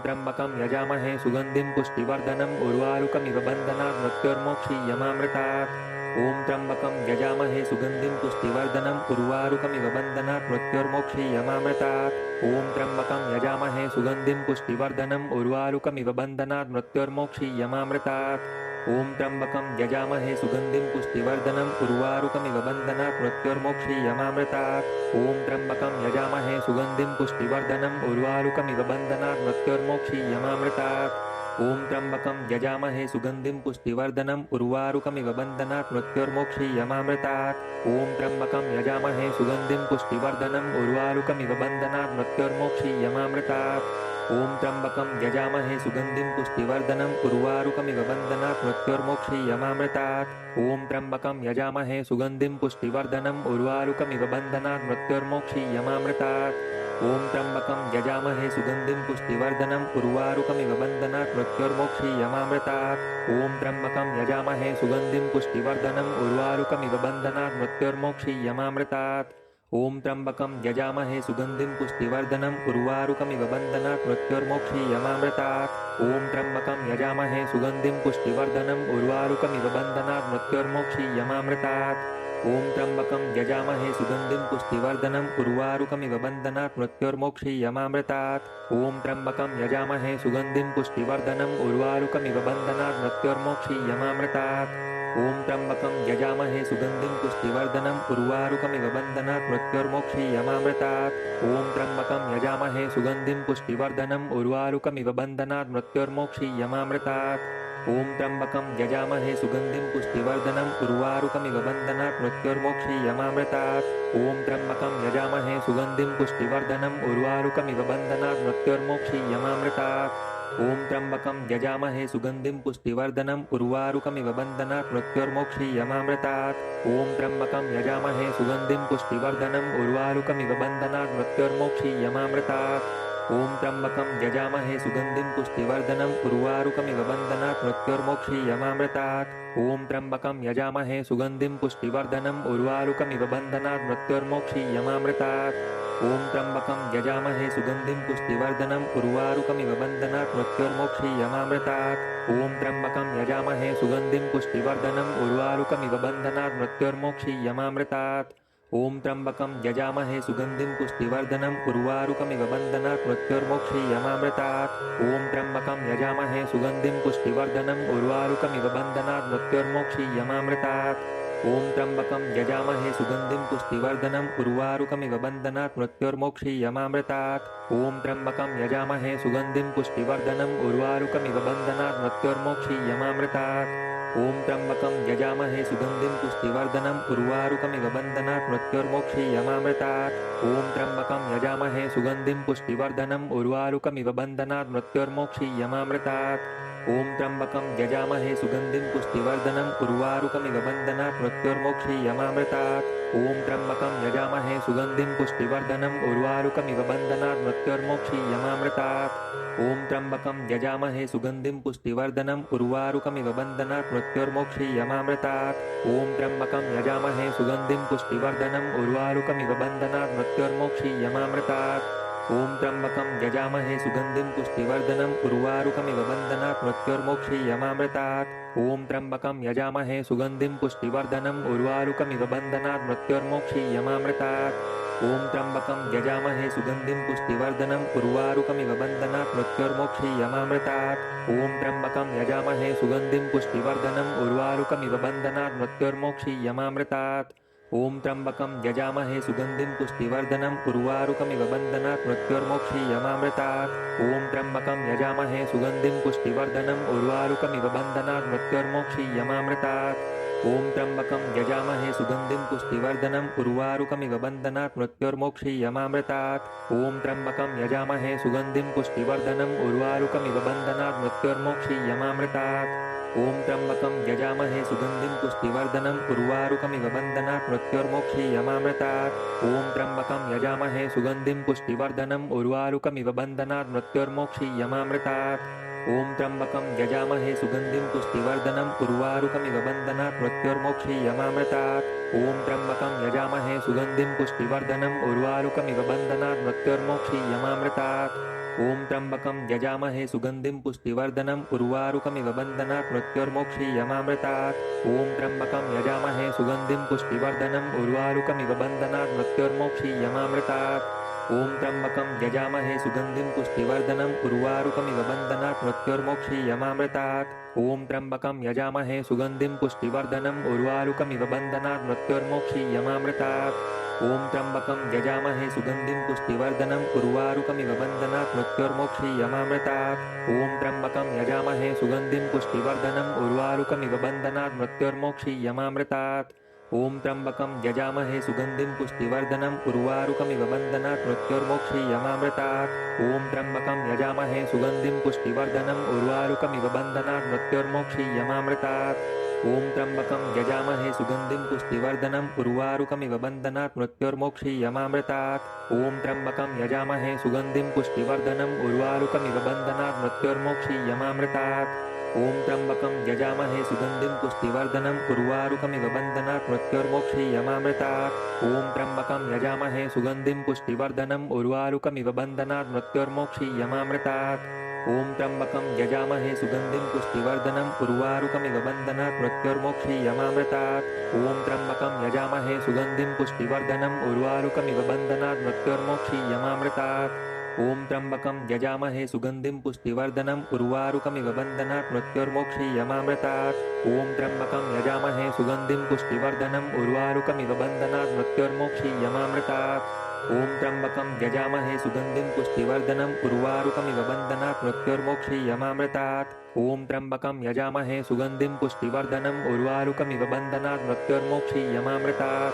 त्र्यम्बकं यजामहे सुगन्धिं पुष्टिवर्धनम् उर्वारुकमिव बन्धनात् मृत्योर्मोक्षीयमामृतात्। ॐ त्र्यम्बकं यजामहे सुगन्धिं पुष्टिवर्धनम् उर्वारुकमिव बन्धनात् मृत्योर्मोक्षीयमामृतात्। ॐ त्र्यम्बकं यजामहे सुगन्धिं पुष्टिवर्धनम् उर्वारुकमिव बन्धनात् मृत्योर्मोक्षीयमामृतात्। ॐ त्र्यम्बकं यजामहे सुगन्धिं पुष्टिवर्धनम् उर्वारुकमिव बन्धनात् मृत्योर्मोक्षीयमामृतात्। ॐ त्र्यम्बकं यजामहे सुगन्धिं पुष्टिवर्धनम् उर्वारुकमिव बन्धनात् मृत्योर्मोक्षीयमामृतात्। ॐ त्र्यम्बकं यजामहे सुगन्धिं पुष्टिवर्धनम् उर्वारुकमिव बन्धनात् मृत्योर्मोक्षीयमामृतात्। ॐ त्र्यम्बकं यजामहे सुगन्धिं पुष्टिवर्धनम् उर्वारुकमिव बन्धनात् मृत्योर्मोक्षीयमामृतात्। ॐ त्र्यम्बकं यजामहे सुगन्धिं पुष्टिवर्धनम् उर्वारुकमिव बन्धनात् मृत्योर्मोक्षीयमामृतात्। ॐ त्र्यम्बकं यजामहे सुगन्धिं पुष्टिवर्धनम् उर्वारुकमिव बन्धनात् मृत्योर्मोक्षीयमामृतात्। ॐ त्र्यम्बकं यजामहे सुगन्धिं पुष्टिवर्धनम् उर्वारुकमिव बन्धनात् मृत्योर्मोक्षीयमामृतात्। ॐ त्र्यम्बकं यजामहे सुगन्धिं पुष्टिवर्धनम् उर्वारुकमिव बन्धनात् मृत्योर्मोक्षीयमामृतात्। ॐ त्र्यम्बकं यजामहे सुगन्धिं पुष्टिवर्धनम् उर्वारुकमिव बन्धनात् मृत्योर्मोक्षीयमामृतात्। ॐ त्र्यम्बकं यजामहे सुगन्धिं पुष्टिवर्धनम् उर्वारुकमिव बन्धनात् मृत्योर्मोक्षीयमामृतात्। ॐ त्र्यम्बकं यजामहे सुगन्धिं पुष्टिवर्धनम् उर्वारुकमिव बन्धनात् मृत्योर्मोक्षीयमामृतात्। ॐ त्र्यम्बकं यजामहे सुगन्धिं पुष्टिवर्धनम् उर्वारुकमिव बन्धनात् मृत्योर्मोक्षीयमामृतात्। ॐ त्र्यम्बकं यजामहे सुगन्धिं पुष्टिवर्धनम् उर्वारुकमिव बन्धनात् मृत्योर्मोक्षीयमामृतात्। ॐ त्र्यम्बकं यजामहे सुगन्धिं पुष्टिवर्धनम् उर्वारुकमिव बन्धनात् मृत्योर्मोक्षीयमामृतात्। ॐ त्र्यम्बकं यजामहे सुगन्धिं पुष्टिवर्धनम् उर्वारुकमिव बन्धनात् मृत्योर्मोक्षीयमामृतात्। ॐ त्र्यम्बकं यजामहे सुगन्धिं पुष्टिवर्धनम् उर्वारुकमिव बन्धनात् मृत्योर्मोक्षीयमामृतात्। ॐ त्र्यम्बकं यजामहे सुगन्धिं पुष्टिवर्धनम् उर्वारुकमिव बन्धनात् मृत्योर्मोक्षीयमामृतात्। ॐ त्र्यम्बकं यजामहे सुगन्धिं पुष्टिवर्धनम् उर्वारुकमिव बन्धनात् मृत्योर्मोक्षीयमामृतात्। ॐ त्र्यम्बकं यजामहे सुगन्धिं पुष्टिवर्धनम् उर्वारुकमिव बन्धनात् मृत्योर्मोक्षीयमामृतात्। ॐ त्र्यम्बकं यजामहे सुगन्धिं पुष्टिवर्धनम् उर्वारुकमिव बन्धनात् मृत्योर्मोक्षीयमामृतात्। ॐ त्र्यम्बकं यजामहे सुगन्धिं पुष्टिवर्धनम् उर्वारुकमिव बन्धनात् मृत्योर्मोक्षीयमामृतात्। ॐ त्र्यम्बकं यजामहे सुगन्धिं पुष्टिवर्धनम् उर्वारुकमिव बन्धनात् मृत्योर्मोक्षीयमामृतात्। ॐ त्र्यम्बकं यजामहे सुगन्धिं पुष्टिवर्धनम् उर्वारुकमिव बन्धनात् मृत्योर्मोक्षीयमामृतात्। ॐ त्र्यम्बकं यजामहे सुगन्धिं पुष्टिवर्धनम् उर्वारुकमिव बन्धनात् मृत्योर्मोक्षीयमामृतात्। ॐ त्र्यम्बकं यजामहे सुगन्धिं पुष्टिवर्धनम् उर्वारुकमिव बन्धनात् मृत्योर्मोक्षीयमामृतात्। ॐ त्र्यम्बकं यजामहे सुगन्धिं पुष्टिवर्धनम् उर्वारुकमिव बन्धनात् मृत्योर्मोक्षीयमामृतात्। ॐ त्र्यम्बकं यजामहे सुगन्धिं पुष्टिवर्धनम् उर्वारुकमिव बन्धनात् मृत्योर्मोक्षीयमामृतात्। ॐ त्र्यम्बकं यजामहे सुगन्धिं पुष्टिवर्धनम् उर्वारुकमिव बन्धनात् मृत्योर्मोक्षीयमामृतात्। ॐ त्र्यम्बकं यजामहे सुगन्धिं पुष्टिवर्धनम् उर्वारुकमिव बन्धनात् मृत्योर्मोक्षीयमामृतात्। ॐ त्र्यम्बकं यजामहे सुगन्धिं पुष्टिवर्धनम् उर्वारुकमिव बन्धनात् मृत्योर्मोक्षीयमामृतात्। ॐ त्र्यम्बकं यजामहे सुगन्धिं पुष्टिवर्धनम् उर्वारुकमिव बन्धनात् मृत्योर्मोक्षीयमामृतात्। ॐ त्र्यम्बकं यजामहे सुगन्धिं पुष्टिवर्धनम् उर्वारुकमिव बन्धनात् मृत्योर्मोक्षीयमामृतात्। ॐ त्र्यम्बकं यजामहे सुगन्धिं पुष्टिवर्धनम् उर्वारुकमिव बन्धनात् मृत्योर्मोक्षीयमामृतात्। ॐ त्र्यम्बकं यजामहे सुगन्धिं पुष्टिवर्धनम् उर्वारुकमिव बन्धनात् मृत्योर्मोक्षीयमामृतात्। ॐ त्र्यम्बकं यजामहे सुगन्धिं पुष्टिवर्धनम् उर्वारुकमिव बन्धनात् मृत्योर्मोक्षीयमामृतात्। ॐ त्र्यम्बकं यजामहे सुगन्धिं पुष्टिवर्धनम् उर्वारुकमिव बन्धनात् मृत्योर्मोक्षीयमामृतात्। ॐ त्र्यम्बकं यजामहे सुगन्धिं पुष्टिवर्धनम् उर्वारुकमिव बन्धनात् मृत्योर्मोक्षीयमामृतात्। ॐ त्र्यम्बकं यजामहे सुगन्धिं पुष्टिवर्धनम् उर्वारुकमिव बन्धनात् मृत्योर्मोक्षीयमामृतात्। ॐ त्र्यम्बकं यजामहे सुगन्धिं पुष्टिवर्धनम् उर्वारुकमिव बन्धनात् मृत्योर्मोक्षीयमामृतात्। ॐ त्र्यम्बकं यजामहे सुगन्धिं पुष्टिवर्धनम् उर्वारुकमिव बन्धनात् मृत्योर्मोक्षीयमामृतात्। ॐ त्र्यम्बकं यजामहे सुगन्धिं पुष्टिवर्धनम् उर्वारुकमिव बन्धनात् मृत्योर्मोक्षीयमामृतात्। ॐ त्र्यम्बकं यजामहे सुगन्धिं पुष्टिवर्धनम् उर्वारुकमिव बन्धनात् मृत्योर्मोक्षीयमामृतात्। ॐ त्र्यम्बकं यजामहे सुगन्धिं पुष्टिवर्धनम् उर्वारुकमिव बन्धनात् मृत्योर्मोक्षीयमामृतात्। ॐ त्र्यम्बकं यजामहे सुगन्धिं पुष्टिवर्धनम् उर्वारुकमिव बन्धनात् मृत्योर्मोक्षीयमामृतात्। ॐ त्र्यम्बकं यजामहे सुगन्धिं पुष्टिवर्धनम् उर्वारुकमिव बन्धनात् मृत्योर्मोक्षीयमामृतात्। ॐ त्र्यम्बकं यजामहे सुगन्धिं पुष्टिवर्धनम् उर्वारुकमिव बन्धनात् मृत्योर्मोक्षीयमामृतात्। ॐ त्र्यम्बकं यजामहे सुगन्धिं पुष्टिवर्धनम् उर्वारुकमिव बन्धनात् मृत्योर्मोक्षीयमामृतात्। ॐ त्र्यम्बकं यजामहे सुगन्धिं पुष्टिवर्धनम् उर्वारुकमिव बन्धनात् मृत्योर्मोक्षीयमामृतात्। ॐ त्र्यम्बकं यजामहे सुगन्धिं पुष्टिवर्धनम् उर्वारुकमिव बन्धनात् मृत्योर्मोक्षीयमामृतात्। ॐ त्र्यम्बकं यजामहे सुगन्धिं पुष्टिवर्धनम् उर्वारुकमिव बन्धनात् मृत्योर्मोक्षीयमामृतात्। ॐ त्र्यम्बकं यजामहे सुगन्धिं पुष्टिवर्धनम् उर्वारुकमिव बन्धनात् मृत्योर्मोक्षीयमामृतात्। ॐ त्र्यम्बकं यजामहे सुगन्धिं पुष्टिवर्धनम् उर्वारुकमिव बन्धनात् मृत्योर्मोक्षीयमामृतात्। ॐ त्र्यम्बकं यजामहे सुगन्धिं पुष्टिवर्धनम् उर्वारुकमिव बन्धनात् मृत्योर्मोक्षीयमामृतात्। ॐ त्र्यम्बकं यजामहे सुगन्धिं पुष्टिवर्धनम् उर्वारुकमिव बन्धनात् मृत्योर्मोक्षीयमामृतात्। ॐ त्र्यम्बकं यजामहे सुगन्धिं पुष्टिवर्धनम् उर्वारुकमिव बन्धनात् मृत्योर्मोक्षीयमामृतात्। ॐ त्र्यम्बकं यजामहे सुगन्धिं पुष्टिवर्धनम् उर्वारुकमिव बन्धनात् मृत्योर्मोक्षीयमामृतात्। ॐ त्र्यम्बकं यजामहे सुगन्धिं पुष्टिवर्धनम् उर्वारुकमिव बन्धनात् मृत्योर्मोक्षीयमामृतात्। ॐ त्र्यम्बकं यजामहे सुगन्धिं पुष्टिवर्धनम् उर्वारुकमिव बन्धनात् मृत्योर्मोक्षीयमामृतात्। ॐ त्र्यम्बकं यजामहे सुगन्धिं पुष्टिवर्धनम् उर्वारुकमिव बन्धनात् मृत्योर्मोक्षीयमामृतात्। ॐ त्र्यम्बकं यजामहे सुगन्धिं पुष्टिवर्धनम् उर्वारुकमिव बन्धनात् मृत्योर्मोक्षीयमामृतात्। ॐ त्र्यम्बकं यजामहे सुगन्धिं पुष्टिवर्धनम् उर्वारुकमिव बन्धनात् मृत्योर्मोक्षीयमामृतात्। ॐ त्र्यम्बकं यजामहे सुगन्धिं पुष्टिवर्धनम् उर्वारुकमिव बन्धनात् मृत्योर्मोक्षीयमामृतात्।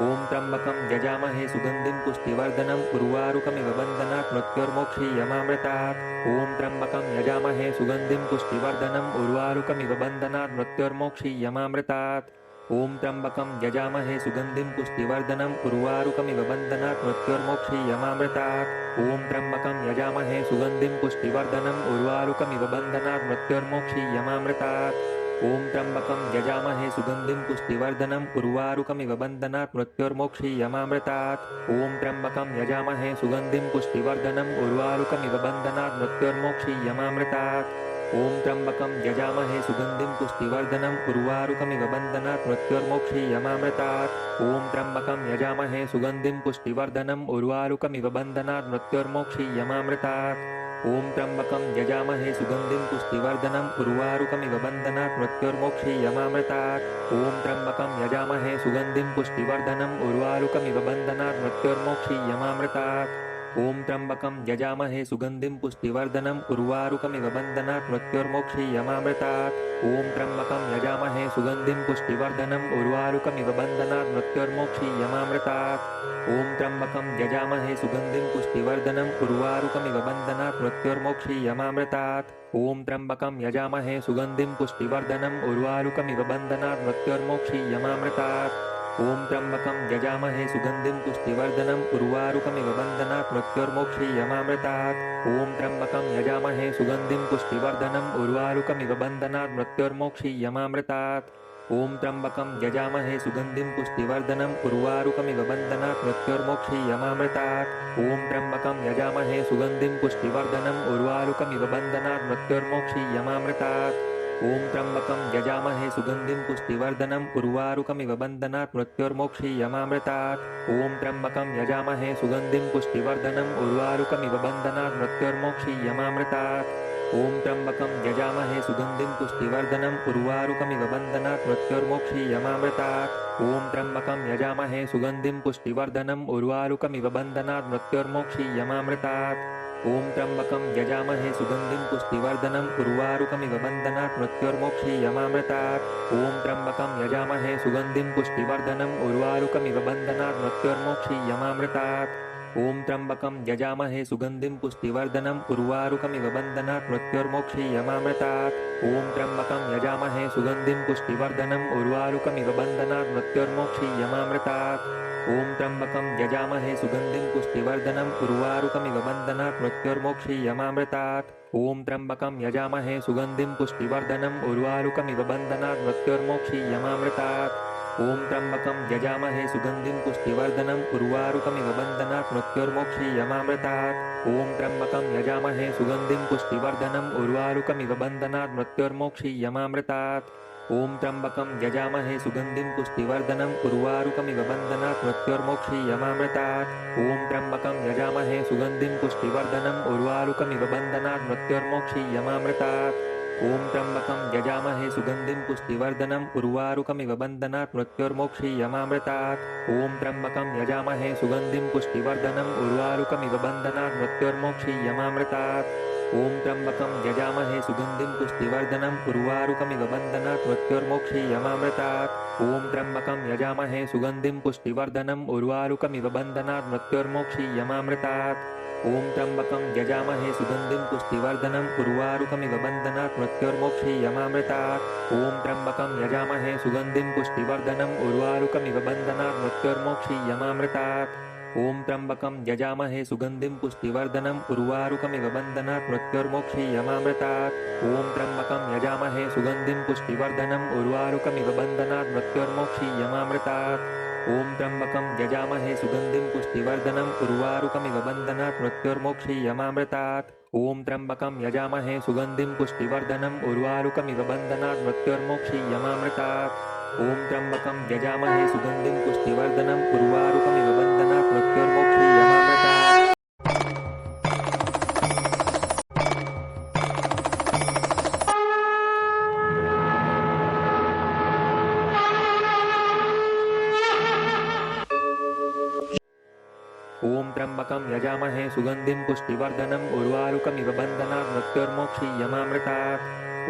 ॐ त्र्यम्बकं यजामहे सुगन्धिं पुष्टिवर्धनम् उर्वारुकमिव बन्धनात् मृत्योर्मोक्षीयमामृतात्। ॐ त्र्यम्बकं यजामहे सुगन्धिं पुष्टिवर्धनम् उर्वारुकमिव बन्धनात् मृत्योर्मोक्षीयमामृतात्। ॐ त्र्यम्बकं यजामहे सुगन्धिं पुष्टिवर्धनम् उर्वारुकमिव बन्धनात् मृत्योर्मोक्षीयमामृतात्। ॐ त्र्यम्बकं यजामहे सुगन्धिं पुष्टिवर्धनम् उर्वारुकमिव बन्धनात् मृत्योर्मोक्षीयमामृतात्। ॐ त्र्यम्बकं यजामहे सुगन्धिं पुष्टिवर्धनम् उर्वारुकमिव बन्धनात् मृत्योर्मोक्षीयमामृतात्। ॐ त्र्यम्बकं यजामहे सुगन्धिं पुष्टिवर्धनम् उर्वारुकमिव बन्धनात् मृत्योर्मोक्षीयमामृतात्। ॐ त्र्यम्बकं यजामहे सुगन्धिं पुष्टिवर्धनम् उर्वारुकमिव बन्धनात् मृत्योर्मोक्षीयमामृतात्। ॐ त्र्यम्बकं यजामहे सुगन्धिं पुष्टिवर्धनम् उर्वारुकमिव बन्धनात् मृत्योर्मोक्षीयमामृतात्। ॐ त्र्यम्बकं यजामहे सुगन्धिं पुष्टिवर्धनम् उर्वारुकमिव बन्धनात् मृत्योर्मोक्षीयमामृतात्। ॐ त्र्यम्बकं यजामहे सुगन्धिं पुष्टिवर्धनम् उर्वारुकमिव बन्धनात् मृत्योर्मोक्षीयमामृतात्। ॐ त्र्यम्बकं यजामहे सुगन्धिं पुष्टिवर्धनम् उर्वारुकमिव बन्धनात् मृत्योर्मोक्षीयमामृतात्। ॐ त्र्यम्बकं यजामहे सुगन्धिं पुष्टिवर्धनम् उर्वारुकमिव बन्धनात् मृत्योर्मोक्षीयमामृतात्। ॐ त्र्यम्बकं यजामहे सुगन्धिं पुष्टिवर्धनम् उर्वारुकमिव बन्धनात् मृत्योर्मोक्षीयमामृतात्। ॐ त्र्यम्बकं यजामहे सुगन्धिं पुष्टिवर्धनम् उर्वारुकमिव बन्धनात् मृत्योर्मोक्षीयमामृतात्। ॐ त्र्यम्बकं यजामहे सुगन्धिं पुष्टिवर्धनम् उर्वारुकमिव बन्धनात् मृत्योर्मोक्षीयमामृतात्। ॐ त्र्यम्बकं यजामहे सुगन्धिं पुष्टिवर्धनम् उर्वारुकमिव बन्धनात् मृत्योर्मोक्षीयमामृतात्। ॐ त्र्यम्बकं यजामहे सुगन्धिं पुष्टिवर्धनम् उर्वारुकमिव बन्धनात् मृत्योर्मोक्षीयमामृतात्। ॐ त्र्यम्बकं यजामहे सुगन्धिं पुष्टिवर्धनम् उर्वारुकमिव बन्धनात् मृत्योर्मोक्षीयमामृतात्। ॐ त्र्यम्बकं यजामहे सुगन्धिं पुष्टिवर्धनम् उर्वारुकमिव बन्धनात् मृत्योर्मोक्षीयमामृतात्। ॐ त्र्यम्बकं यजामहे सुगन्धिं पुष्टिवर्धनम् उर्वारुकमिव बन्धनात् मृत्योर्मोक्षीयमामृतात्। ॐ त्र्यम्बकं यजामहे सुगन्धिं पुष्टिवर्धनम् उर्वारुकमिव बन्धनात् मृत्योर्मोक्षीयमामृतात्। ॐ त्र्यम्बकं यजामहे सुगन्धिं पुष्टिवर्धनम् उर्वारुकमिव बन्धनात् मृत्योर्मोक्षीयमामृतात्। ॐ त्र्यम्बकं यजामहे सुगन्धिं पुष्टिवर्धनम् उर्वारुकमिव बन्धनात् मृत्योर्मोक्षीयमामृतात्। ॐ त्र्यम्बकं यजामहे सुगन्धिं पुष्टिवर्धनम् उर्वारुकमिव बन्धनात् मृत्योर्मोक्षीयमामृतात्। ॐ त्र्यम्बकं यजामहे सुगन्धिं पुष्टिवर्धनम् उर्वारुकमिव बन्धनात् मृत्योर्मोक्षीयमामृतात्। ॐ त्र्यम्बकं यजामहे सुगन्धिं पुष्टिवर्धनम् उर्वारुकमिव बन्धनात् मृत्योर्मोक्षीयमामृतात्। ॐ त्र्यम्बकं यजामहे सुगन्धिं पुष्टिवर्धनम् उर्वारुकमिव बन्धनात् मृत्योर्मोक्षीयमामृतात्। ॐ त्र्यम्बकं यजामहे सुगन्धिं पुष्टिवर्धनम् उर्वारुकमिव बन्धनात् मृत्योर्मोक्षीयमामृतात्। ॐ त्र्यम्बकं यजामहे सुगन्धिं पुष्टिवर्धनम् उर्वारुकमिव बन्धनात् मृत्योर्मोक्षीयमामृतात्। ॐ त्र्यम्बकं यजामहे सुगन्धिं पुष्टिवर्धनम् उर्वारुकमिव बन्धनात् मृत्योर्मोक्षीयमामृतात्। ॐ त्र्यम्बकं यजामहे सुगन्धिं पुष्टिवर्धनम् उर्वारुकमिव बन्धनात् मृत्योर्मोक्षीयमामृतात्। ॐ त्र्यम्बकं यजामहे सुगन्धिं पुष्टिवर्धनम् उर्वारुकमिव बन्धनात् मृत्योर्मोक्षीयमामृतात्। ॐ त्र्यम्बकं यजामहे सुगन्धिं पुष्टिवर्धनम् उर्वारुकमिव बन्धनात् मृत्योर्मोक्षीयमामृतात्। ॐ त्र्यम्बकं यजामहे सुगन्धिं पुष्टिवर्धनम् उर्वारुकमिव बन्धनात् मृत्योर्मोक्षीयमामृतात्। ॐ त्र्यम्बकं यजामहे सुगन्धिं पुष्टिवर्धनम् उर्वारुकमिव बन्धनात् मृत्योर्मोक्षीयमामृतात्। ॐ त्र्यम्बकं यजामहे सुगन्धिं पुष्टिवर्धनम् उर्वारुकमिव बन्धनात् मृत्योर्मोक्षीयमामृतात्। ॐ त्र्यम्बकं यजामहे सुगन्धिं पुष्टिवर्धनम् उर्वारुकमिव बन्धनात् मृत्योर्मोक्षीयमामृतात्। ॐ त्र्यम्बकं यजामहे सुगन्धिं पुष्टिवर्धनम् उर्वारुकमिव बन्धनात् मृत्योर्मोक्षीयमामृतात्। ॐ त्र्यम्बकं यजामहे सुगन्धिं पुष्टिवर्धनम् उर्वारुकमिव बन्धनात् मृत्योर्मोक्षीयमामृतात्। ॐ त्र्यम्बकं यजामहे सुगन्धिं पुष्टिवर्धनम् उर्वारुकमिव बन्धनात् मृत्योर्मोक्षीयमामृतात्। ॐ त्र्यम्बकं यजामहे सुगन्धिं पुष्टिवर्धनम् उर्वारुकमिव बन्धनात् मृत्योर्मोक्षीयमामृतात्। ॐ त्र्यम्बकं यजामहे सुगन्धिं पुष्टिवर्धनम् उर्वारुकमिव बन्धनात् मृत्योर्मोक्षीयमामृतात्। ॐ त्र्यम्बकं यजामहे सुगन्धिं पुष्टिवर्धनम् उर्वारुकमिव बन्धनात् मृत्योर्मोक्षीयमामृतात्। ॐ त्र्यम्बकं यजामहे सुगन्धिं पुष्टिवर्धनम् उर्वारुकमिव बन्धनात् मृत्योर्मोक्षीयमामृतात्।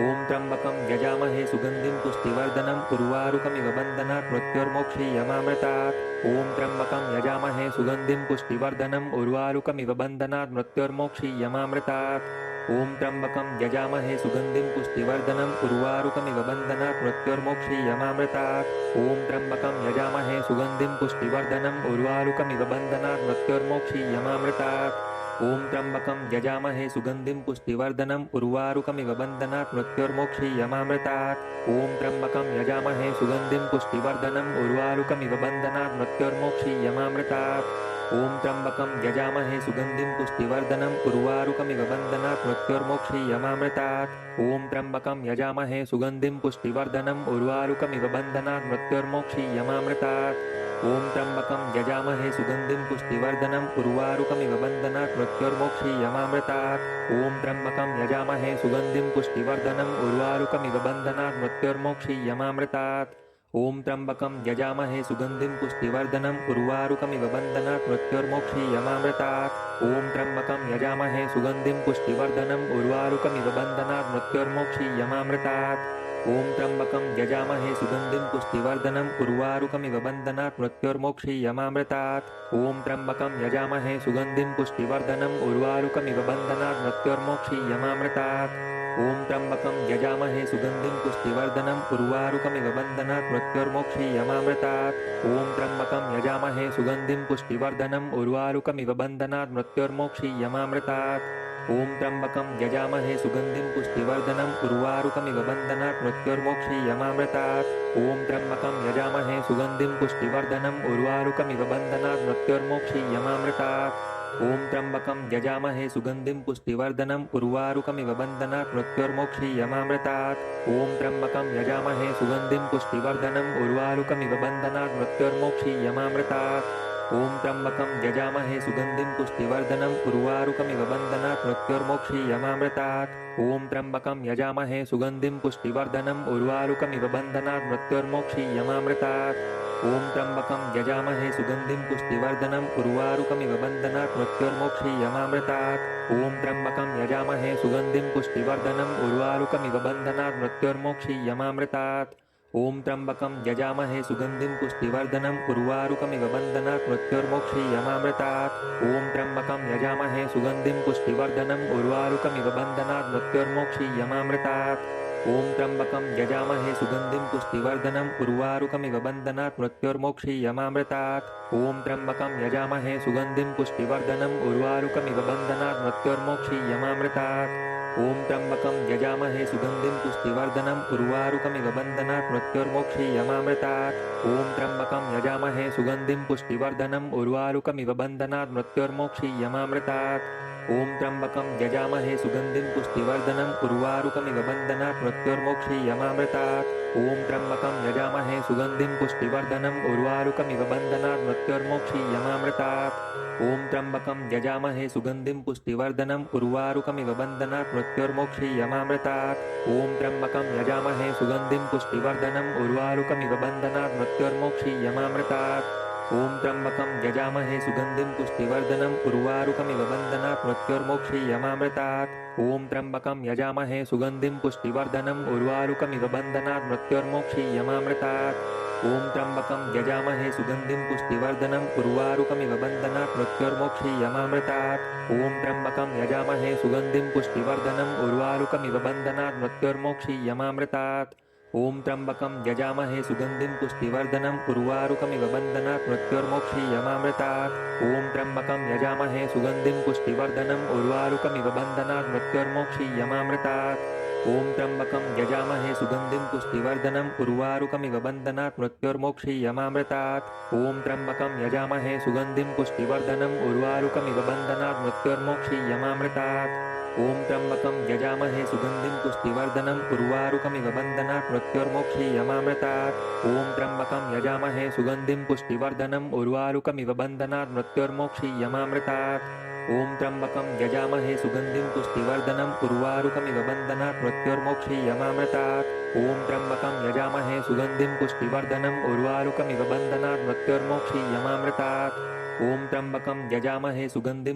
ॐ त्र्यम्बकं यजामहे सुगन्धिं पुष्टिवर्धनम् उर्वारुकमिव बन्धनात् मृत्योर्मोक्षीयमामृतात्। ॐ त्र्यम्बकं यजामहे सुगन्धिं पुष्टिवर्धनम् उर्वारुकमिव बन्धनात् मृत्योर्मोक्षीयमामृतात्। ॐ त्र्यम्बकं यजामहे सुगन्धिं पुष्टिवर्धनम् उर्वारुकमिव बन्धनात् मृत्योर्मोक्षीयमामृतात्। ॐ त्र्यम्बकं यजामहे सुगन्धिं पुष्टिवर्धनम् उर्वारुकमिव बन्धनात् मृत्योर्मोक्षीयमामृतात्। ॐ त्र्यम्बकं यजामहे सुगन्धिं पुष्टिवर्धनम् उर्वारुकमिव बन्धनात् मृत्योर्मोक्षीयमामृतात्। ॐ त्र्यम्बकं यजामहे सुगन्धिं पुष्टिवर्धनम् उर्वारुकमिव बन्धनात् मृत्योर्मोक्षीयमामृतात्। ॐ त्र्यम्बकं यजामहे सुगन्धिं पुष्टिवर्धनम् उर्वारुकमिव बन्धनात् मृत्योर्मोक्षीयमामृतात्। ॐ त्र्यम्बकं यजामहे सुगन्धिं पुष्टिवर्धनम् उर्वारुकमिव बन्धनात् मृत्योर्मोक्षीयमामृतात्। ॐ त्र्यम्बकं यजामहे सुगन्धिं पुष्टिवर्धनम् उर्वारुकमिव बन्धनात् मृत्योर्मोक्षीयमामृतात्। ॐ त्र्यम्बकं यजामहे सुगन्धिं पुष्टिवर्धनम् उर्वारुकमिव बन्धनात् मृत्योर्मोक्षीयमामृतात्। ॐ त्र्यम्बकं यजामहे सुगन्धिं पुष्टिवर्धनम् उर्वारुकमिव बन्धनात् मृत्योर्मोक्षीयमामृतात्। ॐ त्र्यम्बकं यजामहे सुगन्धिं पुष्टिवर्धनम् उर्वारुकमिव बन्धनात् मृत्योर्मोक्षीयमामृतात्। ॐ त्र्यम्बकं यजामहे सुगन्धिं पुष्टिवर्धनम् उर्वारुकमिव बन्धनात् मृत्योर्मोक्षीयमामृतात्। ॐ त्र्यम्बकं यजामहे सुगन्धिं पुष्टिवर्धनम् उर्वारुकमिव बन्धनात् मृत्योर्मोक्षीयमामृतात्। ॐ त्र्यम्बकं यजामहे सुगन्धिं पुष्टिवर्धनम् उर्वारुकमिव बन्धनात् मृत्योर्मोक्षीयमामृतात्। ॐ त्र्यम्बकं यजामहे सुगन्धिं पुष्टिवर्धनम् उर्वारुकमिव बन्धनात् मृत्योर्मोक्षीयमामृतात्। ॐ त्र्यम्बकं यजामहे सुगन्धिं पुष्टिवर्धनम् उर्वारुकमिव बन्धनात् मृत्योर्मोक्षीयमामृतात्। ॐ त्र्यम्बकं यजामहे सुगन्धिं पुष्टिवर्धनम् उर्वारुकमिव बन्धनात् मृत्योर्मोक्षीयमामृतात्। ॐ त्र्यम्बकं यजामहे सुगन्धिं पुष्टिवर्धनम् उर्वारुकमिव बन्धनात् मृत्योर्मोक्षीयमामृतात्। ॐ त्र्यम्बकं यजामहे सुगन्धिं पुष्टिवर्धनम् उर्वारुकमिव बन्धनात् मृत्योर्मोक्षीयमामृतात्। ॐ त्र्यम्बकं यजामहे सुगन्धिं पुष्टिवर्धनम् उर्वारुकमिव बन्धनात् मृत्योर्मोक्षीयमामृतात्। ॐ त्र्यम्बकं यजामहे सुगन्धिं पुष्टिवर्धनम् उर्वारुकमिव बन्धनात् मृत्योर्मोक्षीयमामृतात्। ॐ त्र्यम्बकं यजामहे सुगन्धिं पुष्टिवर्धनम् उर्वारुकमिव बन्धनात् मृत्योर्मोक्षीयमामृतात्। ॐ त्र्यम्बकं यजामहे सुगन्धिं पुष्टिवर्धनम् उर्वारुकमिव बन्धनात् मृत्योर्मोक्षीयमामृतात्। ॐ त्र्यम्बकं यजामहे सुगन्धिं पुष्टिवर्धनम् उर्वारुकमिव बन्धनात् मृत्योर्मोक्षीयमामृतात्। ॐ त्र्यम्बकं यजामहे सुगन्धिं पुष्टिवर्धनम् उर्वारुकमिव बन्धनात् मृत्योर्मोक्षीयमामृतात्। ॐ त्र्यम्बकं यजामहे सुगन्धिं पुष्टिवर्धनम् उर्वारुकमिव बन्धनात् मृत्योर्मोक्षीयमामृतात्। ॐ त्र्यम्बकं यजामहे सुगन्धिं पुष्टिवर्धनम् उर्वारुकमिव बन्धनात् मृत्योर्मोक्षीयमामृतात्। ॐ त्र्यम्बकं यजामहे सुगन्धिं पुष्टिवर्धनम् उर्वारुकमिव बन्धनात् मृत्योर्मोक्षीयमामृतात्। ॐ त्र्यम्बकं यजामहे सुगन्धिं पुष्टिवर्धनम् उर्वारुकमिव बन्धनात् मृत्योर्मोक्षीयमामृतात्। ॐ त्र्यम्बकं यजामहे सुगन्धिं पुष्टिवर्धनम् उर्वारुकमिव बन्धनात् मृत्योर्मोक्षीयमामृतात्। ॐ त्र्यम्बकं यजामहे सुगन्धिं पुष्टिवर्धनम् उर्वारुकमिव बन्धनात् मृत्योर्मोक्षीयमामृतात्। ॐ त्र्यम्बकं यजामहे सुगन्धिं पुष्टिवर्धनम् उर्वारुकमिव बन्धनात् मृत्योर्मोक्षीयमामृतात्। ॐ त्र्यम्बकं यजामहे सुगन्धिं पुष्टिवर्धनम् उर्वारुकमिव बन्धनात् मृत्योर्मोक्षीयमामृतात्। ॐ त्र्यम्बकं यजामहे सुगन्धिं पुष्टिवर्धनम् उर्वारुकमिव बन्धनात् मृत्योर्मोक्षीयमामृतात्। ॐ त्र्यम्बकं यजामहे सुगन्धिं पुष्टिवर्धनम् उर्वारुकमिव बन्धनात् मृत्योर्मोक्षीयमामृतात्। ॐ त्र्यम्बकं यजामहे सुगन्धिं पुष्टिवर्धनम् उर्वारुकमिव बन्धनात् मृत्योर्मोक्षीयमामृतात्। ॐ त्र्यम्बकं यजामहे सुगन्धिं पुष्टिवर्धनम् उर्वारुकमिव बन्धनात् मृत्योर्मोक्षीयमामृतात्। ॐ त्र्यम्बकं यजामहे सुगन्धिं पुष्टिवर्धनम् उर्वारुकमिव बन्धनात् मृत्योर्मोक्षीयमामृतात्। ॐ त्र्यम्बकं यजामहे सुगन्धिं पुष्टिवर्धनम् उर्वारुकमिव बन्धनात् मृत्योर्मोक्षीयमामृतात्। ॐ त्र्यम्बकं यजामहे सुगन्धिं पुष्टिवर्धनम् उर्वारुकमिव बन्धनात् मृत्योर्मोक्षीयमामृतात्। ॐ त्र्यम्बकं यजामहे सुगन्धिं पुष्टिवर्धनम् उर्वारुकमिव बन्धनात् मृत्योर्मोक्षीयमामृतात्। ॐ त्र्यम्बकं यजामहे सुगन्धिं पुष्टिवर्धनम् उर्वारुकमिव बन्धनात् मृत्योर्मोक्षीयमामृतात्। ॐ त्र्यम्बकं यजामहे सुगन्धिं पुष्टिवर्धनम् उर्वारुकमिव बन्धनात् मृत्योर्मोक्षीयमामृतात्। ॐ त्र्यम्बकं यजामहे सुगन्धिं पुष्टिवर्धनम् उर्वारुकमिव बन्धनात् मृत्योर्मोक्षीयमामृतात्। ॐ त्र्यम्बकं यजामहे सुगन्धिं पुष्टिवर्धनम् उर्वारुकमिव बन्धनात् मृत्योर्मोक्षीयमामृतात्। ॐ त्र्यम्बकं यजामहे सुगन्धिं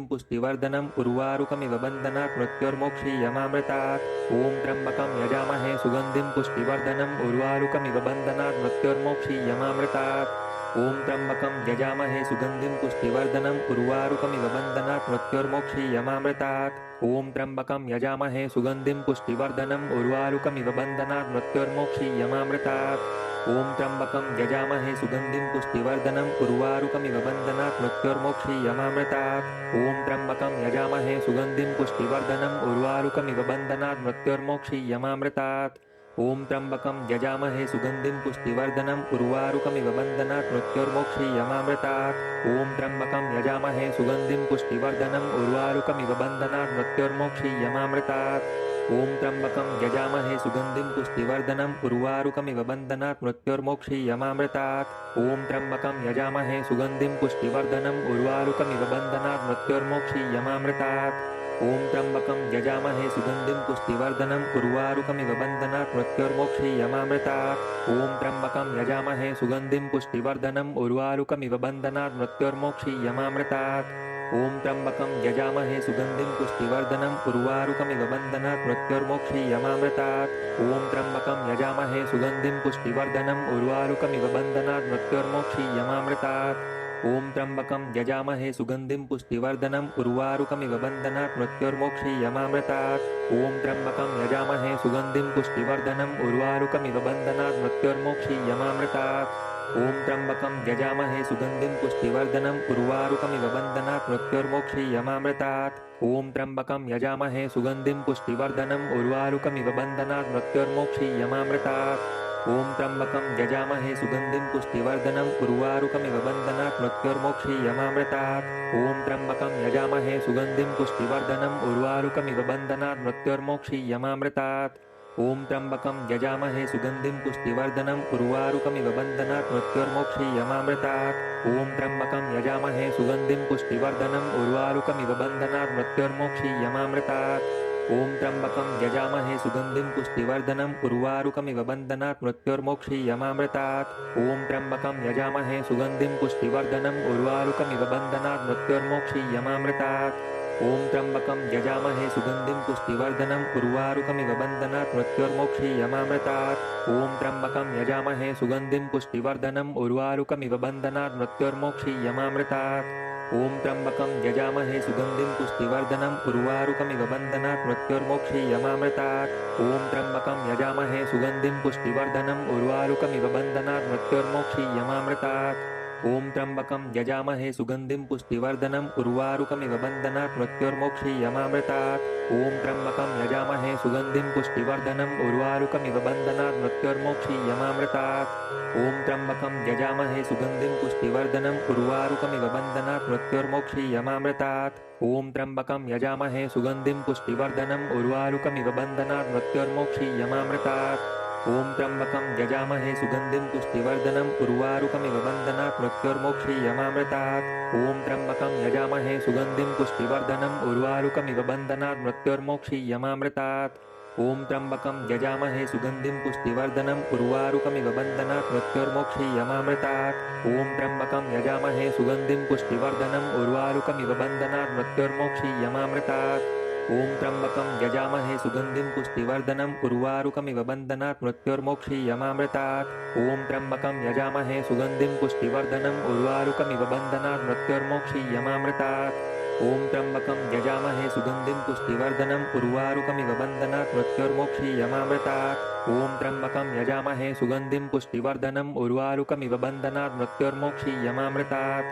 पुष्टिवर्धनम् उर्वारुकमिव बन्धनात् मृत्योर्मोक्षीयमामृतात्। ॐ त्र्यम्बकं यजामहे सुगन्धिं पुष्टिवर्धनम् उर्वारुकमिव बन्धनात् मृत्योर्मोक्षीयमामृतात्। ॐ त्र्यम्बकं यजामहे सुगन्धिं पुष्टिवर्धनम् उर्वारुकमिव बन्धनात् मृत्योर्मोक्षीयमामृतात्। ॐ त्र्यम्बकं यजामहे सुगन्धिं पुष्टिवर्धनम् उर्वारुकमिव बन्धनात् मृत्योर्मोक्षीयमामृतात्। ॐ त्र्यम्बकं यजामहे सुगन्धिं पुष्टिवर्धनम् उर्वारुकमिव बन्धनात् मृत्योर्मोक्षीयमामृतात्। ॐ त्र्यम्बकं यजामहे सुगन्धिं पुष्टिवर्धनम् उर्वारुकमिव बन्धनात् मृत्योर्मोक्षीयमामृतात्। ॐ त्र्यम्बकं यजामहे सुगन्धिं पुष्टिवर्धनम् उर्वारुकमिव बन्धनात् मृत्योर्मोक्षीयमामृतात्। ॐ त्र्यम्बकं यजामहे सुगन्धिं पुष्टिवर्धनम् उर्वारुकमिव बन्धनात् मृत्योर्मोक्षीयमामृतात्। ॐ त्र्यम्बकं यजामहे सुगन्धिं पुष्टिवर्धनम् उर्वारुकमिव बन्धनात् मृत्योर्मोक्षीयमामृतात्। ॐ त्र्यम्बकं यजामहे सुगन्धिं पुष्टिवर्धनम् उर्वारुकमिव बन्धनात् मृत्योर्मोक्षीयमामृतात्। ॐ त्र्यम्बकं यजामहे सुगन्धिं पुष्टिवर्धनम् उर्वारुकमिव बन्धनात् मृत्योर्मोक्षीयमामृतात्। ॐ त्र्यम्बकं यजामहे सुगन्धिं पुष्टिवर्धनम् उर्वारुकमिव बन्धनात् मृत्योर्मोक्षीयमामृतात्। ॐ त्र्यम्बकं यजामहे सुगन्धिं पुष्टिवर्धनम् उर्वारुकमिव बन्धनात् मृत्योर्मोक्षीयमामृतात्। ॐ त्र्यम्बकं यजामहे सुगन्धिं पुष्टिवर्धनम् उर्वारुकमिव बन्धनात् मृत्योर्मोक्षीयमामृतात्। ॐ त्र्यम्बकं यजामहे सुगन्धिं पुष्टिवर्धनम् उर्वारुकमिव बन्धनात् मृत्योर्मोक्षीयमामृतात्। ॐ त्र्यम्बकं यजामहे सुगन्धिं पुष्टिवर्धनम् उर्वारुकमिव बन्धनात् मृत्योर्मोक्षीयमामृतात्। ॐ त्र्यम्बकं यजामहे सुगन्धिं पुष्टिवर्धनम् उर्वारुकमिव बन्धनात् मृत्योर्मोक्षीयमामृतात्। ॐ त्र्यम्बकं यजामहे सुगन्धिं पुष्टिवर्धनम् उर्वारुकमिव बन्धनात् मृत्योर्मोक्षीयमामृतात्। ॐ त्र्यम्बकं यजामहे सुगन्धिं पुष्टिवर्धनम् उर्वारुकमिव बन्धनात् मृत्योर्मोक्षीयमामृतात्। ॐ त्र्यम्बकं यजामहे सुगन्धिं पुष्टिवर्धनम् उर्वारुकमिव बन्धनात् मृत्योर्मोक्षीयमामृतात्। ॐ त्र्यम्बकं यजामहे सुगन्धिं पुष्टिवर्धनम् उर्वारुकमिव बन्धनात् मृत्योर्मोक्षीयमामृतात्। ॐ त्र्यम्बकं यजामहे सुगन्धिं पुष्टिवर्धनम् उर्वारुकमिव बन्धनात् मृत्योर्मोक्षीयमामृतात्। ॐ त्र्यम्बकं यजामहे सुगन्धिं पुष्टिवर्धनम् उर्वारुकमिव बन्धनात् मृत्योर्मोक्षीयमामृतात्। ॐ त्र्यम्बकं यजामहे सुगन्धिं पुष्टिवर्धनम् उर्वारुकमिव बन्धनात् मृत्योर्मोक्षीयमामृतात्। ॐ त्र्यम्बकं यजामहे सुगन्धिं पुष्टिवर्धनम् उर्वारुकमिव बन्धनात् मृत्योर्मोक्षीयमामृतात्। ॐ त्र्यम्बकं यजामहे सुगन्धिं पुष्टिवर्धनम् उर्वारुकमिव बन्धनात् मृत्योर्मोक्षीयमामृतात्। ॐ त्र्यम्बकं यजामहे सुगन्धिं पुष्टिवर्धनम् उर्वारुकमिव बन्धनात् मृत्योर्मोक्षीयमामृतात्। ॐ त्र्यम्बकं यजामहे सुगन्धिं पुष्टिवर्धनम् उर्वारुकमिव बन्धनात् मृत्योर्मोक्षीयमामृतात्। ॐ त्र्यम्बकं यजामहे सुगन्धिं पुष्टिवर्धनम् उर्वारुकमिव बन्धनात् मृत्योर्मोक्षीयमामृतात्। ॐ त्र्यम्बकं यजामहे सुगन्धिं पुष्टिवर्धनम् उर्वारुकमिव बन्धनात् मृत्योर्मोक्षीयमामृतात्। ॐ त्र्यम्बकं यजामहे सुगन्धिं पुष्टिवर्धनम् उर्वारुकमिव बन्धनात् मृत्योर्मोक्षीयमामृतात्। ॐ त्र्यम्बकं यजामहे सुगन्धिं पुष्टिवर्धनम् उर्वारुकमिव बन्धनात् मृत्योर्मोक्षीयमामृतात्। ॐ त्र्यम्बकं यजामहे सुगन्धिं पुष्टिवर्धनम् उर्वारुकमिव बन्धनात् मृत्योर्मोक्षीयमामृतात्। ॐ त्र्यम्बकं यजामहे सुगन्धिं पुष्टिवर्धनम् उर्वारुकमिव बन्धनात् मृत्योर्मोक्षीयमामृतात्। ॐ त्र्यम्बकं यजामहे सुगन्धिं पुष्टिवर्धनम् उर्वारुकमिव बन्धनात् मृत्योर्मोक्षीयमामृतात्। ॐ त्र्यम्बकं यजामहे सुगन्धिं पुष्टिवर्धनम् उर्वारुकमिव बन्धनात् मृत्योर्मोक्षीयमामृतात्। ॐ त्र्यम्बकं यजामहे सुगन्धिं पुष्टिवर्धनम् उर्वारुकमिव बन्धनात् मृत्योर्मोक्षीयमामृतात्। ॐ त्र्यम्बकं यजामहे सुगन्धिं पुष्टिवर्धनम् उर्वारुकमिव बन्धनात् मृत्योर्मोक्षीयमामृतात्। ॐ त्र्यम्बकं यजामहे सुगन्धिं पुष्टिवर्धनम् उर्वारुकमिव बन्धनात् मृत्योर्मोक्षीयमामृतात्। ॐ त्र्यम्बकं यजामहे सुगन्धिं पुष्टिवर्धनम् उर्वारुकमिव बन्धनात् मृत्योर्मोक्षीयमामृतात्।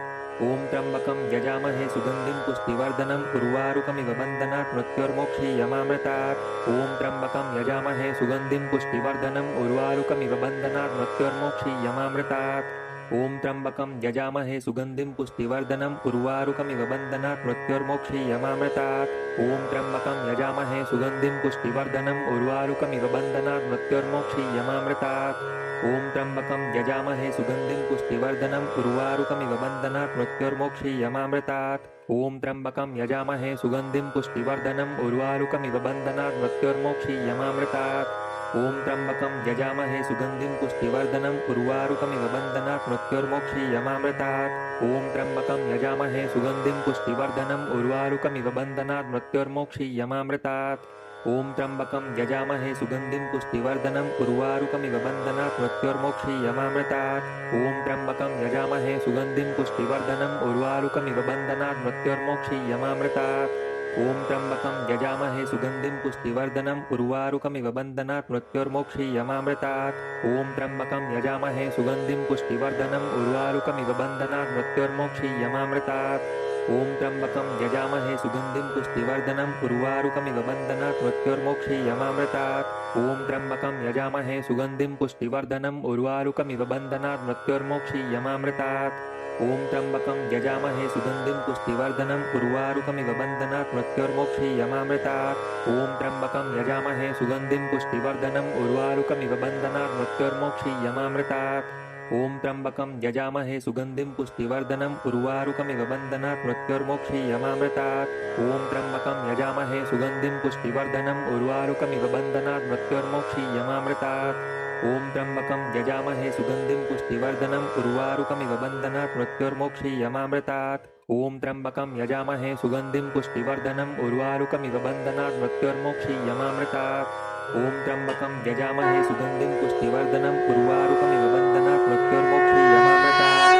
ॐ त्र्यम्बकं यजामहे सुगन्धिं पुष्टिवर्धनम् उर्वारुकमिव बन्धनात् मृत्योर्मोक्षीयमामृतात्। ॐ त्र्यम्बकं यजामहे सुगन्धिं पुष्टिवर्धनम् उर्वारुकमिव बन्धनात् मृत्योर्मोक्षीयमामृतात्। ॐ त्र्यम्बकं यजामहे सुगन्धिं पुष्टिवर्धनम् उर्वारुकमिव बन्धनात् मृत्योर्मोक्षीयमामृतात्। ॐ त्र्यम्बकं यजामहे सुगन्धिं पुष्टिवर्धनम् उर्वारुकमिव बन्धनात् मृत्योर्मोक्षीयमामृतात्। ॐ त्र्यम्बकं यजामहे सुगन्धिं पुष्टिवर्धनम् उर्वारुकमिव बन्धनात् मृत्योर्मोक्षीयमामृतात्। ॐ त्र्यम्बकं यजामहे सुगन्धिं पुष्टिवर्धनम् उर्वारुकमिव बन्धनात् मृत्योर्मोक्षीयमामृतात्। ॐ त्र्यम्बकं यजामहे सुगन्धिं पुष्टिवर्धनम् उर्वारुकमिव बन्धनात् मृत्योर्मोक्षीयमामृतात्। ॐ त्र्यम्बकं यजामहे सुगन्धिं पुष्टिवर्धनम् उर्वारुकमिव बन्धनात् मृत्योर्मोक्षीयमामृतात्। ॐ त्र्यम्बकं यजामहे सुगन्धिं पुष्टिवर्धनम् उर्वारुकमिव बन्धनात् मृत्योर्मोक्षीयमामृतात्। ॐ त्र्यम्बकं यजामहे सुगन्धिं पुष्टिवर्धनम् उर्वारुकमिव बन्धनात् मृत्योर्मोक्षीयमामृतात्। ॐ त्र्यम्बकं यजामहे सुगन्धिं पुष्टिवर्धनम् उर्वारुकमिव बन्धनात् मृत्योर्मोक्षीयमामृतात्। ॐ त्र्यम्बकं यजामहे सुगन्धिं पुष्टिवर्धनम् उर्वारुकमिव बन्धनात् मृत्योर्मोक्षीयमामृतात्। ॐ त्र्यम्बकं यजामहे सुगन्धिं पुष्टिवर्धनम् उर्वारुकमिव बन्धनात् मृत्योर्मोक्षीयमामृतात्। ॐ त्र्यम्बकं यजामहे सुगन्धिं पुष्टिवर्धनम् उर्वारुकमिव बन्धनात् मृत्योर्मोक्षीयमामृतात्। ॐ त्र्यम्बकं यजामहे सुगन्धिं पुष्टिवर्धनम् उर्वारुकमिव बन्धनात् मृत्योर्मोक्षीयमामृतात्। ॐ त्र्यम्बकं यजामहे सुगन्धिं पुष्टिवर्धनम् उर्वारुकमिव बन्धनात् मृत्योर्मोक्षीयमामृतात्। ॐ त्र्यम्बकं यजामहे सुगन्धिं पुष्टिवर्धनम् उर्वारुकमिव बन्धनात् मृत्योर्मोक्षीयमामृतात्। ॐ त्र्यम्बकं यजामहे सुगन्धिं पुष्टिवर्धनम् उर्वारुकमिव बन्धनात् मृत्योर्मोक्षीयमामृतात्। ॐ त्र्यम्बकं यजामहे सुगन्धिं पुष्टिवर्धनम् उर्वारुकमिव बन्धनात् मृत्योर्मोक्षीयमामृतात्। ॐ त्र्यम्बकं यजामहे सुगन्धिं पुष्टिवर्धनम् उर्वारुकमिव बन्धनात् मृत्योर्मोक्षीयमामृतात्। ॐ त्र्यम्बकं यजामहे सुगन्धिं पुष्टिवर्धनम् उर्वारुकमिव बन्धनात् मृत्योर्मोक्षीयमामृतात्।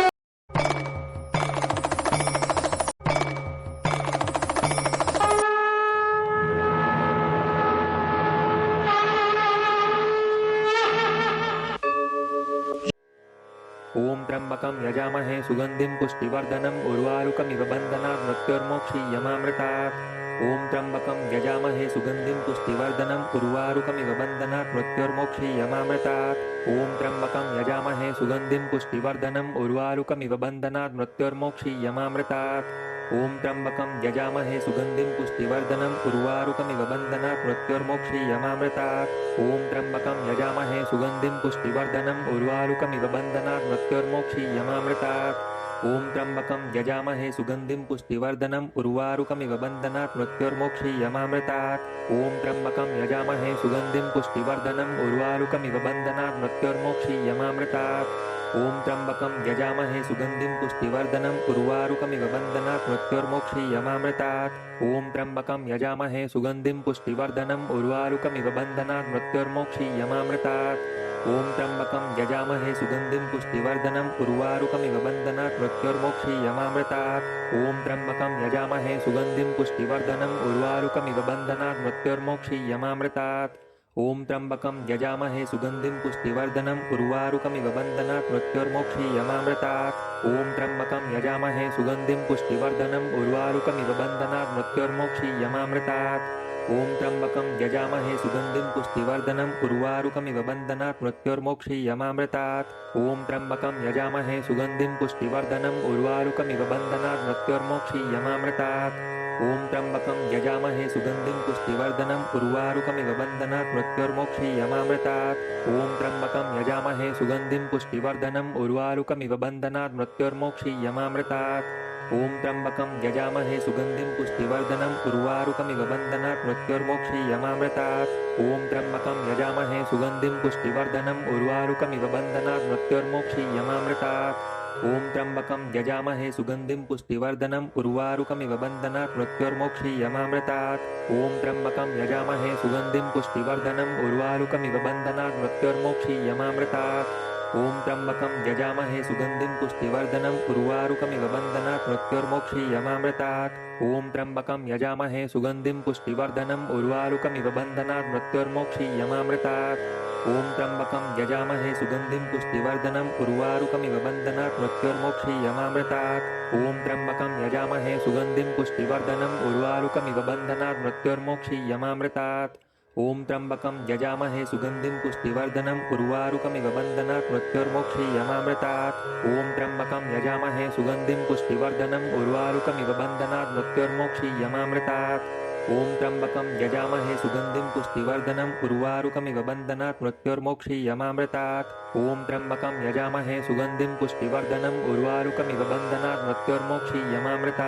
ॐ त्र्यम्बकं यजामहे सुगन्धिं पुष्टिवर्धनम् उर्वारुकमिव बन्धनात् मृत्योर्मोक्षीयमामृतात्। ॐ त्र्यम्बकं यजामहे सुगन्धिं पुष्टिवर्धनम् उर्वारुकमिव बन्धनात् मृत्योर्मोक्षीयमामृतात्। ॐ त्र्यम्बकं यजामहे सुगन्धिं पुष्टिवर्धनम् उर्वारुकमिव बन्धनात् मृत्योर्मोक्षीयमामृतात्। ॐ त्र्यम्बकं यजामहे सुगन्धिं पुष्टिवर्धनम् उर्वारुकमिव बन्धनात् मृत्योर्मोक्षीयमामृतात्। ॐ त्र्यम्बकं यजामहे सुगन्धिं पुष्टिवर्धनम् उर्वारुकमिव बन्धनात् मृत्योर्मोक्षीयमामृतात्। ॐ त्र्यम्बकं यजामहे सुगन्धिं पुष्टिवर्धनम् उर्वारुकमिव बन्धनात् मृत्योर्मोक्षीयमामृतात्। ॐ त्र्यम्बकं यजामहे सुगन्धिं पुष्टिवर्धनम् उर्वारुकमिव बन्धनात् मृत्योर्मोक्षीयमामृतात्। ॐ त्र्यम्बकं यजामहे सुगन्धिं पुष्टिवर्धनम् उर्वारुकमिव बन्धनात् मृत्युर्मोक्षीयमामृतात्। ॐ त्र्यम्बकं यजामहे सुगन्धिं पुष्टिवर्धनम् उर्वारुकमिव बन्धनात् मृत्युर्मोक्षीयमामृतात्। ॐ त्र्यम्बकं यजामहे सुगन्धिं पुष्टिवर्धनम् उर्वारुकमिव बन्धनात् मृत्युर्मोक्षीयमामृतात्। ॐ त्र्यम्बकं यजामहे सुगन्धिं पुष्टिवर्धनम् उर्वारुकमिव बन्धनात् मृत्युर्मोक्षीयमामृतात्। ॐ त्र्यम्बकं यजामहे सुगन्धिं पुष्टिवर्धनम् उर्वारुकमिव बन्धनात् मृत्युर्मोक्षीयमामृतात्। ॐ त्र्यम्बकं यजामहे सुगन्धिं पुष्टिवर्धनम् उर्वारुकमिव बन्धनात् मृत्युर्मोक्षीयमामृतात्। ॐ त्र्यम्बकं यजामहे सुगन्धिं पुष्टिवर्धनम् उर्वारुकमिव बन्धनात् मृत्युर्मोक्षीयमामृतात्। ॐ त्र्यम्बकं यजामहे सुगन्धिं पुष्टिवर्धनम् उर्वारुकमिव बन्धनात् मृत्युर्मोक्षीयमामृतात्। ॐ त्र्यम्बकं यजामहे सुगन्धिं पुष्टिवर्धनम् उर्वारुकमिव बन्धनात् मृत्युर्मोक्षीयमामृतात्। ॐ त्र्यम्बकं यजामहे सुगन्धिं पुष्टिवर्धनम् उर्वारुकमिव बन्धनात् मृत्युर्मोक्षीयमामृतात्। ॐ त्र्यम्बकं यजामहे सुगन्धिं पुष्टिवर्धनम् उर्वारुकमिव बन्धनात् मृत्युर्मोक्षीयमामृतात्। ॐ त्र्यम्बकं यजामहे सुगन्धिं पुष्टिवर्धनम् उर्वारुकमिव बन्धनात् मृत्युर्मोक्षीयमामृतात्। ॐ त्र्यम्बकं यजामहे सुगन्धिं पुष्टिवर्धनम् उर्वारुकमिव बन्धनात् मृत्युर्मोक्षीयमामृतात्। ॐ त्र्यम्बकं यजामहे सुगन्धिं पुष्टिवर्धनम् उर्वारुकमिव बन्धनात् मृत्युर्मोक्षीयमामृतात्। ॐ त्र्यम्बकं यजामहे सुगन्धिं पुष्टिवर्धनम् उर्वारुकमिव बन्धनात् मृत्युर्मोक्षीयमामृतात्। ॐ त्र्यम्बकं यजामहे सुगन्धिं पुष्टिवर्धनम् उर्वारुकमिव बन्धनात् मृत्युर्मोक्षीयमामृतात्। ॐ त्र्यम्बकं यजामहे सुगन्धिं पुष्टिवर्धनम् उर्वारुकमिव बन्धनात् मृत्युर्मोक्षीयमामृतात्। ॐ त्र्यम्बकं यजामहे सुगन्धिं पुष्टिवर्धनम् उर्वारुकमिव बन्धनात् मृत्युर्मोक्षीयमामृतात्। ॐ त्र्यम्बकं यजामहे सुगन्धिं पुष्टिवर्धनम् उर्वारुकमिव बन्धनात् मृत्युर्मोक्षीयमामृतात्। ॐ त्र्यम्बकं यजामहे सुगन्धिं पुष्टिवर्धनम् उर्वारुकमिव बन्धनात् मृत्युर्मोक्षीयमामृतात्। ॐ त्र्यम्बकं यजामहे सुगन्धिं पुष्टिवर्धनम् उर्वारुकमिव बन्धनात् मृत्युर्मोक्षीयमामृतात्। ॐ त्र्यम्बकं यजामहे सुगन्धिं पुष्टिवर्धनम् उर्वारुकमिव बन्धनात् मृत्युर्मोक्षीयमामृतात्। ॐ त्र्यम्बकं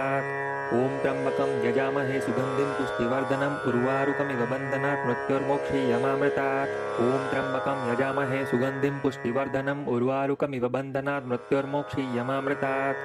यजामहे सुगन्धिं पुष्टिवर्धनम् उर्वारुकमिव बन्धनात् मृत्युर्मोक्षीयमामृतात्। ॐ त्र्यम्बकं यजामहे सुगन्धिं पुष्टिवर्धनम् उर्वारुकमिव बन्धनात् मृत्युर्मोक्षीयमामृतात्।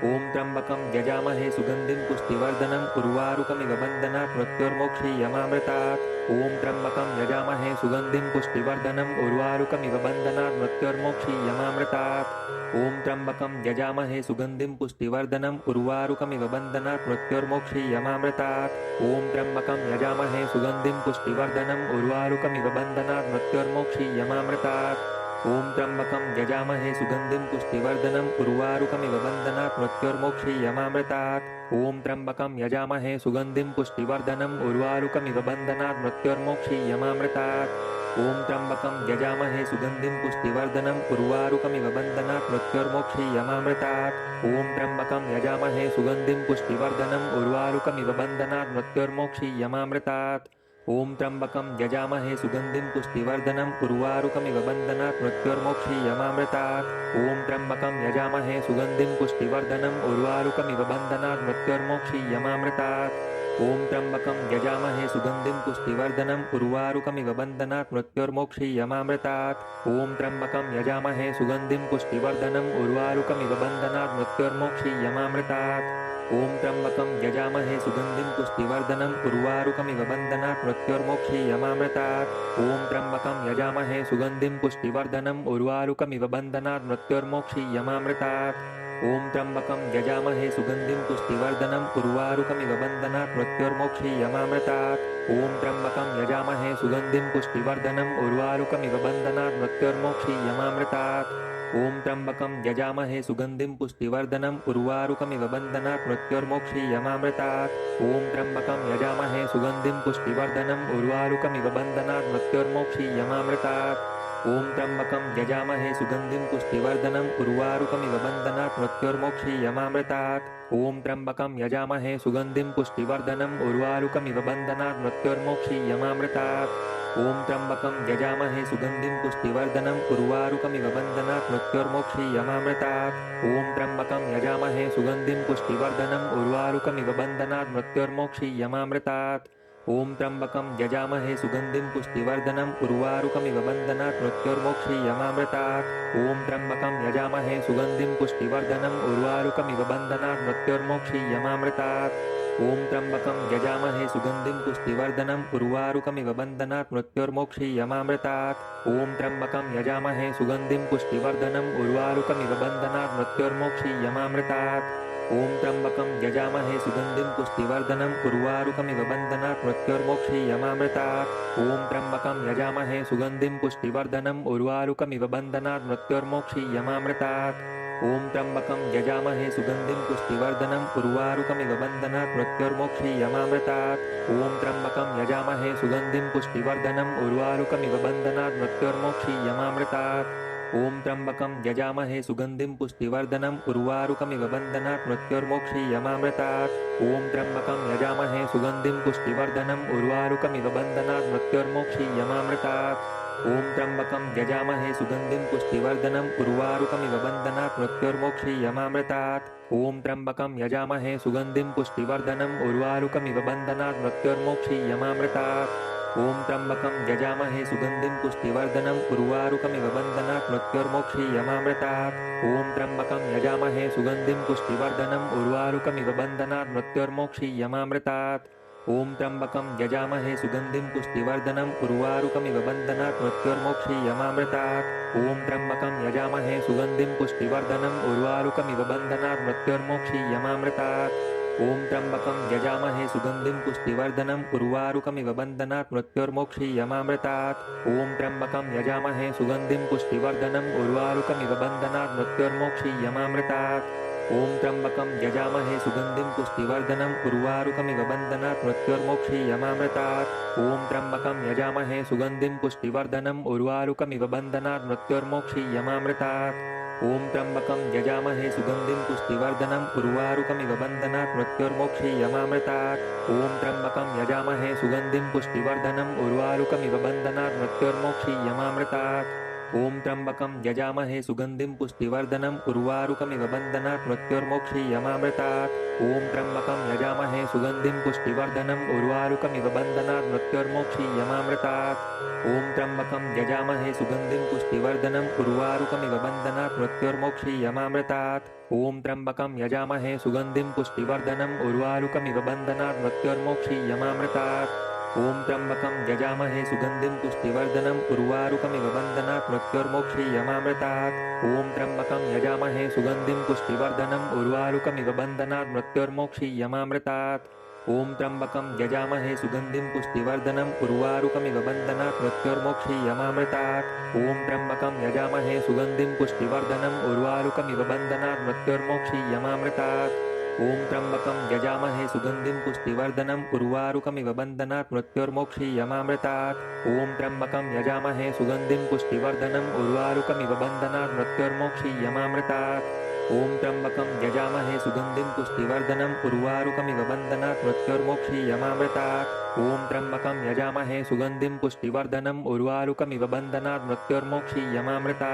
ॐ त्र्यम्बकं यजामहे सुगन्धिं पुष्टिवर्धनम् उर्वारुकमिव बन्धनात् मृत्युर्मोक्षीयमामृतात्। ॐ त्र्यम्बकं यजामहे सुगन्धिं पुष्टिवर्धनम् उर्वारुकमिव बन्धनात् मृत्युर्मोक्षीयमामृतात्। ॐ त्र्यम्बकं यजामहे सुगन्धिं पुष्टिवर्धनम् उर्वारुकमिव बन्धनात् मृत्युर्मोक्षीयमामृतात्। ॐ त्र्यम्बकं यजामहे सुगन्धिं पुष्टिवर्धनम् उर्वारुकमिव बन्धनात् मृत्युर्मोक्षीयमामृतात्। ॐ त्र्यम्बकं यजामहे सुगन्धिं पुष्टिवर्धनम् उर्वारुकमिव बन्धनात् मृत्युर्मोक्षीयमामृतात्। ॐ त्र्यम्बकं यजामहे सुगन्धिं पुष्टिवर्धनम् उर्वारुकमिव बन्धनात् मृत्युर्मोक्षीयमामृतात्। ॐ त्र्यम्बकं यजामहे सुगन्धिं पुष्टिवर्धनम् उर्वारुकमिव बन्धनात् मृत्युर्मोक्षीयमामृतात्। ॐ त्र्यम्बकं यजामहे सुगन्धिं पुष्टिवर्धनम् उर्वारुकमिव बन्धनात् मृत्युर्मोक्षीयमामृतात्। ॐ त्र्यम्बकं यजामहे सुगन्धिं पुष्टिवर्धनम् उर्वारुकमिव बन्धनात् मृत्युर्मोक्षीयमामृतात्। ॐ त्र्यम्बकं यजामहे सुगन्धिं पुष्टिवर्धनम् उर्वारुकमिव बन्धनात् मृत्युर्मोक्षीयमामृतात्। ॐ त्र्यम्बकं यजामहे सुगन्धिं पुष्टिवर्धनम् उर्वारुकमिव बन्धनात् मृत्युर्मोक्षीयमामृतात्। ॐ त्र्यम्बकं यजामहे सुगन्धिं पुष्टिवर्धनम् उर्वारुकमिव बन्धनात् मृत्युर्मोक्षीयमामृतात्। ॐ त्र्यम्बकं यजामहे सुगन्धिं पुष्टिवर्धनम् उर्वारुकमिव बन्धनात् मृत्युर्मोक्षीयमामृतात्। ॐ त्र्यम्बकं यजामहे सुगन्धिं पुष्टिवर्धनम् उर्वारुकमिव बन्धनात् मृत्युर्मोक्षीयमामृतात्। ॐ त्र्यम्बकं यजामहे सुगन्धिं पुष्टिवर्धनम् उर्वारुकमिव बन्धनात् मृत्युर्मोक्षीयमामृतात्। ॐ त्र्यम्बकं यजामहे सुगन्धिं पुष्टिवर्धनम् उर्वारुकमिव बन्धनात् मृत्युर्मोक्षीयमामृतात्। ॐ त्र्यम्बकं यजामहे सुगन्धिं पुष्टिवर्धनम् उर्वारुकमिव बन्धनात् मृत्युर्मोक्षीयमामृतात्। ॐ त्र्यम्बकं यजामहे सुगन्धिं पुष्टिवर्धनम् उर्वारुकमिव बन्धनात् मृत्युर्मोक्षीयमामृतात्। ॐ त्र्यम्बकं यजामहे सुगन्धिं पुष्टिवर्धनम् उर्वारुकमिव बन्धनात् मृत्युर्मोक्षीयमामृतात्। ॐ त्र्यम्बकं यजामहे सुगन्धिं पुष्टिवर्धनम् उर्वारुकमिव बन्धनात् मृत्युर्मोक्षीयमामृतात्। ॐ त्र्यम्बकं यजामहे सुगन्धिं पुष्टिवर्धनम् उर्वारुकमिव बन्धनात् मृत्युर्मोक्षीयमामृतात्। ॐ त्र्यम्बकं यजामहे सुगन्धिं पुष्टिवर्धनम् उर्वारुकमिव बन्धनात् मृत्युर्मोक्षीयमामृतात्। ॐ त्र्यम्बकं यजामहे सुगन्धिं पुष्टिवर्धनम् उर्वारुकमिव बन्धनात् मृत्योर्मोक्षीयमामृतात्। ॐ त्र्यम्बकं यजामहे सुगन्धिं पुष्टिवर्धनम् उर्वारुकमिव बन्धनात् मृत्योर्मोक्षीयमामृतात्। ॐ त्र्यम्बकं यजामहे सुगन्धिं पुष्टिवर्धनम् उर्वारुकमिव बन्धनात् मृत्योर्मोक्षीयमामृतात्। ॐ त्र्यम्बकं यजामहे सुगन्धिं पुष्टिवर्धनम् उर्वारुकमिव बन्धनात् मृत्योर्मोक्षीयमामृतात्। ॐ त्र्यम्बकं यजामहे सुगन्धिं पुष्टिवर्धनम् उर्वारुकमिव बन्धनात् मृत्योर्मोक्षीयमामृतात्। ॐ त्र्यम्बकं यजामहे सुगन्धिं पुष्टिवर्धनम् उर्वारुकमिव बन्धनात् मृत्योर्मोक्षीयमामृतात्। ॐ त्र्यम्बकं यजामहे सुगन्धिं पुष्टिवर्धनम् उर्वारुकमिव बन्धनात् मृत्योर्मोक्षीयमामृतात्। ॐ त्र्यम्बकं यजामहे सुगन्धिं पुष्टिवर्धनम् उर्वारुकमिव बन्धनात् मृत्योर्मोक्षीयमामृतात्। ॐ त्र्यम्बकं यजामहे सुगन्धिं पुष्टिवर्धनम् उर्वारुकमिव बन्धनात् मृत्योर्मोक्षीयमामृतात्। ॐ त्र्यम्बकं यजामहे सुगन्धिं पुष्टिवर्धनम् उर्वारुकमिव बन्धनात् मृत्योर्मोक्षीयमामृतात्। ॐ त्र्यम्बकं यजामहे सुगन्धिं पुष्टिवर्धनम् उर्वारुकमिव बन्धनात् मृत्योर्मोक्षीयमामृतात्। ॐ त्र्यम्बकं यजामहे सुगन्धिं पुष्टिवर्धनम् उर्वारुकमिव बन्धनात् मृत्योर्मोक्षीयमामृतात्। ॐ त्र्यम्बकं यजामहे सुगन्धिं पुष्टिवर्धनम् उर्वारुकमिव बन्धनात् मृत्योर्मोक्षीयमामृतात्। ॐ त्र्यम्बकं यजामहे सुगन्धिं पुष्टिवर्धनम् उर्वारुकमिव बन्धनात् मृत्योर्मोक्षीयमामृतात्। ॐ त्र्यम्बकं यजामहे सुगन्धिं पुष्टिवर्धनम् उर्वारुकमिव बन्धनात् मृत्योर्मोक्षीयमामृतात्। ॐ त्र्यम्बकं यजामहे सुगन्धिं पुष्टिवर्धनम् उर्वारुकमिव बन्धनात् मृत्योर्मोक्षीयमामृतात्। ॐ त्र्यम्बकं यजामहे सुगन्धिं पुष्टिवर्धनम् उर्वारुकमिव बन्धनात् मृत्योर्मोक्षीयमामृतात्। ॐ त्र्यम्बकं यजामहे सुगन्धिं पुष्टिवर्धनम् उर्वारुकमिव बन्धनात् मृत्योर्मोक्षीयमामृतात्। ॐ त्र्यम्बकं यजामहे सुगन्धिं पुष्टिवर्धनम् उर्वारुकमिव बन्धनात् मृत्योर्मोक्षीयमामृतात्। ॐ त्र्यम्बकं यजामहे सुगन्धिं पुष्टिवर्धनम् उर्वारुकमिव बन्धनात् मृत्योर्मोक्षीयमामृतात्। ॐ त्र्यम्बकं यजामहे सुगन्धिं पुष्टिवर्धनम् उर्वारुकमिव बन्धनात् मृत्योर्मोक्षीयमामृतात्। ॐ त्र्यम्बकं यजामहे सुगन्धिं पुष्टिवर्धनम् उर्वारुकमिव बन्धनात् मृत्योर्मोक्षीयमामृतात्। ॐ त्र्यम्बकं यजामहे सुगन्धिं पुष्टिवर्धनम् उर्वारुकमिव बन्धनात् मृत्योर्मोक्षीयमामृतात्। ॐ त्र्यम्बकं यजामहे सुगन्धिं पुष्टिवर्धनम् उर्वारुकमिव बन्धनात् मृत्योर्मोक्षीयमामृतात्। ॐ त्र्यम्बकं यजामहे सुगन्धिं पुष्टिवर्धनम् उर्वारुकमिव बन्धनात् मृत्योर्मोक्षीयमामृतात्। ॐ त्र्यम्बकं यजामहे सुगन्धिं पुष्टिवर्धनम् उर्वारुकमिव बन्धनात् मृत्योर्मोक्षीयमामृतात्। ॐ त्र्यम्बकं यजामहे सुगन्धिं पुष्टिवर्धनम् उर्वारुकमिव बन्धनात् मृत्योर्मोक्षीयमामृतात्। ॐ त्र्यम्बकं यजामहे सुगन्धिं पुष्टिवर्धनम् उर्वारुकमिव बन्धनात् मृत्योर्मोक्षीयमामृतात्। ॐ त्र्यम्बकं यजामहे सुगन्धिं पुष्टिवर्धनम् उर्वारुकमिव बन्धनात् मृत्योर्मोक्षीयमामृतात्। ॐ त्र्यम्बकं यजामहे सुगन्धिं पुष्टिवर्धनम् उर्वारुकमिव बन्धनात् मृत्योर्मोक्षीयमामृतात्। ॐ त्र्यम्बकं यजामहे सुगन्धिं पुष्टिवर्धनम् उर्वारुकमिव बन्धनात् मृत्योर्मोक्षीयमामृतात्। ॐ त्र्यम्बकं यजामहे सुगन्धिं पुष्टिवर्धनम् उर्वारुकमिव बन्धनात् मृत्योर्मोक्षीयमामृतात्। ॐ त्र्यम्बकं यजामहे सुगन्धिं पुष्टिवर्धनम् उर्वारुकमिव बन्धनात् मृत्योर्मोक्षीयमामृतात्। ॐ त्र्यम्बकं यजामहे सुगन्धिं पुष्टिवर्धनम् उर्वारुकमिव बन्धनात् मृत्योर्मोक्षीयमामृतात्।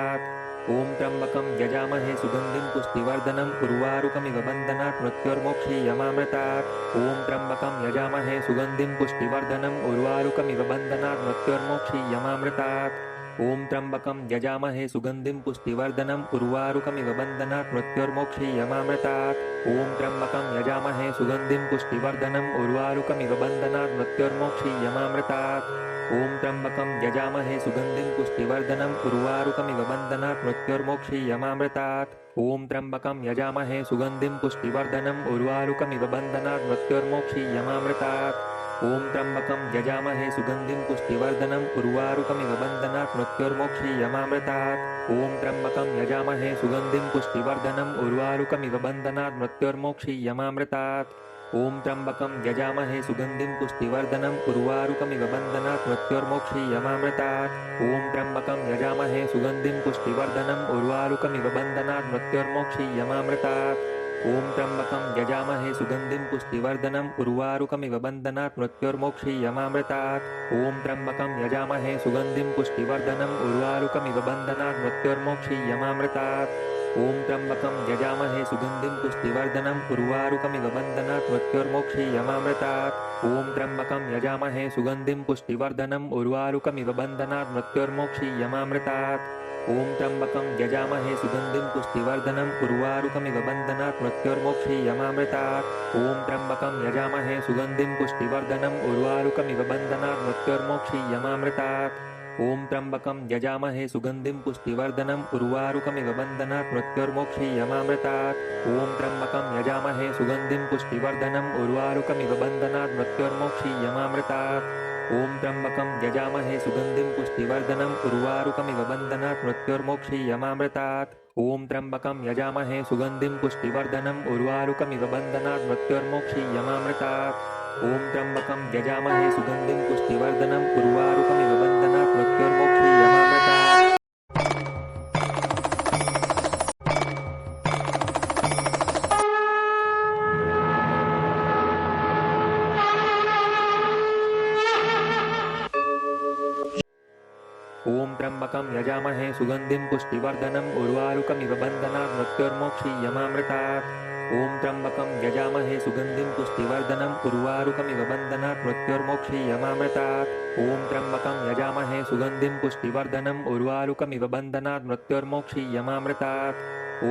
ॐ त्र्यम्बकं यजामहे सुगन्धिं पुष्टिवर्धनम् उर्वारुकमिव बन्धनात् मृत्योर्मोक्षीयमामृतात्। ॐ त्र्यम्बकं यजामहे सुगन्धिं पुष्टिवर्धनम् उर्वारुकमिव बन्धनात् मृत्योर्मोक्षीयमामृतात्। ॐ त्र्यम्बकं यजामहे सुगन्धिं पुष्टिवर्धनम् उर्वारुकमिव बन्धनात् मृत्योर्मोक्षीयमामृतात्। ॐ त्र्यम्बकं यजामहे सुगन्धिं पुष्टिवर्धनम् उर्वारुकमिव बन्धनात् मृत्योर्मोक्षीयमामृतात्। ॐ त्र्यम्बकं यजामहे सुगन्धिं पुष्टिवर्धनम् उर्वारुकमिव बन्धनात् मृत्योर्मोक्षीयमामृतात्। ॐ त्र्यम्बकं यजामहे सुगन्धिं पुष्टिवर्धनम् उर्वारुकमिव बन्धनात् मृत्योर्मोक्षीयमामृतात्। ॐ त्र्यम्बकं यजामहे सुगन्धिं पुष्टिवर्धनम् उर्वारुकमिव बन्धनात् मृत्योर्मोक्षीयमामृतात्। ॐ त्र्यम्बकं यजामहे सुगन्धिं पुष्टिवर्धनम् उर्वारुकमिव बन्धनात् मृत्योर्मोक्षीयमामृतात्। ॐ त्र्यम्बकं यजामहे सुगन्धिं पुष्टिवर्धनम् उर्वारुकमिव बन्धनात् मृत्योर्मोक्षीयमामृतात्। ॐ त्र्यम्बकं यजामहे सुगन्धिं पुष्टिवर्धनम् उर्वारुकमिव बन्धनात् मृत्योर्मोक्षीयमामृतात्। ॐ त्र्यम्बकं यजामहे सुगन्धिं पुष्टिवर्धनम् उर्वारुकमिव बन्धनात् मृत्योर्मोक्षीयमामृतात्। ॐ त्र्यम्बकं यजामहे सुगन्धिं पुष्टिवर्धनम् उर्वारुकमिव बन्धनात् मृत्योर्मोक्षीयमामृतात्। ॐ त्र्यम्बकं यजामहे सुगन्धिं पुष्टिवर्धनम् उर्वारुकमिव बन्धनात् मृत्योर्मोक्षीयमामृतात्। ॐ त्र्यम्बकं यजामहे सुगन्धिं पुष्टिवर्धनम् उर्वारुकमिव बन्धनात् मृत्योर्मोक्षीयमामृतात्। ॐ त्र्यम्बकं यजामहे सुगन्धिं पुष्टिवर्धनम् उर्वारुकमिव बन्धनात् मृत्योर्मोक्षीयमामृतात्। ॐ त्र्यम्बकं यजामहे सुगन्धिं पुष्टिवर्धनम् उर्वारुकमिव बन्धनात् मृत्योर्मोक्षीयमामृतात्। ॐ त्र्यम्बकं यजामहे सुगन्धिं पुष्टिवर्धनम् उर्वारुकमिव बन्धनात् मृत्योर्मोक्षीयमामृतात्। ॐ त्र्यम्बकं यजामहे सुगन्धिं पुष्टिवर्धनम् उर्वारुकमिव बन्धनात् मृत्योर्मोक्षीयमामृतात्। ॐ त्र्यम्बकं यजामहे सुगन्धिं पुष्टिवर्धनम् उर्वारुकमिव बन्धनात् मृत्योर्मोक्षीयमामृतात्। ॐ त्र्यम्बकं यजामहे सुगन्धिं पुष्टिवर्धनम् उर्वारुकमिव बन्धनात् मृत्योर्मोक्षीयमामृतात्। ॐ त्र्यम्बकं यजामहे सुगन्धिं पुष्टिवर्धनम् उर्वारुकमिव बन्धनात् मृत्योर्मोक्षीयमामृतात्। ॐ त्र्यम्बकं यजामहे सुगन्धिं पुष्टिवर्धनम् उर्वारुकमिव बन्धनात् मृत्योर्मोक्षीयमामृतात्। ॐ त्र्यम्बकं यजामहे सुगन्धिं पुष्टिवर्धनम् उर्वारुकमिव बन्धनात् मृत्योर्मोक्षीयमामृतात्। ॐ त्र्यम्बकं यजामहे सुगन्धिं पुष्टिवर्धनम् उर्वारुकमिव बन्धनात् मृत्योर्मोक्षीयमामृतात्।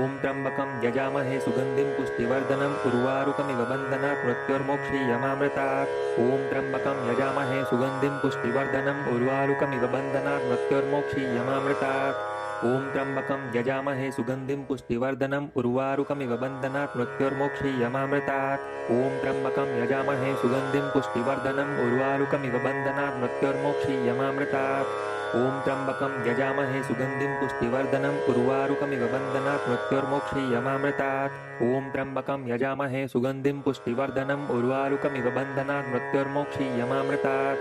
ॐ त्र्यम्बकं यजामहे सुगन्धिं पुष्टिवर्धनम् उर्वारुकमिव बन्धनात् मृत्योर्मोक्षीयमामृतात्। ॐ त्र्यम्बकं यजामहे सुगन्धिं पुष्टिवर्धनम् उर्वारुकमिव बन्धनात् मृत्योर्मोक्षीयमामृतात्। ॐ त्र्यम्बकं यजामहे सुगन्धिं पुष्टिवर्धनम् उर्वारुकमिव बन्धनात् मृत्योर्मोक्षीयमामृतात्। ॐ त्र्यम्बकं यजामहे सुगन्धिं पुष्टिवर्धनम् उर्वारुकमिव बन्धनात् मृत्योर्मोक्षीयमामृतात्। ॐ त्र्यम्बकं यजामहे सुगन्धिं पुष्टिवर्धनम् उर्वारुकमिव बन्धनात् मृत्योर्मोक्षीयमामृतात्। ॐ त्र्यम्बकं यजामहे सुगन्धिं पुष्टिवर्धनम् उर्वारुकमिव बन्धनात् मृत्योर्मोक्षीयमामृतात्।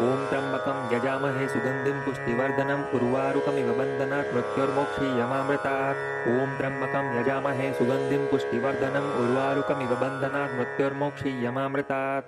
ॐ त्र्यम्बकं यजामहे सुगन्धिं पुष्टिवर्धनम् उर्वारुकमिव बन्धनात् मृत्योर्मोक्षीयमामृतात्। ॐ त्र्यम्बकं यजामहे सुगन्धिं पुष्टिवर्धनम् उर्वारुकमिव बन्धनात् मृत्योर्मोक्षीयमामृतात्।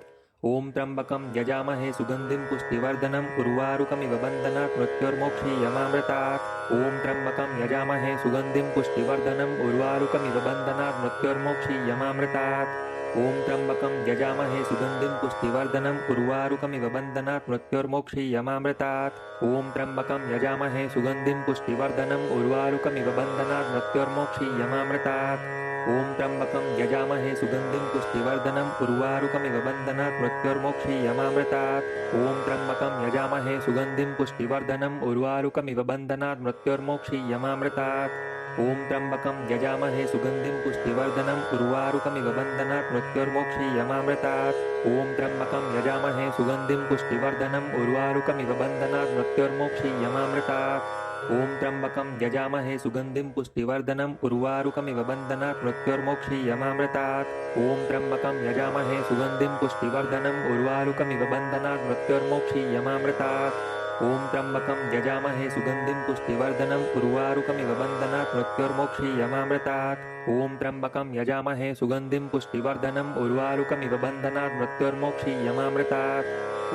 ॐ त्र्यम्बकं यजामहे सुगन्धिं पुष्टिवर्धनम् उर्वारुकमिव बन्धनात् मृत्योर्मोक्षीयमामृतात्। ॐ त्र्यम्बकं यजामहे सुगन्धिं पुष्टिवर्धनम् उर्वारुकमिव बन्धनात् मृत्योर्मोक्षीयमामृतात्। ॐ त्र्यम्बकं यजामहे सुगन्धिं पुष्टिवर्धनम् उर्वारुकमिव बन्धनात् मृत्योर्मोक्षीयमामृतात्। ॐ त्र्यम्बकं यजामहे सुगन्धिं पुष्टिवर्धनम् उर्वारुकमिव बन्धनात् मृत्योर्मोक्षीयमामृतात्। ॐ त्र्यम्बकं यजामहे सुगन्धिं पुष्टिवर्धनम् उर्वारुकमिव बन्धनात् मृत्योर्मोक्षीयमामृतात्। ॐ त्र्यम्बकं यजामहे सुगन्धिं पुष्टिवर्धनम् उर्वारुकमिव बन्धनात् मृत्योर्मोक्षीयमामृतात्। ॐ त्र्यम्बकं यजामहे सुगन्धिं पुष्टिवर्धनम् उर्वारुकमिव बन्धनात् मृत्योर्मोक्षीयमामृतात्। ॐ त्र्यम्बकं यजामहे सुगन्धिं पुष्टिवर्धनम् उर्वारुकमिव बन्धनात् मृत्योर्मोक्षीयमामृतात्। ॐ त्र्यम्बकं यजामहे सुगन्धिं पुष्टिवर्धनम् उर्वारुकमिव बन्धनात् मृत्योर्मोक्षीयमामृतात्। ॐ त्र्यम्बकं यजामहे सुगन्धिं पुष्टिवर्धनम् उर्वारुकमिव बन्धनात् मृत्योर्मोक्षीयमामृतात्। ॐ त्र्यम्बकं यजामहे सुगन्धिं पुष्टिवर्धनम् उर्वारुकमिव बन्धनात् मृत्योर्मोक्षीयमामृतात्। ॐ त्र्यम्बकं यजामहे सुगन्धिं पुष्टिवर्धनम् उर्वारुकमिव बन्धनात् मृत्योर्मोक्षीयमामृतात्।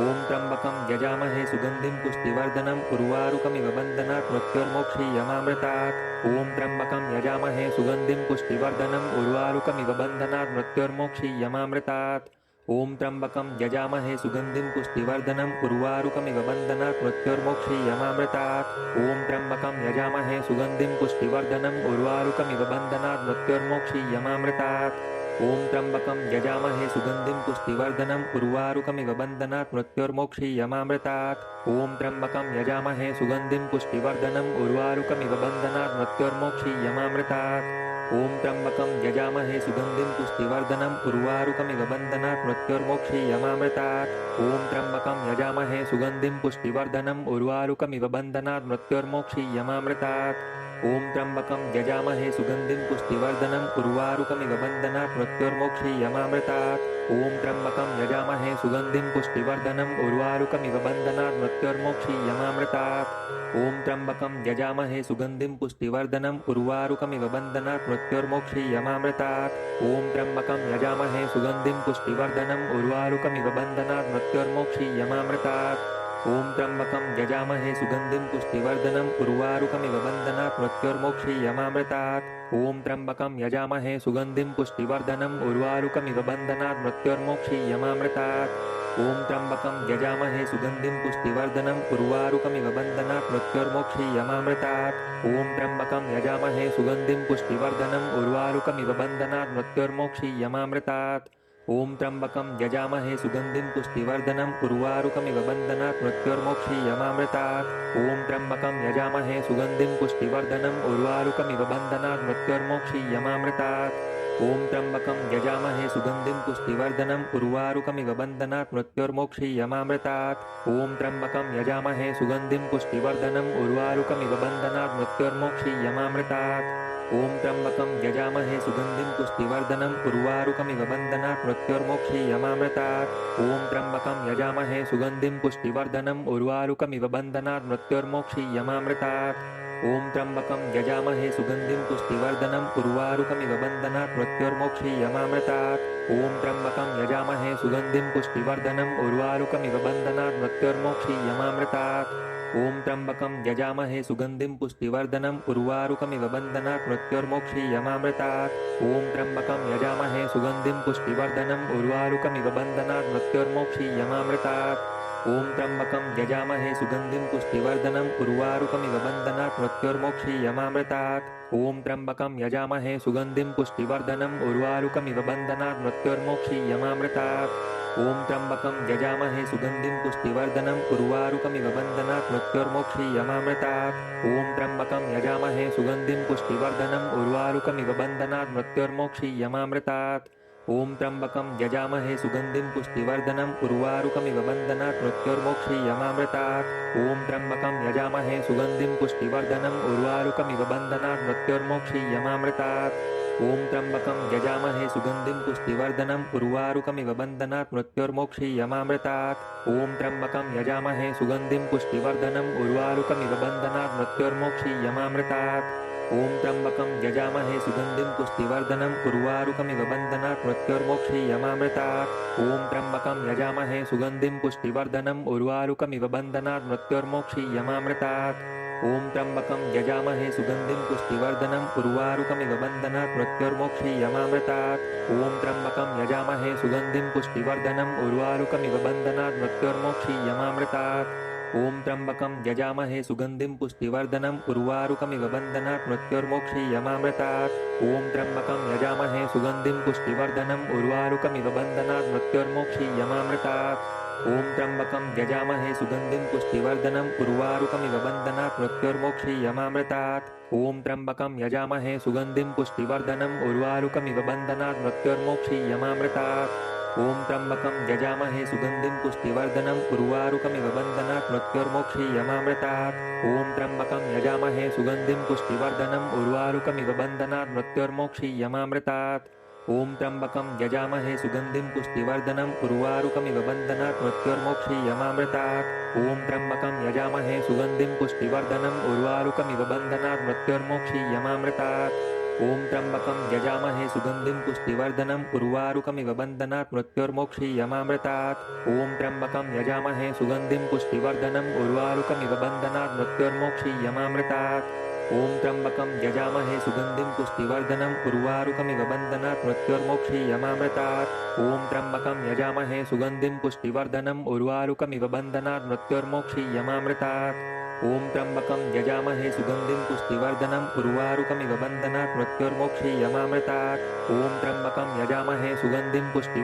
ॐ त्र्यम्बकं यजामहे सुगन्धिं पुष्टिवर्धनम् उर्वारुकमिव बन्धनात् मृत्योर्मोक्षीयमामृतात्। ॐ त्र्यम्बकं यजामहे सुगन्धिं पुष्टिवर्धनम् उर्वारुकमिव बन्धनात् मृत्योर्मोक्षीयमामृतात्। ॐ त्र्यम्बकं यजामहे सुगन्धिं पुष्टिवर्धनम् उर्वारुकमिव बन्धनात् मृत्योर्मोक्षीयमामृतात्। ॐ त्र्यम्बकं यजामहे सुगन्धिं पुष्टिवर्धनम् उर्वारुकमिव बन्धनात् मृत्योर्मोक्षीयमामृतात्। ॐ त्र्यम्बकं यजामहे सुगन्धिं पुष्टिवर्धनम् उर्वारुकमिव बन्धनात् मृत्योर्मोक्षीयमामृतात्। ॐ त्र्यम्बकं यजामहे सुगन्धिं पुष्टिवर्धनम् उर्वारुकमिव बन्धनात् मृत्योर्मोक्षीयमामृतात्। ॐ त्र्यम्बकं यजामहे सुगन्धिं पुष्टिवर्धनम् उर्वारुकमिव बन्धनात् मृत्योर्मोक्षीयमामृतात्। ॐ त्र्यम्बकं यजामहे सुगन्धिं पुष्टिवर्धनम् उर्वारुकमिव बन्धनात् मृत्योर्मोक्षीयमामृतात्। ॐ त्र्यम्बकं यजामहे सुगन्धिं पुष्टिवर्धनम् उर्वारुकमिव बन्धनात् मृत्योर्मोक्षीयमामृतात्। ॐ त्र्यम्बकं यजामहे सुगन्धिं पुष्टिवर्धनम् उर्वारुकमिव बन्धनात् मृत्योर्मोक्षीयमामृतात्। ॐ त्र्यम्बकं यजामहे सुगन्धिं पुष्टिवर्धनम् उर्वारुकमिव बन्धनात् मृत्योर्मोक्षीयमामृतात्। ॐ त्र्यम्बकं यजामहे सुगन्धिं पुष्टिवर्धनम् उर्वारुकमिव बन्धनात् मृत्योर्मोक्षीयमामृतात्। ॐ त्र्यम्बकं यजामहे सुगन्धिं पुष्टिवर्धनम् उर्वारुकमिव बन्धनात् मृत्योर्मोक्षीयमामृतात्। ॐ त्र्यम्बकं यजामहे सुगन्धिं पुष्टिवर्धनम् उर्वारुकमिव बन्धनात् मृत्योर्मोक्षीयमामृतात्। ॐ त्र्यम्बकं यजामहे सुगन्धिं पुष्टिवर्धनम् उर्वारुकमिव बन्धनात् मृत्योर्मोक्षीयमामृतात्। ॐ त्र्यम्बकं यजामहे सुगन्धिं पुष्टिवर्धनम् उर्वारुकमिव बन्धनात् मृत्योर्मोक्षीयमामृतात्। ॐ त्र्यम्बकं यजामहे सुगन्धिं पुष्टिवर्धनम् उर्वारुकमिव बन्धनात् मृत्योर्मोक्षीयमामृतात्। ॐ त्र्यम्बकं यजामहे सुगन्धिं पुष्टिवर्धनम् उर्वारुकमिव बन्धनात् मृत्योर्मोक्षीयमामृतात्। ॐ त्र्यम्बकं यजामहे सुगन्धिं पुष्टिवर्धनम् उर्वारुकमिव बन्धनात् मृत्योर्मोक्षीयमामृतात्। ॐ त्र्यम्बकं यजामहे सुगन्धिं पुष्टिवर्धनम् उर्वारुकमिव बन्धनात् मृत्योर्मोक्षीयमामृतात्। ॐ त्र्यम्बकं यजामहे सुगन्धिं पुष्टिवर्धनम् उर्वारुकमिव बन्धनात् मृत्योर्मोक्षीयमामृतात्। ॐ त्र्यम्बकं यजामहे सुगन्धिं पुष्टिवर्धनम् उर्वारुकमिव बन्धनात् मृत्योर्मोक्षीयमामृतात्। ॐ त्र्यम्बकं यजामहे सुगन्धिं पुष्टिवर्धनम् उर्वारुकमिव बन्धनात् मृत्योर्मोक्षीयमामृतात्। ॐ त्र्यम्बकं यजामहे सुगन्धिं पुष्टिवर्धनम् उर्वारुकमिव बन्धनात् मृत्योर्मोक्षीयमामृतात्। ॐ त्र्यम्बकं यजामहे सुगन्धिं पुष्टिवर्धनम् उर्वारुकमिव बन्धनात् मृत्योर्मोक्षीयमामृतात्। ॐ त्र्यम्बकं यजामहे सुगन्धिं पुष्टिवर्धनम् उर्वारुकमिव बन्धनात् मृत्योर्मोक्षीयमामृतात्। ॐ त्र्यम्बकं यजामहे सुगन्धिं पुष्टिवर्धनम् उर्वारुकमिव बन्धनात् मृत्योर्मोक्षीयमामृतात्। ॐ त्र्यम्बकं यजामहे सुगन्धिं पुष्टिवर्धनम् उर्वारुकमिव बन्धनात् मृत्योर्मोक्षीयमामृतात्। ॐ त्र्यम्बकं यजामहे सुगन्धिं पुष्टिवर्धनम् उर्वारुकमिव बन्धनात् मृत्योर्मोक्षीयमामृतात्। ॐ त्र्यम्बकं यजामहे सुगन्धिं पुष्टिवर्धनम् उर्वारुकमिव बन्धनात् मृत्योर्मोक्षीयमामृतात्। ॐ त्र्यम्बकं यजामहे सुगन्धिं पुष्टिवर्धनम् उर्वारुकमिव बन्धनात् मृत्योर्मोक्षीयमामृतात्। ॐ त्र्यम्बकं यजामहे सुगन्धिं पुष्टिवर्धनम् उर्वारुकमिव बन्धनात् मृत्योर्मोक्षीयमामृतात्। ॐ त्र्यम्बकं यजामहे सुगन्धिं पुष्टिवर्धनम् उर्वारुकमिव बन्धनात् मृत्योर्मोक्षीयमामृतात्। ॐ त्र्यम्बकं यजामहे सुगन्धिं पुष्टिवर्धनम् उर्वारुकमिव बन्धनात् मृत्योर्मोक्षीयमामृतात्। ॐ त्र्यम्बकं यजामहे सुगन्धिं पुष्टिवर्धनम् उर्वारुकमिव बन्धनात् मृत्योर्मोक्षीयमामृतात्। ॐ त्र्यम्बकं यजामहे सुगन्धिं पुष्टिवर्धनम् उर्वारुकमिव बन्धनात् मृत्योर्मोक्षीयमामृतात्। ॐ त्र्यम्बकं यजामहे सुगन्धिं पुष्टिवर्धनम् उर्वारुकमिव बन्धनात् मृत्योर्मोक्षीयमामृतात्। ॐ त्र्यम्बकं यजामहे सुगन्धिं पुष्टिवर्धनम् उर्वारुकमिव बन्धनात् मृत्योर्मोक्षीयमामृतात्। ॐ त्र्यम्बकं यजामहे सुगन्धिं पुष्टिवर्धनम् उर्वारुकमिव बन्धनात् मृत्योर्मोक्षीयमामृतात्। ॐ त्र्यम्बकं यजामहे सुगन्धिं पुष्टिवर्धनम् उर्वारुकमिव बन्धनात् मृत्योर्मोक्षीयमामृतात्। ॐ त्र्यम्बकं यजामहे सुगन्धिं पुष्टिवर्धनम् उर्वारुकमिव बन्धनात् मृत्योर्मोक्षीयमामृतात्। ॐ त्र्यम्बकं यजामहे सुगन्धिं पुष्टिवर्धनम् उर्वारुकमिव बन्धनात् मृत्योर्मोक्षीयमामृतात्। ॐ त्र्यम्बकं यजामहे सुगन्धिं पुष्टिवर्धनम् उर्वारुकमिव बन्धनात् मृत्योर्मोक्षीयमामृतात्। ॐ त्र्यम्बकं यजामहे सुगन्धिं पुष्टिवर्धनम् उर्वारुकमिव बन्धनात् मृत्योर्मोक्षीयमामृतात्। ॐ त्र्यम्बकं यजामहे सुगन्धिं पुष्टिवर्धनम् उर्वारुकमिव बन्धनात् मृत्योर्मोक्षीयमामृतात्। ॐ त्र्यम्बकं यजामहे सुगन्धिं पुष्टिवर्धनम् उर्वारुकमिव बन्धनात् मृत्योर्मोक्षीयमामृतात्। ॐ त्र्यम्बकं यजामहे सुगन्धिं पुष्टिवर्धनम् उर्वारुकमिव बन्धनात् मृत्योर्मोक्षीयमामृतात्। ॐ त्र्यम्बकं यजामहे सुगन्धिं पुष्टिवर्धनम् उर्वारुकमिव बन्धनात् मृत्योर्मोक्षीयमामृतात्। ॐ त्र्यम्बकं यजामहे सुगन्धिं पुष्टिवर्धनम् उर्वारुकमिव बन्धनात् मृत्योर्मोक्षीयमामृतात्। ॐ त्र्यम्बकं यजामहे सुगन्धिं पुष्टिवर्धनम् उर्वारुकमिव बन्धनात् मृत्योर्मोक्षीयमामृतात्। ॐ त्र्यम्बकं यजामहे सुगन्धिं पुष्टिवर्धनम् उर्वारुकमिव बन्धनात् मृत्योर्मोक्षीयमामृतात्। ॐ त्र्यम्बकं यजामहे सुगन्धिं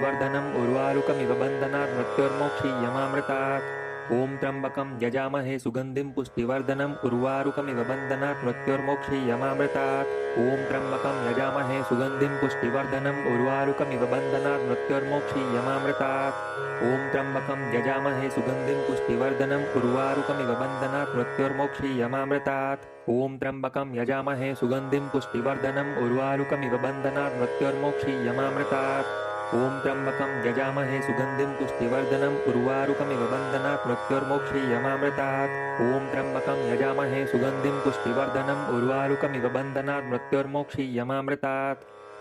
पुष्टिवर्धनम् उर्वारुकमिव बन्धनात् मृत्योर्मोक्षीयमामृतात्। ॐ त्र्यम्बकं यजामहे सुगन्धिं पुष्टिवर्धनम् उर्वारुकमिव बन्धनात् मृत्योर्मोक्षीयमामृतात्। ॐ त्र्यम्बकं यजामहे सुगन्धिं पुष्टिवर्धनम् उर्वारुकमिव बन्धनात् मृत्योर्मोक्षीयमामृतात्। ॐ त्र्यम्बकं यजामहे सुगन्धिं पुष्टिवर्धनम् उर्वारुकमिव बन्धनात् मृत्योर्मोक्षीयमामृतात्। ॐ त्र्यम्बकं यजामहे सुगन्धिं पुष्टिवर्धनम् उर्वारुकमिव बन्धनात् मृत्योर्मोक्षीयमामृतात्। ॐ त्र्यम्बकं यजामहे सुगन्धिं पुष्टिवर्धनम् उर्वारुकमिव बन्धनात् मृत्योर्मोक्षीयमामृतात्। ॐ त्र्यम्बकं यजामहे सुगन्धिं पुष्टिवर्धनम् उर्वारुकमिव बन्धनात् मृत्योर्मोक्षीयमामृतात्।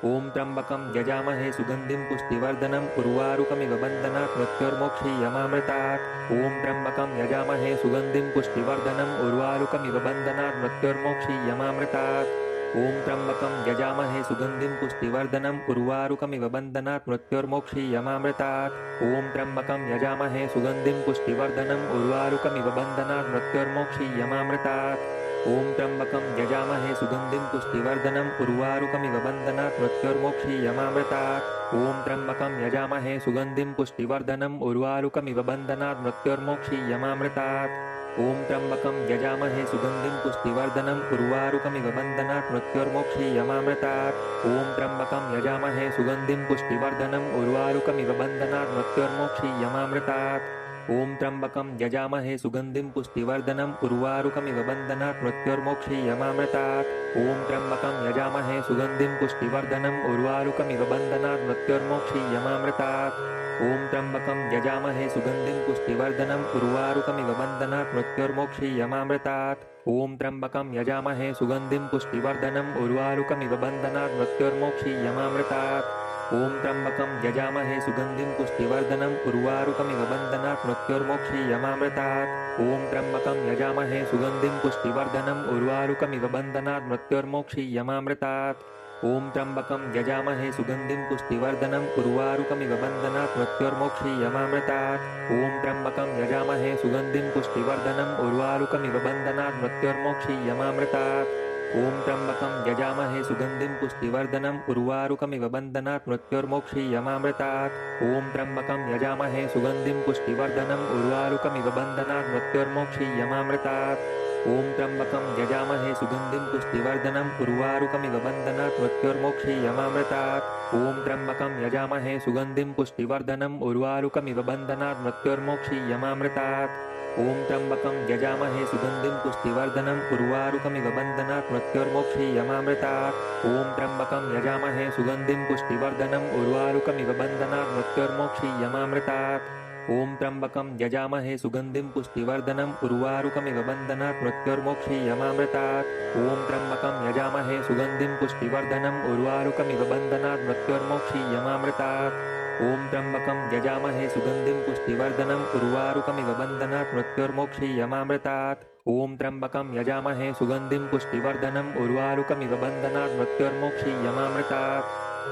ॐ त्र्यम्बकं यजामहे सुगन्धिं पुष्टिवर्धनम् उर्वारुकमिव बन्धनात् मृत्योर्मोक्षीयमामृतात्। ॐ त्र्यम्बकं यजामहे सुगन्धिं पुष्टिवर्धनम् उर्वारुकमिव बन्धनात् मृत्योर्मोक्षीयमामृतात्। ॐ त्र्यम्बकं यजामहे सुगन्धिं पुष्टिवर्धनम् उर्वारुकमिव बन्धनात् मृत्योर्मोक्षीयमामृतात्। ॐ त्र्यम्बकं यजामहे सुगन्धिं पुष्टिवर्धनम् उर्वारुकमिव बन्धनात् मृत्योर्मोक्षीयमामृतात्। ॐ त्र्यम्बकं यजामहे सुगन्धिं पुष्टिवर्धनम् उर्वारुकमिव बन्धनात् मृत्योर्मोक्षीयमामृतात्। ॐ त्र्यम्बकं यजामहे सुगन्धिं पुष्टिवर्धनम् उर्वारुकमिव बन्धनात् मृत्योर्मोक्षीयमामृतात्। ॐ त्र्यम्बकं यजामहे सुगन्धिं पुष्टिवर्धनम् उर्वारुकमिव बन्धनात् मृत्योर्मोक्षीयमामृतात्। ॐ त्र्यम्बकं यजामहे सुगन्धिं पुष्टिवर्धनम् उर्वारुकमिव बन्धनात् मृत्योर्मोक्षीयमामृतात्। ॐ त्र्यम्बकं यजामहे सुगन्धिं पुष्टिवर्धनम् उर्वारुकमिव बन्धनात् मृत्योर्मोक्षीयमामृतात्। ॐ त्र्यम्बकं यजामहे सुगन्धिं पुष्टिवर्धनम् उर्वारुकमिव बन्धनात् मृत्योर्मोक्षीयमामृतात्। ॐ त्र्यम्बकं यजामहे सुगन्धिं पुष्टिवर्धनम् उर्वारुकमिव बन्धनात् मृत्योर्मोक्षीयमामृतात्। ॐ त्र्यम्बकं यजामहे सुगन्धिं पुष्टिवर्धनम् उर्वारुकमिव बन्धनात् मृत्योर्मोक्षीयमामृतात्। ॐ त्र्यम्बकं यजामहे सुगन्धिं पुष्टिवर्धनम् उर्वारुकमिव बन्धनात् मृत्योर्मोक्षीयमामृतात्। ॐ त्र्यम्बकं यजामहे सुगन्धिं पुष्टिवर्धनम् उर्वारुकमिव बन्धनात् मृत्योर्मोक्षीयमामृतात्। ॐ त्र्यम्बकं यजामहे सुगन्धिं पुष्टिवर्धनम् उर्वारुकमिव बन्धनात् मृत्योर्मोक्षीयमामृतात्। ॐ त्र्यम्बकं यजामहे सुगन्धिं पुष्टिवर्धनम् उर्वारुकमिव बन्धनात् मृत्योर्मोक्षीयमामृतात्। ॐ त्र्यम्बकं यजामहे सुगन्धिं पुष्टिवर्धनम् उर्वारुकमिव बन्धनात् मृत्योर्मोक्षीयमामृतात्। ॐ त्र्यम्बकं यजामहे सुगन्धिं पुष्टिवर्धनम् उर्वारुकमिव बन्धनात् मृत्योर्मोक्षीयमामृतात्। ॐ त्र्यम्बकं यजामहे सुगन्धिं पुष्टिवर्धनम् उर्वारुकमिव बन्धनात् मृत्योर्मोक्षीयमामृतात्। ॐ त्र्यम्बकं यजामहे सुगन्धिं पुष्टिवर्धनम् उर्वारुकमिव बन्धनात् मृत्योर्मोक्षीयमामृतात्। ॐ त्र्यम्बकं यजामहे सुगन्धिं पुष्टिवर्धनम् उर्वारुकमिव बन्धनात् मृत्योर्मोक्षीयमामृतात्। ॐ त्र्यम्बकं यजामहे सुगन्धिं पुष्टिवर्धनम् उर्वारुकमिव बन्धनात् मृत्योर्मोक्षीयमामृतात्। ॐ त्र्यम्बकं यजामहे सुगन्धिं पुष्टिवर्धनम् उर्वारुकमिव बन्धनात् मृत्योर्मोक्षीयमामृतात्। ॐ त्र्यम्बकं यजामहे सुगन्धिं पुष्टिवर्धनम् उर्वारुकमिव बन्धनात् मृत्योर्मोक्षीयमामृतात्। ॐ त्र्यम्बकं यजामहे सुगन्धिं पुष्टिवर्धनम् उर्वारुकमिव बन्धनात् मृत्योर्मोक्षीयमामृतात्। ॐ त्र्यम्बकं यजामहे सुगन्धिं पुष्टिवर्धनम् उर्वारुकमिव बन्धनात् मृत्योर्मोक्षीयमामृतात्।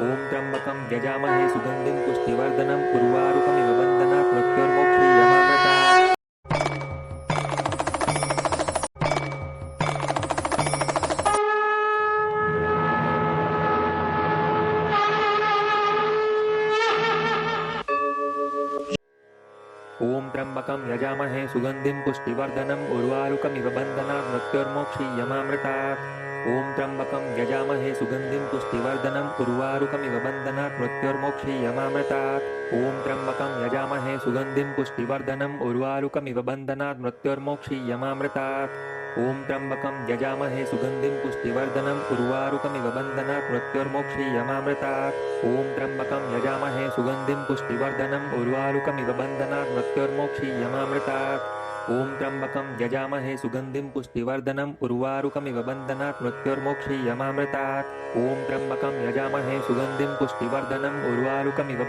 ॐ त्र्यम्बकं यजामहे सुगन्धिं पुष्टिवर्धनम् उर्वारुकमिव बन्धनात् मृत्योर्मोक्षीयमामृतात्। ॐ त्र्यम्बकं यजामहे सुगन्धिं पुष्टिवर्धनम् उर्वारुकमिव बन्धनात् मृत्योर्मोक्षीयमामृतात्। ॐ त्र्यम्बकं यजामहे सुगन्धिं पुष्टिवर्धनम् उर्वारुकमिव बन्धनात् मृत्योर्मोक्षीयमामृतात्। ॐ त्र्यम्बकं यजामहे सुगन्धिं पुष्टिवर्धनम् उर्वारुकमिव बन्धनात् मृत्योर्मोक्षीयमामृतात्। ॐ त्र्यम्बकं यजामहे सुगन्धिं पुष्टिवर्धनम् उर्वारुकमिव बन्धनात् मृत्योर्मोक्षीयमामृतात्। ॐ त्र्यम्बकं यजामहे सुगन्धिं पुष्टिवर्धनम् उर्वारुकमिव बन्धनात् मृत्योर्मोक्षीयमामृतात्। ॐ त्र्यम्बकं यजामहे सुगन्धिं पुष्टिवर्धनम् उर्वारुकमिव बन्धनात् मृत्योर्मोक्षीयमामृतात्। ॐ त्र्यम्बकं यजामहे सुगन्धिं पुष्टिवर्धनम् उर्वारुकमिव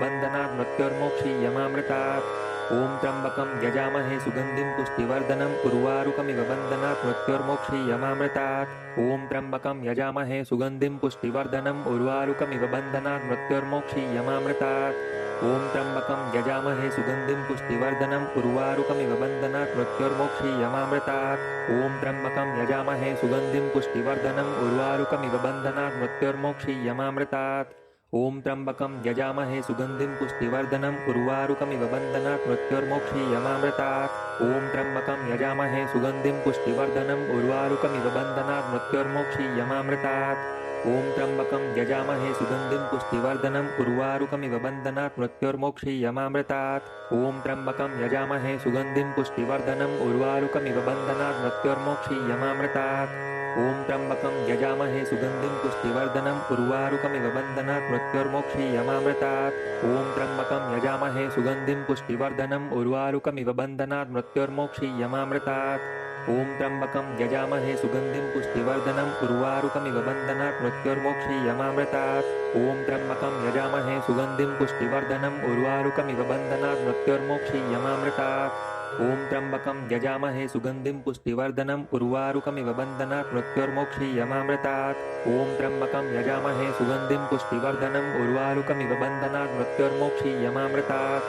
बन्धनात् मृत्योर्मोक्षीयमामृतात्। ॐ त्र्यम्बकं यजामहे सुगन्धिं पुष्टिवर्धनम् उर्वारुकमिव बन्धनात् मृत्योर्मोक्षीयमामृतात्। ॐ त्र्यम्बकं यजामहे सुगन्धिं पुष्टिवर्धनम् उर्वारुकमिव बन्धनात् मृत्योर्मोक्षीयमामृतात्। ॐ त्र्यम्बकं यजामहे सुगन्धिं पुष्टिवर्धनम् उर्वारुकमिव बन्धनात् मृत्योर्मोक्षीयमामृतात्। ॐ त्र्यम्बकं यजामहे सुगन्धिं पुष्टिवर्धनम् उर्वारुकमिव बन्धनात् मृत्योर्मोक्षीयमामृतात्। ॐ त्र्यम्बकं यजामहे सुगन्धिं पुष्टिवर्धनम् उर्वारुकमिव बन्धनात् मृत्योर्मोक्षीयमामृतात्। ॐ त्र्यम्बकं यजामहे सुगन्धिं पुष्टिवर्धनम् उर्वारुकमिव बन्धनात् मृत्योर्मोक्षीयमामृतात्। ॐ त्र्यम्बकं यजामहे सुगन्धिं पुष्टिवर्धनम् उर्वारुकमिव बन्धनात् मृत्योर्मोक्षीयमामृतात्। ॐ त्र्यम्बकं यजामहे सुगन्धिं पुष्टिवर्धनम् उर्वारुकमिव बन्धनात् मृत्योर्मोक्षीयमामृतात्। ॐ त्र्यम्बकं यजामहे सुगन्धिं पुष्टिवर्धनम् उर्वारुकमिव बन्धनात् मृत्योर्मोक्षीयमामृतात्। ॐ त्र्यम्बकं यजामहे सुगन्धिं पुष्टिवर्धनम् उर्वारुकमिव बन्धनात् मृत्योर्मोक्षीयमामृतात्। ॐ त्र्यम्बकं यजामहे सुगन्धिं पुष्टिवर्धनम् उर्वारुकमिव बन्धनात् मृत्योर्मोक्षीयमामृतात्। ॐ त्र्यम्बकं यजामहे सुगन्धिं पुष्टिवर्धनम् उर्वारुकमिव बन्धनात् मृत्योर्मोक्षीयमामृतात्। ॐ त्र्यम्बकं यजामहे सुगन्धिं पुष्टिवर्धनम् उर्वारुकमिव बन्धनात् मृत्योर्मोक्षीयमामृतात्। ॐ त्र्यम्बकं यजामहे सुगन्धिं पुष्टिवर्धनम् उर्वारुकमिव बन्धनात् मृत्योर्मोक्षीयमामृतात्।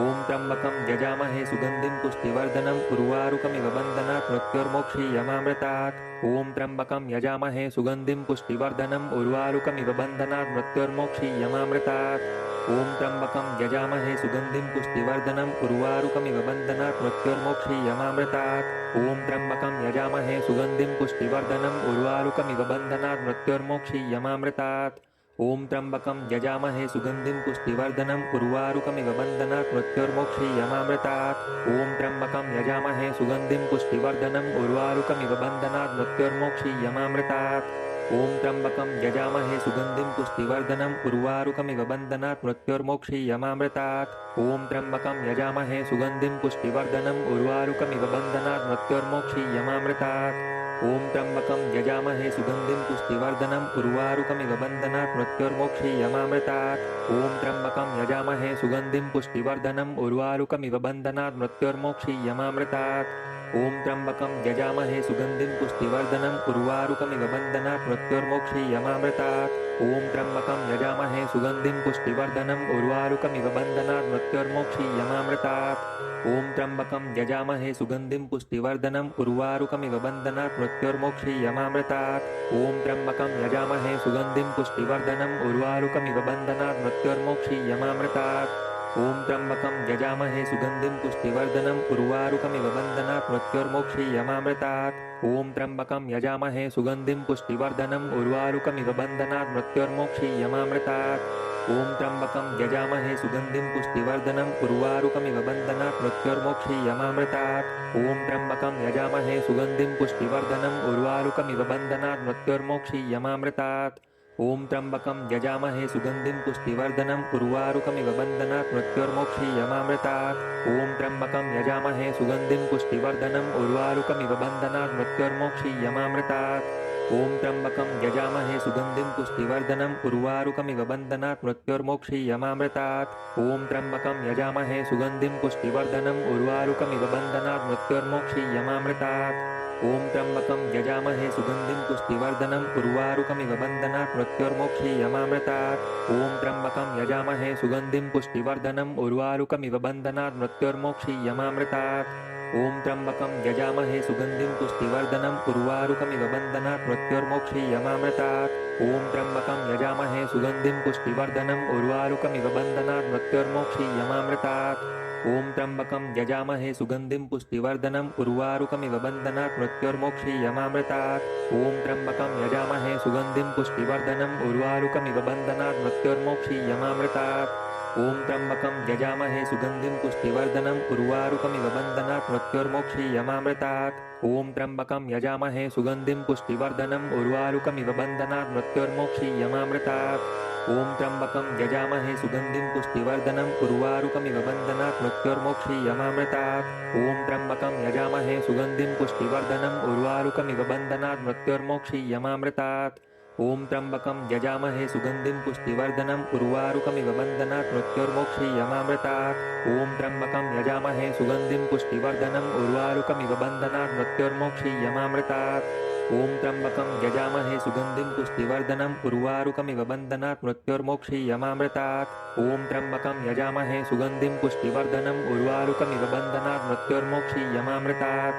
ॐ त्र्यम्बकं यजामहे सुगन्धिं पुष्टिवर्धनम् उर्वारुकमिव बन्धनात् मृत्योर्मोक्षीयमामृतात्। ॐ त्र्यम्बकं यजामहे सुगन्धिं पुष्टिवर्धनम् उर्वारुकमिव बन्धनात् मृत्योर्मोक्षीयमामृतात्। ॐ त्र्यम्बकं यजामहे सुगन्धिं पुष्टिवर्धनम् उर्वारुकमिव बन्धनात् मृत्योर्मोक्षीयमामृतात्। ॐ त्र्यम्बकं यजामहे सुगन्धिं पुष्टिवर्धनम् उर्वारुकमिव बन्धनात् मृत्योर्मोक्षीयमामृतात्। ॐ त्र्यम्बकं यजामहे सुगन्धिं पुष्टिवर्धनम् उर्वारुकमिव बन्धनात् मृत्योर्मोक्षीयमामृतात्। ॐ त्र्यम्बकं यजामहे सुगन्धिं पुष्टिवर्धनम् उर्वारुकमिव बन्धनात् मृत्योर्मोक्षीयमामृतात्। ॐ त्र्यम्बकं यजामहे सुगन्धिं पुष्टिवर्धनम् उर्वारुकमिव बन्धनात् मृत्योर्मोक्षीयमामृतात्। ॐ त्र्यम्बकं यजामहे सुगन्धिं पुष्टिवर्धनम् उर्वारुकमिव बन्धनात् मृत्योर्मोक्षीयमामृतात्। ॐ त्र्यम्बकं यजामहे सुगन्धिं पुष्टिवर्धनम् उर्वारुकमिव बन्धनात् मृत्योर्मोक्षीयमामृतात्। ॐ त्र्यम्बकं यजामहे सुगन्धिं पुष्टिवर्धनम् उर्वारुकमिव बन्धनात् मृत्योर्मोक्षीयमामृतात्। ॐ त्र्यम्बकं यजामहे सुगन्धिं पुष्टिवर्धनम् उर्वारुकमिव बन्धनात् मृत्योर्मोक्षीयमामृतात्। ॐ त्र्यम्बकं यजामहे सुगन्धिं पुष्टिवर्धनम् उर्वारुकमिव बन्धनात् मृत्योर्मोक्षीयमामृतात्। ॐ त्र्यम्बकं यजामहे सुगन्धिं पुष्टिवर्धनम् उर्वारुकमिव बन्धनात् मृत्योर्मोक्षीयमामृतात्। ॐ त्र्यम्बकं यजामहे सुगन्धिं पुष्टिवर्धनम् उर्वारुकमिव बन्धनात् मृत्योर्मोक्षीयमामृतात्। ॐ त्र्यम्बकं यजामहे सुगन्धिं पुष्टिवर्धनम् उर्वारुकमिव बन्धनात् मृत्योर्मोक्षीयमामृतात्। ॐ त्र्यम्बकं यजामहे सुगन्धिं पुष्टिवर्धनम् उर्वारुकमिव बन्धनात् मृत्योर्मोक्षीयमामृतात्। ॐ त्र्यम्बकं यजामहे सुगन्धिं पुष्टिवर्धनम् उर्वारुकमिव बन्धनात् मृत्योर्मोक्षीयमामृतात्। ॐ त्र्यम्बकं यजामहे सुगन्धिं पुष्टिवर्धनम् उर्वारुकमिव बन्धनात् मृत्योर्मोक्षीयमामृतात्। ॐ त्र्यम्बकं यजामहे सुगन्धिं पुष्टिवर्धनम् उर्वारुकमिव बन्धनात् मृत्योर्मोक्षीयमामृतात्। ॐ त्र्यम्बकं यजामहे सुगन्धिं पुष्टिवर्धनम् उर्वारुकमिव बन्धनात् मृत्योर्मोक्षीयमामृतात्। ॐ त्र्यम्बकं यजामहे सुगन्धिं पुष्टिवर्धनम् उर्वारुकमिव बन्धनात् मृत्योर्मोक्षीयमामृतात्। ॐ त्र्यम्बकं यजामहे सुगन्धिं पुष्टिवर्धनम् उर्वारुकमिव बन्धनात् मृत्योर्मोक्षीयमामृतात्। ॐ त्र्यम्बकं यजामहे सुगन्धिं पुष्टिवर्धनम् उर्वारुकमिव बन्धनात् मृत्योर्मोक्षीयमामृतात्। ॐ त्र्यम्बकं यजामहे सुगन्धिं पुष्टिवर्धनम् उर्वारुकमिव बन्धनात् मृत्योर्मोक्षीयमामृतात्। ॐ त्र्यम्बकं यजामहे सुगन्धिं पुष्टिवर्धनम् उर्वारुकमिव बन्धनात् मृत्योर्मोक्षीयमामृतात्। ॐ त्र्यम्बकं यजामहे सुगन्धिं पुष्टिवर्धनम् उर्वारुकमिव बन्धनात् मृत्योर्मोक्षीयमामृतात्। ॐ त्र्यम्बकं यजामहे सुगन्धिं पुष्टिवर्धनम् उर्वारुकमिव बन्धनात् मृत्योर्मोक्षीयमामृतात्। ॐ त्र्यम्बकं यजामहे सुगन्धिं पुष्टिवर्धनम् उर्वारुकमिव बन्धनात् मृत्योर्मोक्षीयमामृतात्। ॐ त्र्यम्बकं यजामहे सुगन्धिं पुष्टिवर्धनम् उर्वारुकमिव बन्धनात् मृत्योर्मोक्षीयमामृतात्। ॐ त्र्यम्बकं यजामहे सुगन्धिं पुष्टिवर्धनम् उर्वारुकमिव बन्धनात् मृत्योर्मोक्षीयमामृतात्। ॐ त्र्यम्बकं यजामहे सुगन्धिं पुष्टिवर्धनम् उर्वारुकमिव बन्धनात् मृत्योर्मोक्षीयमामृतात्। ॐ त्र्यम्बकं यजामहे सुगन्धिं पुष्टिवर्धनम् उर्वारुकमिव बन्धनात् मृत्योर्मोक्षीयमामृतात्। ॐ त्र्यम्बकं यजामहे सुगन्धिं पुष्टिवर्धनम् उर्वारुकमिव बन्धनात् मृत्योर्मोक्षीयमामृतात्। ॐ त्र्यम्बकं यजामहे सुगन्धिं पुष्टिवर्धनम् उर्वारुकमिव बन्धनात् मृत्योर्मोक्षीयमामृतात्। ॐ त्र्यम्बकं यजामहे सुगन्धिं पुष्टिवर्धनम् उर्वारुकमिव बन्धनात् मृत्योर्मोक्षीयमामृतात्। ॐ त्र्यम्बकं यजामहे सुगन्धिं पुष्टिवर्धनम् उर्वारुकमिव बन्धनात् मृत्योर्मोक्षीयमामृतात्।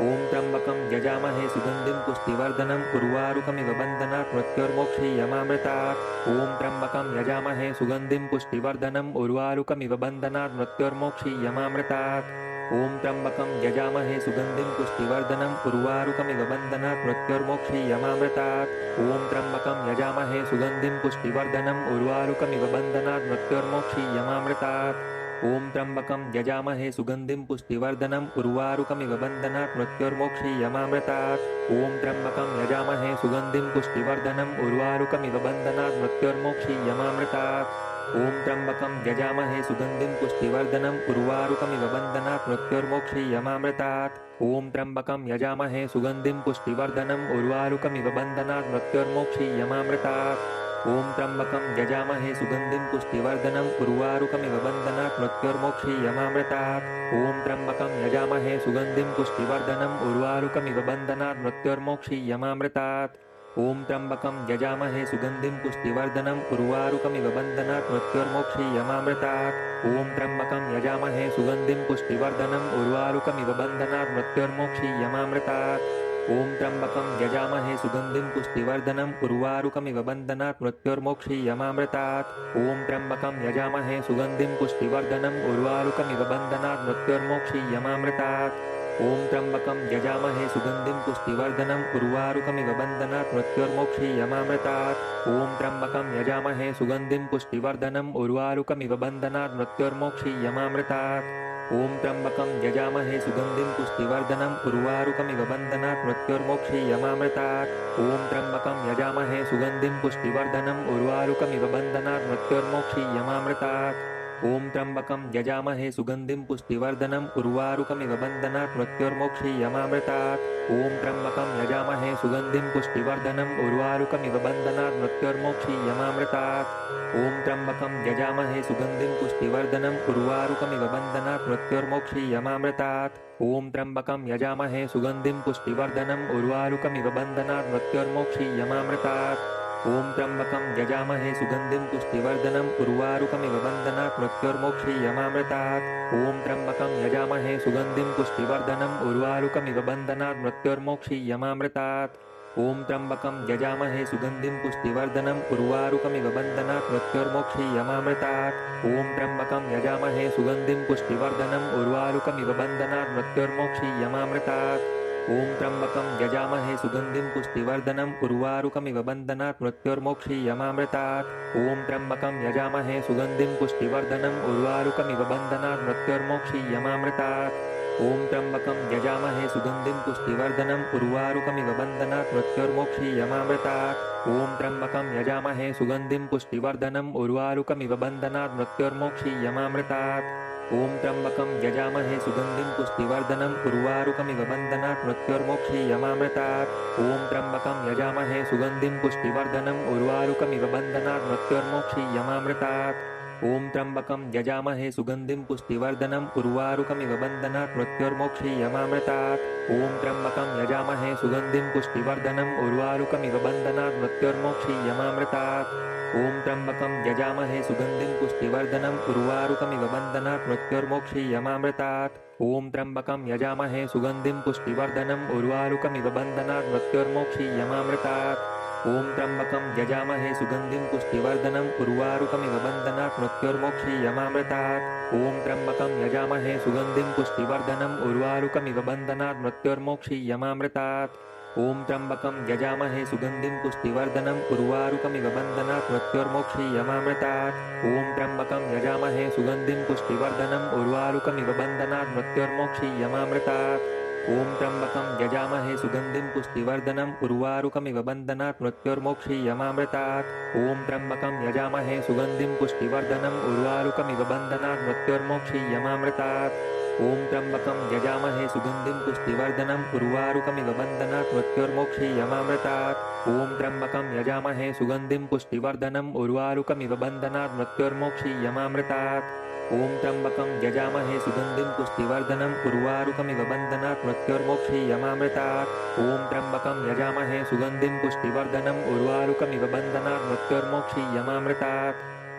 ॐ त्र्यम्बकं यजामहे सुगन्धिं पुष्टिवर्धनम् उर्वारुकमिव बन्धनात् मृत्योर्मोक्षीयमामृतात्। ॐ त्र्यम्बकं यजामहे सुगन्धिं पुष्टिवर्धनम् उर्वारुकमिव बन्धनात् मृत्योर्मोक्षीयमामृतात्। ॐ त्र्यम्बकं यजामहे सुगन्धिं पुष्टिवर्धनम् उर्वारुकमिव बन्धनात् मृत्योर्मोक्षीयमामृतात्। ॐ त्र्यम्बकं यजामहे सुगन्धिं पुष्टिवर्धनम् उर्वारुकमिव बन्धनात् मृत्योर्मोक्षीयमामृतात्। ॐ त्र्यम्बकं यजामहे सुगन्धिं पुष्टिवर्धनम् उर्वारुकमिव बन्धनात् मृत्योर्मोक्षीयमामृतात्। ॐ त्र्यम्बकं यजामहे सुगन्धिं पुष्टिवर्धनम् उर्वारुकमिव बन्धनात् मृत्योर्मोक्षीयमामृतात्। ॐ त्र्यम्बकं यजामहे सुगन्धिं पुष्टिवर्धनम् उर्वारुकमिव बन्धनात् मृत्योर्मोक्षीयमामृतात्। ॐ त्र्यम्बकं यजामहे सुगन्धिं पुष्टिवर्धनम् उर्वारुकमिव बन्धनात् मृत्योर्मोक्षीयमामृतात्। ॐ त्र्यम्बकं यजामहे सुगन्धिं पुष्टिवर्धनम् उर्वारुकमिव बन्धनात् मृत्योर्मोक्षीयमामृतात्। ॐ त्र्यम्बकं यजामहे सुगन्धिं पुष्टिवर्धनम् उर्वारुकमिव बन्धनात् मृत्योर्मोक्षीयमामृतात्। ॐ त्र्यम्बकं यजामहे सुगन्धिं पुष्टिवर्धनम् उर्वारुकमिव बन्धनात् मृत्योर्मोक्षीयमामृतात्। ॐ त्र्यम्बकं यजामहे सुगन्धिं पुष्टिवर्धनम् उर्वारुकमिव बन्धनात् मृत्योर्मोक्षीयमामृतात्। ॐ त्र्यम्बकं यजामहे सुगन्धिं पुष्टिवर्धनम् उर्वारुकमिव बन्धनात् मृत्योर्मोक्षीयमामृतात्। ॐ त्र्यम्बकं यजामहे सुगन्धिं पुष्टिवर्धनम् उर्वारुकमिव बन्धनात् मृत्योर्मोक्षीयमामृतात्। ॐ त्र्यम्बकं यजामहे सुगन्धिं पुष्टिवर्धनम् उर्वारुकमिव बन्धनात् मृत्योर्मोक्षीयमामृतात्। ॐ त्र्यम्बकं यजामहे सुगन्धिं पुष्टिवर्धनम् उर्वारुकमिव बन्धनात् मृत्योर्मोक्षीयमामृतात्। ॐ त्र्यम्बकं यजामहे सुगन्धिं पुष्टिवर्धनम् उर्वारुकमिव बन्धनात् मृत्योर्मोक्षीयमामृतात्। ॐ त्र्यम्बकं यजामहे सुगन्धिं पुष्टिवर्धनम् उर्वारुकमिव बन्धनात् मृत्योर्मोक्षीयमामृतात्। ॐ त्र्यम्बकं यजामहे सुगन्धिं पुष्टिवर्धनम् उर्वारुकमिव बन्धनात् मृत्योर्मोक्षीयमामृतात्। ॐ त्र्यम्बकं यजामहे सुगन्धिं पुष्टिवर्धनम् उर्वारुकमिव बन्धनात् मृत्योर्मोक्षीयमामृतात्। ॐ त्र्यम्बकं यजामहे सुगन्धिं पुष्टिवर्धनम् उर्वारुकमिव बन्धनात् मृत्योर्मोक्षीयमामृतात्। ॐ त्र्यम्बकं यजामहे सुगन्धिं पुष्टिवर्धनम् उर्वारुकमिव बन्धनात् मृत्योर्मोक्षीयमामृतात्। ॐ त्र्यम्बकं यजामहे सुगन्धिं पुष्टिवर्धनम् उर्वारुकमिव बन्धनात् मृत्योर्मोक्षीयमामृतात्। ॐ त्र्यम्बकं यजामहे सुगन्धिं पुष्टिवर्धनम् उर्वारुकमिव बन्धनात् मृत्योर्मोक्षीयमामृतात्। ॐ त्र्यम्बकं यजामहे सुगन्धिं पुष्टिवर्धनम् उर्वारुकमिव बन्धनात् मृत्योर्मोक्षीयमामृतात्। ॐ त्र्यम्बकं यजामहे सुगन्धिं पुष्टिवर्धनम् उर्वारुकमिव बन्धनात् मृत्योर्मोक्षीयमामृतात्। ॐ त्र्यम्बकं यजामहे सुगन्धिं पुष्टिवर्धनम् उर्वारुकमिव बन्धनात् मृत्योर्मोक्षीयमामृतात्। ॐ त्र्यम्बकं यजामहे सुगन्धिं पुष्टिवर्धनम् उर्वारुकमिव बन्धनात् मृत्योर्मोक्षीयमामृतात्। ॐ त्र्यम्बकं यजामहे सुगन्धिं पुष्टिवर्धनम् उर्वारुकमिव बन्धनात् मृत्योर्मोक्षीयमामृतात्। ॐ त्र्यम्बकं यजामहे सुगन्धिं पुष्टिवर्धनम् उर्वारुकमिव बन्धनात् मृत्योर्मोक्षीयमामृतात्। ॐ त्र्यम्बकं यजामहे सुगन्धिं पुष्टिवर्धनम् उर्वारुकमिव बन्धनात् मृत्योर्मोक्षीयमामृतात्। ॐ त्र्यम्बकं यजामहे सुगन्धिं पुष्टिवर्धनम् उर्वारुकमिव बन्धनात् मृत्योर्मोक्षीयमामृतात्। ॐ त्र्यम्बकं यजामहे सुगन्धिं पुष्टिवर्धनम् उर्वारुकमिव बन्धनात् मृत्योर्मोक्षीयमामृतात्। ॐ त्र्यम्बकं यजामहे सुगन्धिं पुष्टिवर्धनम् उर्वारुकमिव बन्धनात् मृत्योर्मोक्षीयमामृतात्। ॐ त्र्यम्बकं यजामहे सुगन्धिं पुष्टिवर्धनम् उर्वारुकमिव बन्धनात् मृत्योर्मोक्षीयमामृतात्। ॐ त्र्यम्बकं यजामहे सुगन्धिं पुष्टिवर्धनम् उर्वारुकमिव बन्धनात् मृत्योर्मोक्षीयमामृतात्। ॐ त्र्यम्बकं यजामहे सुगन्धिं पुष्टिवर्धनम् उर्वारुकमिव बन्धनात् मृत्योर्मोक्षीयमामृतात्। ॐ त्र्यम्बकं यजामहे सुगन्धिं पुष्टिवर्धनम् उर्वारुकमिव बन्धनात् मृत्योर्मोक्षीयमामृतात्। ॐ त्र्यम्बकं यजामहे सुगन्धिं पुष्टिवर्धनम् उर्वारुकमिव बन्धनात् मृत्योर्मोक्षीयमामृतात्। ॐ त्र्यम्बकं यजामहे सुगन्धिं पुष्टिवर्धनम् उर्वारुकमिव बन्धनात् मृत्योर्मोक्षीयमामृतात्। ॐ त्र्यम्बकं यजामहे सुगन्धिं पुष्टिवर्धनम् उर्वारुकमिव बन्धनात् मृत्योर्मोक्षीयमामृतात्। ॐ त्र्यम्बकं यजामहे सुगन्धिं पुष्टिवर्धनम् उर्वारुकमिव बन्धनात् मृत्योर्मोक्षीयमामृतात्। ॐ त्र्यम्बकं यजामहे सुगन्धिं पुष्टिवर्धनम् उर्वारुकमिव बन्धनात् मृत्योर्मोक्षीयमामृतात्। ॐ त्र्यम्बकं यजामहे सुगन्धिं पुष्टिवर्धनम् उर्वारुकमिव बन्धनात् मृत्योर्मोक्षीयमामृतात्। ॐ त्र्यम्बकं यजामहे सुगन्धिं पुष्टिवर्धनम् उर्वारुकमिव बन्धनात् मृत्योर्मोक्षीयमामृतात्। ॐ त्र्यम्बकं यजामहे सुगन्धिं पुष्टिवर्धनम् उर्वारुकमिव बन्धनात् मृत्योर्मोक्षीयमामृतात्।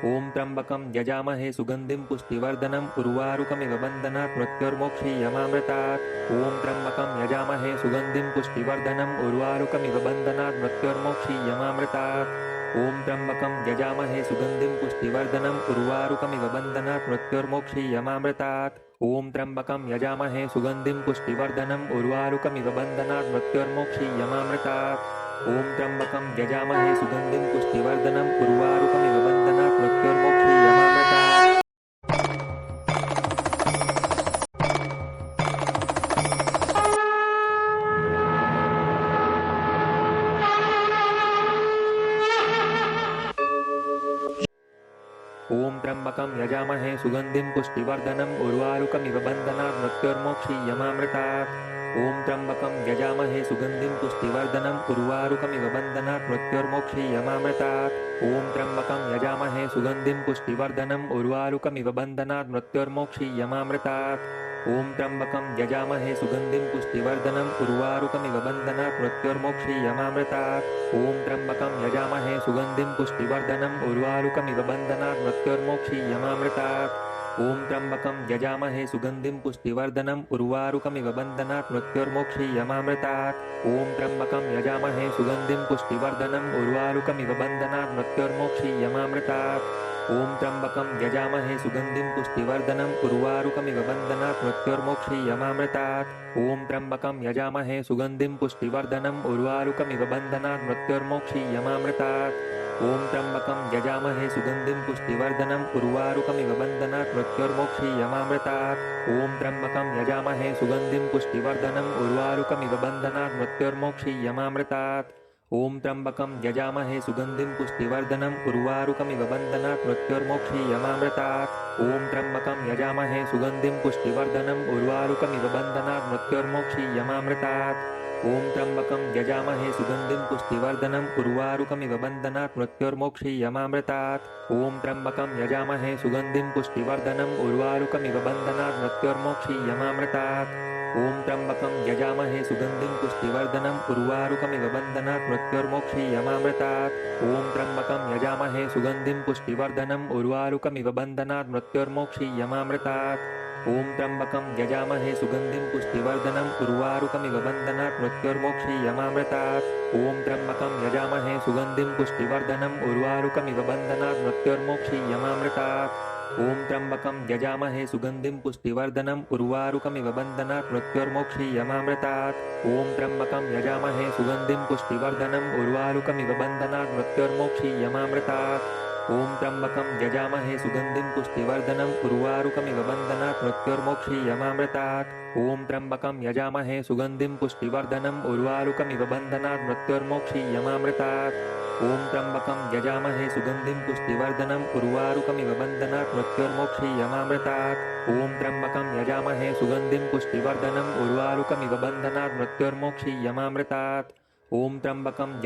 ॐ त्र्यम्बकं यजामहे सुगन्धिं पुष्टिवर्धनम् उर्वारुकमिव बन्धनात् मृत्योर्मोक्षीयमामृतात्। ॐ त्र्यम्बकं यजामहे सुगन्धिं पुष्टिवर्धनम् उर्वारुकमिव बन्धनात् मृत्योर्मोक्षीयमामृतात्। ॐ त्र्यम्बकं यजामहे सुगन्धिं पुष्टिवर्धनम् उर्वारुकमिव बन्धनात् मृत्योर्मोक्षीयमामृतात्। ॐ त्र्यम्बकं यजामहे सुगन्धिं पुष्टिवर्धनम् उर्वारुकमिव बन्धनात् मृत्योर्मोक्षीयमामृतात्। ॐ त्र्यम्बकं यजामहे सुगन्धिं पुष्टिवर्धनम् उर्वारुकमिव बन्धनात् मृत्योर्मोक्षीयमामृतात्। ॐ त्र्यम्बकं यजामहे सुगन्धिं पुष्टिवर्धनम् उर्वारुकमिव बन्धनात् मृत्योर्मोक्षीयमामृतात्। ॐ त्र्यम्बकं यजामहे सुगन्धिं पुष्टिवर्धनम् उर्वारुकमिव बन्धनात् मृत्योर्मोक्षीयमामृतात्। ॐ त्र्यम्बकं यजामहे सुगन्धिं पुष्टिवर्धनम् उर्वारुकमिव बन्धनात् मृत्योर्मोक्षीयमामृतात्। ॐ त्र्यम्बकं यजामहे सुगन्धिं पुष्टिवर्धनम् उर्वारुकमिव बन्धनात् मृत्योर्मोक्षीयमामृतात्। ॐ त्र्यम्बकं यजामहे सुगन्धिं पुष्टिवर्धनम् उर्वारुकमिव बन्धनात् मृत्योर्मोक्षीयमामृतात्। ॐ त्र्यम्बकं यजामहे सुगन्धिं पुष्टिवर्धनम् उर्वारुकमिव बन्धनात् मृत्योर्मोक्षीयमामृतात्। ॐ त्र्यम्बकं यजामहे सुगन्धिं पुष्टिवर्धनम् उर्वारुकमिव बन्धनात् मृत्योर्मोक्षीयमामृतात्। ॐ त्र्यम्बकं यजामहे सुगन्धिं पुष्टिवर्धनम् उर्वारुकमिव बन्धनात् मृत्योर्मोक्षीयमामृतात्। ॐ त्र्यम्बकं यजामहे सुगन्धिं पुष्टिवर्धनम् उर्वारुकमिव बन्धनात् मृत्योर्मोक्षीयमामृतात्। ॐ त्र्यम्बकं यजामहे सुगन्धिं पुष्टिवर्धनम् उर्वारुकमिव बन्धनात् मृत्योर्मोक्षीयमामृतात्। ॐ त्र्यम्बकं यजामहे सुगन्धिं पुष्टिवर्धनम् उर्वारुकमिव बन्धनात् मृत्योर्मोक्षीयमामृतात्। ॐ त्र्यम्बकं यजामहे सुगन्धिं पुष्टिवर्धनम् उर्वारुकमिव बन्धनात् मृत्योर्मोक्षीयमामृतात्। ॐ त्र्यम्बकं यजामहे सुगन्धिं पुष्टिवर्धनम् उर्वारुकमिव बन्धनात् मृत्योर्मोक्षीयमामृतात्। ॐ त्र्यम्बकं यजामहे सुगन्धिं पुष्टिवर्धनम् उर्वारुकमिव बन्धनात् मृत्योर्मोक्षीयमामृतात्। ॐ त्र्यम्बकं यजामहे सुगन्धिं पुष्टिवर्धनम् उर्वारुकमिव बन्धनात् मृत्योर्मोक्षीयमामृतात्। ॐ त्र्यम्बकं यजामहे सुगन्धिं पुष्टिवर्धनम् उर्वारुकमिव बन्धनात् मृत्योर्मोक्षीयमामृतात्। ॐ त्र्यम्बकं यजामहे सुगन्धिं पुष्टिवर्धनम् उर्वारुकमिव बन्धनात् मृत्योर्मोक्षीयमामृतात्। ॐ त्र्यम्बकं यजामहे सुगन्धिं पुष्टिवर्धनम् उर्वारुकमिव बन्धनात् मृत्योर्मोक्षीयमामृतात्। ॐ त्र्यम्बकं यजामहे सुगन्धिं पुष्टिवर्धनम् उर्वारुकमिव बन्धनात् मृत्योर्मोक्षीयमामृतात्। ॐ त्र्यम्बकं यजामहे सुगन्धिं पुष्टिवर्धनम् उर्वारुकमिव बन्धनात् मृत्योर्मोक्षीयमामृतात्। ॐ त्र्यम्बकं यजामहे सुगन्धिं पुष्टिवर्धनम् उर्वारुकमिव बन्धनात् मृत्योर्मोक्षीयमामृतात्। ॐ त्र्यम्बकं यजामहे सुगन्धिं पुष्टिवर्धनम् उर्वारुकमिव बन्धनात् मृत्योर्मोक्षीयमामृतात्। ॐ त्र्यम्बकं यजामहे सुगन्धिं पुष्टिवर्धनम् उर्वारुकमिव बन्धनात् मृत्योर्मोक्षीयमामृतात्। ॐ त्र्यम्बकं यजामहे सुगन्धिं पुष्टिवर्धनम् उर्वारुकमिव बन्धनात् मृत्योर्मोक्षीयमामृतात्। ॐ त्र्यम्बकं यजामहे सुगन्धिं पुष्टिवर्धनम् उर्वारुकमिव बन्धनात् मृत्योर्मोक्षीयमामृतात्। ॐ त्र्यम्बकं यजामहे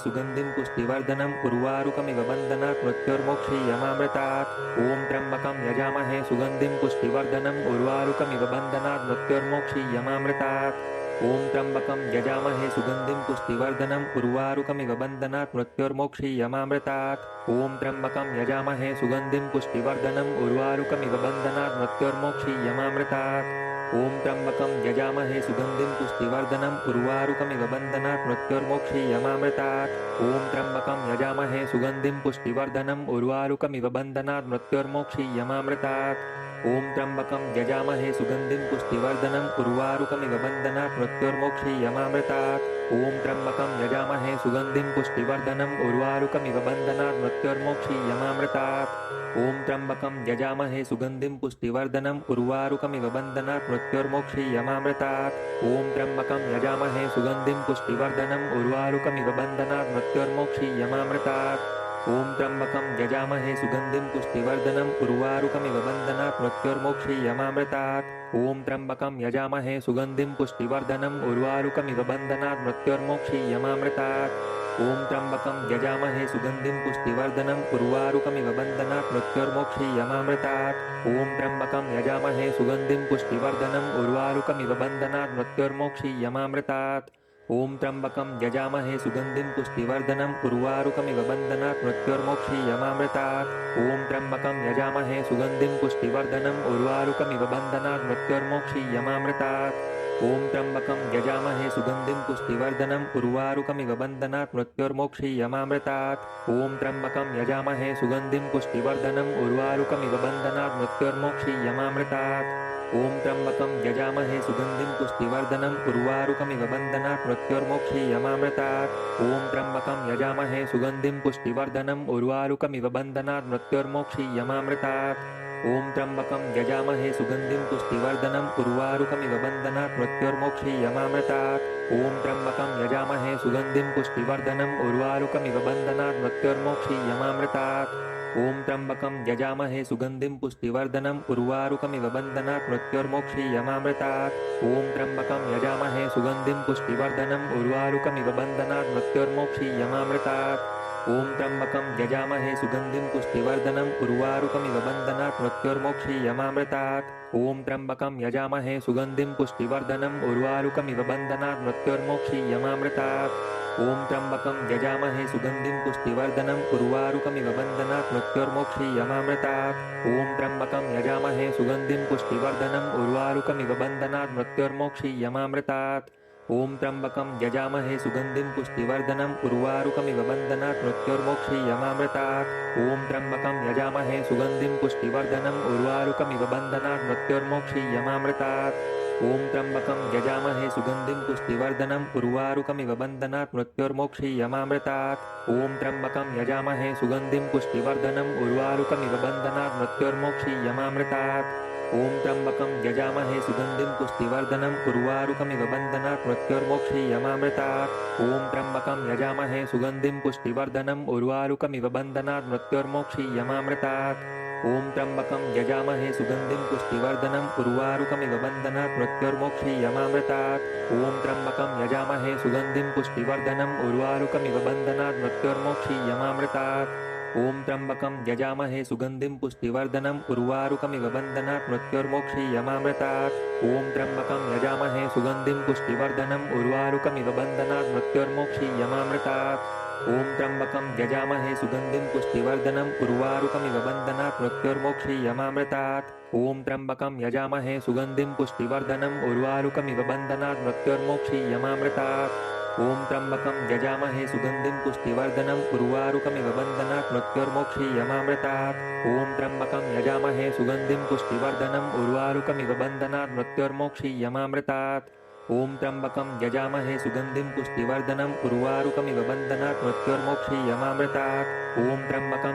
सुगन्धिं पुष्टिवर्धनम् उर्वारुकमिव बन्धनात् मृत्योर्मोक्षीयमामृतात्। ॐ त्र्यम्बकं यजामहे सुगन्धिं पुष्टिवर्धनम् उर्वारुकमिव बन्धनात् मृत्योर्मोक्षीयमामृतात्। ॐ त्र्यम्बकं यजामहे सुगन्धिं पुष्टिवर्धनम् उर्वारुकमिव बन्धनात् मृत्योर्मोक्षीयमामृतात्। ॐ त्र्यम्बकं यजामहे सुगन्धिं पुष्टिवर्धनम् उर्वारुकमिव बन्धनात् मृत्योर्मोक्षीयमामृतात्। ॐ त्र्यम्बकं यजामहे सुगन्धिं पुष्टिवर्धनम् उर्वारुकमिव बन्धनात् मृत्योर्मोक्षीयमामृतात्। ॐ त्र्यम्बकं यजामहे सुगन्धिं पुष्टिवर्धनम् उर्वारुकमिव बन्धनात् मृत्योर्मोक्षीयमामृतात्। ॐ त्र्यम्बकं यजामहे सुगन्धिं पुष्टिवर्धनम् उर्वारुकमिव बन्धनात् मृत्योर्मोक्षीयमामृतात्। ॐ त्र्यम्बकं यजामहे सुगन्धिं पुष्टिवर्धनम् उर्वारुकमिव बन्धनात् मृत्योर्मोक्षीयमामृतात्। ॐ त्र्यम्बकं यजामहे सुगन्धिं पुष्टिवर्धनम् उर्वारुकमिव बन्धनात् मृत्योर्मोक्षीयमामृतात्। ॐ त्र्यम्बकं यजामहे सुगन्धिं पुष्टिवर्धनम् उर्वारुकमिव बन्धनात् मृत्योर्मोक्षीयमामृतात्। ॐ त्र्यम्बकं यजामहे सुगन्धिं पुष्टिवर्धनम् उर्वारुकमिव बन्धनात् मृत्योर्मोक्षीयमामृतात्। ॐ त्र्यम्बकं यजामहे सुगन्धिं पुष्टिवर्धनम् उर्वारुकमिव बन्धनात् मृत्योर्मोक्षीयमामृतात्। ॐ त्र्यम्बकं यजामहे सुगन्धिं पुष्टिवर्धनम् उर्वारुकमिव बन्धनात् मृत्योर्मोक्षीयमामृतात्। ॐ त्र्यम्बकं यजामहे सुगन्धिं पुष्टिवर्धनम् उर्वारुकमिव बन्धनात् मृत्योर्मोक्षीयमामृतात्। ॐ त्र्यम्बकं यजामहे सुगन्धिं पुष्टिवर्धनम् उर्वारुकमिव बन्धनात् मृत्योर्मोक्षीयमामृतात्। ॐ त्र्यम्बकं यजामहे सुगन्धिं पुष्टिवर्धनम् उर्वारुकमिव बन्धनात् मृत्योर्मोक्षीयमामृतात्। ॐ त्र्यम्बकं यजामहे सुगन्धिं पुष्टिवर्धनम् उर्वारुकमिव बन्धनात् मृत्योर्मोक्षीयमामृतात्। ॐ त्र्यम्बकं यजामहे सुगन्धिं पुष्टिवर्धनम् उर्वारुकमिव बन्धनात् मृत्योर्मोक्षीयमामृतात्। ॐ त्र्यम्बकं यजामहे सुगन्धिं पुष्टिवर्धनम् उर्वारुकमिव बन्धनात् मृत्योर्मोक्षीयमामृतात्। ॐ त्र्यम्बकं यजामहे सुगन्धिं पुष्टिवर्धनम् उर्वारुकमिव बन्धनात् मृत्योर्मोक्षीयमामृतात्। ॐ त्र्यम्बकं यजामहे सुगन्धिं पुष्टिवर्धनम् उर्वारुकमिव बन्धनात् मृत्योर्मोक्षीयमामृतात्। ॐ त्र्यम्बकं यजामहे सुगन्धिं पुष्टिवर्धनम् उर्वारुकमिव बन्धनात् मृत्योर्मोक्षीयमामृतात्। ॐ त्र्यम्बकं यजामहे सुगन्धिं पुष्टिवर्धनम् उर्वारुकमिव बन्धनात् मृत्योर्मोक्षीयमामृतात्। ॐ त्र्यम्बकं यजामहे सुगन्धिं पुष्टिवर्धनम् उर्वारुकमिव बन्धनात् मृत्योर्मोक्षीयमामृतात्। ॐ त्र्यम्बकं यजामहे सुगन्धिं पुष्टिवर्धनम् उर्वारुकमिव बन्धनात् मृत्योर्मोक्षीयमामृतात्। ॐ त्र्यम्बकं यजामहे सुगन्धिं पुष्टिवर्धनम् उर्वारुकमिव बन्धनात् मृत्योर्मोक्षीयमामृतात्। ॐ त्र्यम्बकं यजामहे सुगन्धिं पुष्टिवर्धनम् उर्वारुकमिव बन्धनात् मृत्योर्मोक्षीयमामृतात्। ॐ त्र्यम्बकं यजामहे सुगन्धिं पुष्टिवर्धनम् उर्वारुकमिव बन्धनात् मृत्योर्मोक्षीयमामृतात्। ॐ त्र्यम्बकं यजामहे सुगन्धिं पुष्टिवर्धनम् उर्वारुकमिव बन्धनात् मृत्योर्मोक्षीयमामृतात्। ॐ त्र्यम्बकं यजामहे सुगन्धिं पुष्टिवर्धनम् उर्वारुकमिव बन्धनात् मृत्योर्मोक्षीयमामृतात्। ॐ त्र्यम्बकं यजामहे सुगन्धिं पुष्टिवर्धनम् उर्वारुकमिव बन्धनात् मृत्योर्मोक्षीयमामृतात्। ॐ त्र्यम्बकं यजामहे सुगन्धिं पुष्टिवर्धनम् उर्वारुकमिव बन्धनात् मृत्योर्मोक्षीयमामृतात्। ॐ त्र्यम्बकं यजामहे सुगन्धिं पुष्टिवर्धनम् उर्वारुकमिव बन्धनात् मृत्योर्मोक्षीयमामृतात्। ॐ त्र्यम्बकं यजामहे सुगन्धिं पुष्टिवर्धनम् उर्वारुकमिव बन्धनात् मृत्योर्मोक्षीयमामृतात्। ॐ त्र्यम्बकं यजामहे सुगन्धिं पुष्टिवर्धनम् उर्वारुकमिव बन्धनात् मृत्योर्मोक्षीयमामृतात्। ॐ त्र्यम्बकं यजामहे सुगन्धिं पुष्टिवर्धनम् उर्वारुकमिव बन्धनात् मृत्योर्मोक्षीयमामृतात्। ॐ त्र्यम्बकं यजामहे सुगन्धिं पुष्टिवर्धनम् उर्वारुकमिव बन्धनात् मृत्योर्मोक्षीयमामृतात्। ॐ त्र्यम्बकं यजामहे सुगन्धिं पुष्टिवर्धनम् उर्वारुकमिव बन्धनात् मृत्योर्मोक्षीयमामृतात्। ॐ त्र्यम्बकं यजामहे सुगन्धिं पुष्टिवर्धनम् उर्वारुकमिव बन्धनात् मृत्योर्मोक्षीयमामृतात्। ॐ त्र्यम्बकं यजामहे सुगन्धिं पुष्टिवर्धनम् उर्वारुकमिव बन्धनात् मृत्योर्मोक्षीयमामृतात्। ॐ त्र्यम्बकं यजामहे सुगन्धिं पुष्टिवर्धनम् उर्वारुकमिव बन्धनात् मृत्योर्मोक्षीयमामृतात्। ॐ त्र्यम्बकं यजामहे सुगन्धिं पुष्टिवर्धनम् उर्वारुकमिव बन्धनात् मृत्योर्मोक्षीयमामृतात्। ॐ त्र्यम्बकं यजामहे सुगन्धिं पुष्टिवर्धनम् उर्वारुकमिव बन्धनात् मृत्योर्मोक्षीयमामृतात्। ॐ त्र्यम्बकं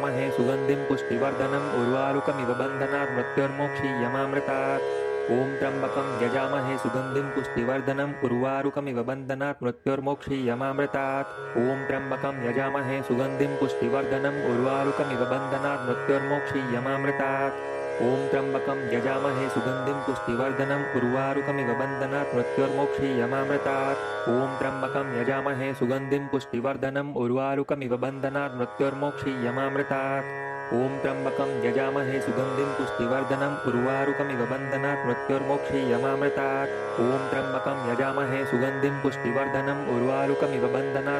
यजामहे सुगन्धिं पुष्टिवर्धनम् उर्वारुकमिव बन्धनात् मृत्योर्मोक्षीयमामृतात्। ॐ त्र्यम्बकं यजामहे सुगन्धिं पुष्टिवर्धनम् उर्वारुकमिव बन्धनात् मृत्योर्मोक्षीयमामृतात्। ॐ त्र्यम्बकं यजामहे सुगन्धिं पुष्टिवर्धनम् उर्वारुकमिव बन्धनात् मृत्योर्मोक्षीयमामृतात्। ॐ त्र्यम्बकं यजामहे सुगन्धिं पुष्टिवर्धनम् उर्वारुकमिव बन्धनात् मृत्योर्मोक्षीयमामृतात्। ॐ त्र्यम्बकं यजामहे सुगन्धिं पुष्टिवर्धनम् उर्वारुकमिव बन्धनात् मृत्योर्मोक्षीयमामृतात्। ॐ त्र्यम्बकं यजामहे सुगन्धिं पुष्टिवर्धनम् उर्वारुकमिव बन्धनात् मृत्योर्मोक्षीयमामृतात्। ॐ त्र्यम्बकं यजामहे सुगन्धिं पुष्टिवर्धनम् उर्वारुकमिव बन्धनात्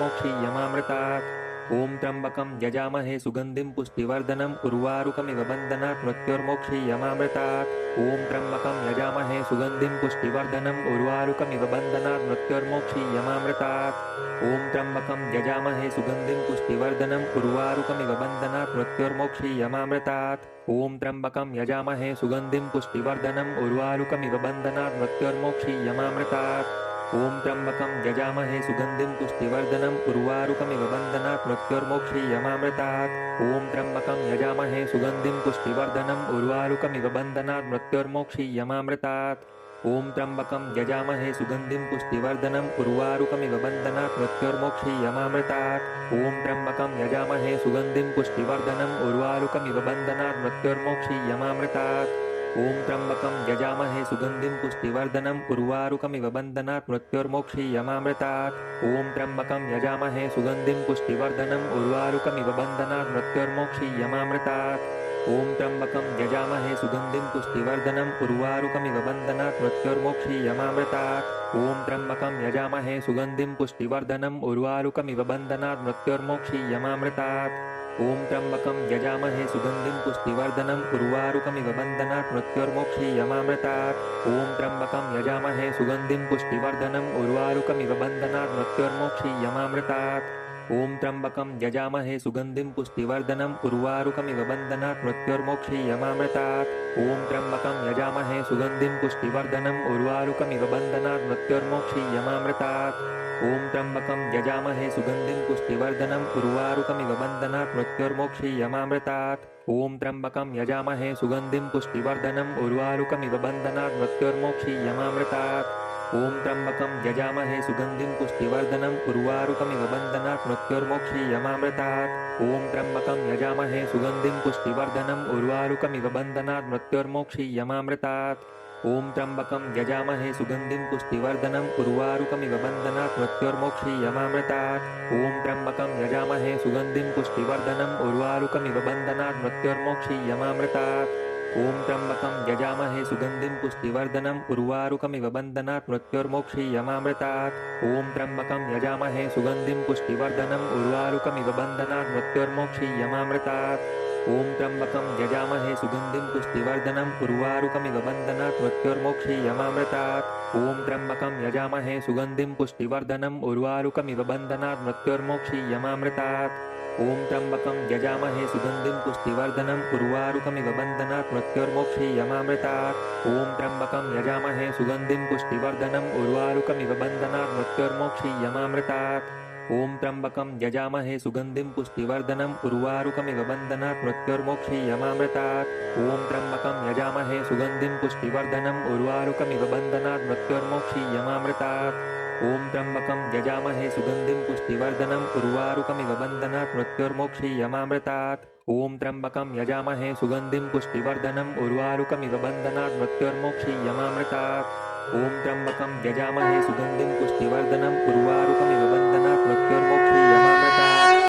मृत्योर्मोक्षीयमामृतात्। ॐ त्र्यम्बकं यजामहे सुगन्धिं पुष्टिवर्धनम् उर्वारुकमिव बन्धनात् मृत्योर्मोक्षीयमामृतात्। ॐ त्र्यम्बकं यजामहे सुगन्धिं पुष्टिवर्धनम् उर्वारुकमिव बन्धनात् मृत्योर्मोक्षीयमामृतात्। ॐ त्र्यम्बकं यजामहे सुगन्धिं पुष्टिवर्धनम् उर्वारुकमिव बन्धनात् मृत्योर्मोक्षीयमामृतात्। ॐ त्र्यम्बकं यजामहे सुगन्धिं पुष्टिवर्धनम् उर्वारुकमिव बन्धनात् मृत्योर्मोक्षीयमामृतात्। ॐ त्र्यम्बकं यजामहे सुगन्धिं पुष्टिवर्धनम् उर्वारुकमिव बन्धनात् मृत्योर्मोक्षीयमामृतात्। ॐ त्र्यम्बकं यजामहे सुगन्धिं पुष्टिवर्धनम् उर्वारुकमिव बन्धनात् मृत्योर्मोक्षीयमामृतात्। ॐ त्र्यम्बकं यजामहे सुगन्धिं पुष्टिवर्धनम् उर्वारुकमिव बन्धनात् मृत्योर्मोक्षीयमामृतात्। ॐ त्र्यम्बकं यजामहे सुगन्धिं पुष्टिवर्धनम् उर्वारुकमिव बन्धनात् मृत्योर्मोक्षीयमामृतात्। ॐ त्र्यम्बकं यजामहे सुगन्धिं पुष्टिवर्धनम् उर्वारुकमिव बन्धनात् मृत्योर्मोक्षीयमामृतात्। ॐ त्र्यम्बकं यजामहे सुगन्धिं पुष्टिवर्धनम् उर्वारुकमिव बन्धनात् मृत्योर्मोक्षीयमामृतात्। ॐ त्र्यम्बकं यजामहे सुगन्धिं पुष्टिवर्धनम् उर्वारुकमिव बन्धनात् मृत्योर्मोक्षीयमामृतात्। ॐ त्र्यम्बकं यजामहे सुगन्धिं पुष्टिवर्धनम् उर्वारुकमिव बन्धनात् मृत्योर्मोक्षीयमामृतात्। ॐ त्र्यम्बकं यजामहे सुगन्धिं पुष्टिवर्धनम् उर्वारुकमिव बन्धनात् मृत्योर्मोक्षीयमामृतात्। ॐ त्र्यम्बकं यजामहे सुगन्धिं पुष्टिवर्धनम् उर्वारुकमिव बन्धनात् मृत्योर्मोक्षीयमामृतात्। ॐ त्र्यम्बकं यजामहे सुगन्धिं पुष्टिवर्धनम् उर्वारुकमिव बन्धनात् मृत्योर्मोक्षीयमामृतात्। ॐ त्र्यम्बकं यजामहे सुगन्धिं पुष्टिवर्धनम् उर्वारुकमिव बन्धनात् मृत्योर्मोक्षीयमामृतात्। ॐ त्र्यम्बकं यजामहे सुगन्धिं पुष्टिवर्धनम् उर्वारुकमिव बन्धनात् मृत्योर्मोक्षीयमामृतात्। ॐ त्र्यम्बकं यजामहे सुगन्धिं पुष्टिवर्धनम् उर्वारुकमिव बन्धनात् मृत्योर्मोक्षीयमामृतात्। ॐ त्र्यम्बकं यजामहे सुगन्धिं पुष्टिवर्धनम् उर्वारुकमिव बन्धनात् मृत्योर्मोक्षीयमामृतात्। ॐ त्र्यम्बकं यजामहे सुगन्धिं पुष्टिवर्धनम् उर्वारुकमिव बन्धनात् मृत्योर्मोक्षीयमामृतात् ॐ त्र्यम्बकं यजामहे सुगन्धिं पुष्टिवर्धनम् उर्वारुकमिव बन्धनात् मृत्योर्मोक्षीयमामृतात् ॐ त्र्यम्बकं यजामहे सुगन्धिं पुष्टिवर्धनम् उर्वारुकमिव बन्धनात् मृत्योर्मोक्षीयमामृतात् ॐ त्र्यम्बकं यजामहे सुगन्धिं पुष्टिवर्धनम् उर्वारुकमिव बन्धनात् मृत्योर्मोक्षीयमामृतात् ॐ त्र्यम्बकं यजामहे सुगन्धिं पुष्टिवर्धनम् उर्वारुकमिव बन्धनात् मृत्योर्मोक्षीयमामृतात् ॐ त्र्यम्बकं यजामहे सुगन्धिं पुष्टिवर्धनम् उर्वारुकमिव बन्धनात् मृत्योर्मोक्षीयमामृतात् ॐ त्र्यम्बकं यजामहे सुगन्धिं पुष्टिवर्धनम् उर्वारुकमिव बन्धनात् मृत्योर्मोक्षीयमामृतात् ॐ त्र्यम्बकं यजामहे सुगन्धिं पुष्टिवर्धनम् उर्वारुकमिव बन्धनात् मृत्योर्मोक्षीयमामृतात् ॐ त्र्यम्बकं यजामहे सुगन्धिं पुष्टिवर्धनम् उर्वारुकमिव बन्धनात् मृत्योर्मोक्षीयमामृतात् ॐ त्र्यम्बकं यजामहे सुगन्धिं पुष्टिवर्धनम् उर्वारुकमिव बन्धनात् मृत्योर्मोक्षीयमामृतात् ॐ त्र्यम्बकं यजामहे सुगन्धिं पुष्टिवर्धनम् उर्वारुकमिव बन्धनात् मृत्योर्मोक्षीयमामृतात् ॐ त्र्यम्बकं यजामहे सुगन्धिं पुष्टिवर्धनम् उर्वारुकमिव बन्धनात् मृत्योर्मोक्षीयमामृतात् ॐ त्र्यम्बकं यजामहे सुगन्धिं पुष्टिवर्धनम् उर्वारुकमिव बन्धनात् मृत्योर्मोक्षीयमामृतात्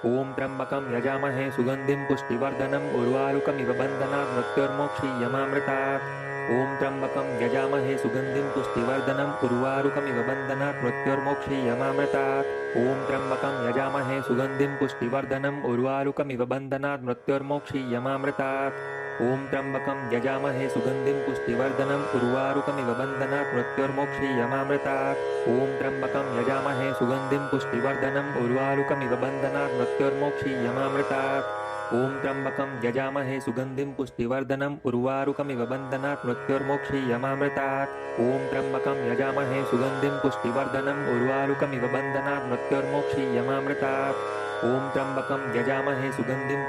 ॐ त्र्यम्बकं यजामहे सुगन्धिं पुष्टिवर्धनम् उर्वारुकमिव बन्धनात् मृत्योर्मोक्षीयमामृतात् ॐ त्र्यम्बकं यजामहे सुगन्धिं पुष्टिवर्धनम् उर्वारुकमिव बन्धनात् मृत्योर्मोक्षीयमामृतात् ॐ त्र्यम्बकं यजामहे सुगन्धिं पुष्टिवर्धनम् उर्वारुकमिव बन्धनात् मृत्योर्मोक्षीयमामृतात् ॐ त्र्यम्बकं यजामहे सुगन्धिं पुष्टिवर्धनम् उर्वारुकमिव बन्धनात् मृत्योर्मोक्षीयमामृतात् ॐ त्र्यम्बकं यजामहे सुगन्धिं पुष्टिवर्धनम् उर्वारुकमिव बन्धनात् मृत्योर्मोक्षीयमामृतात् ॐ त्र्यम्बकं यजामहे सुगन्धिं पुष्टिवर्धनम् उर्वारुकमिव बन्धनात् मृत्योर्मोक्षीयमामृतात् ॐ त्र्यम्बकं यजामहे सुगन्धिं पुष्टिवर्धनम् उर्वारुकमिव बन्धनात् मृत्योर्मोक्षीयमामृतात् ॐ त्र्यम्बकं यजामहे सुगन्धिं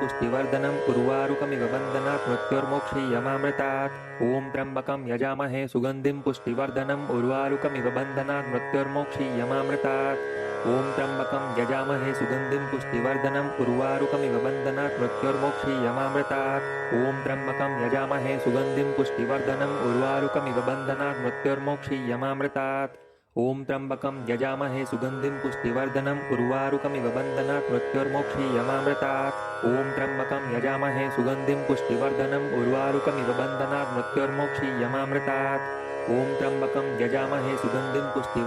पुष्टिवर्धनम् उर्वारुकमिव बन्धनात् मृत्योर्मोक्षीयमामृतात् ॐ त्र्यम्बकं यजामहे सुगन्धिं पुष्टिवर्धनम् उर्वारुकमिव बन्धनात् मृत्योर्मोक्षीयमामृतात् ॐ त्र्यम्बकं यजामहे सुगन्धिं पुष्टिवर्धनम् उर्वारुकमिव बन्धनात् मृत्योर्मोक्षीयमामृतात् ॐ त्र्यम्बकं यजामहे सुगन्धिं पुष्टिवर्धनम् उर्वारुकमिव बन्धनात् मृत्योर्मोक्षीयमामृतात् ॐ त्र्यम्बकं यजामहे सुगन्धिं पुष्टिवर्धनम् उर्वारुकमिव बन्धनात् मृत्योर्मोक्षीयमामृतात् ॐ त्र्यम्बकं यजामहे सुगन्धिं पुष्टिवर्धनम् उर्वारुकमिव बन्धनात् मृत्योर्मोक्षीयमामृतात् ॐ त्र्यम्बकं यजामहे सुगन्धिं पुष्टिवर्धनम् उर्वारुकमिव बन्धनात् मृत्योर्मोक्षीयमामृतात् ॐ त्र्यम्बकं यजामहे सुगन्धिं पुष्टिवर्धनम्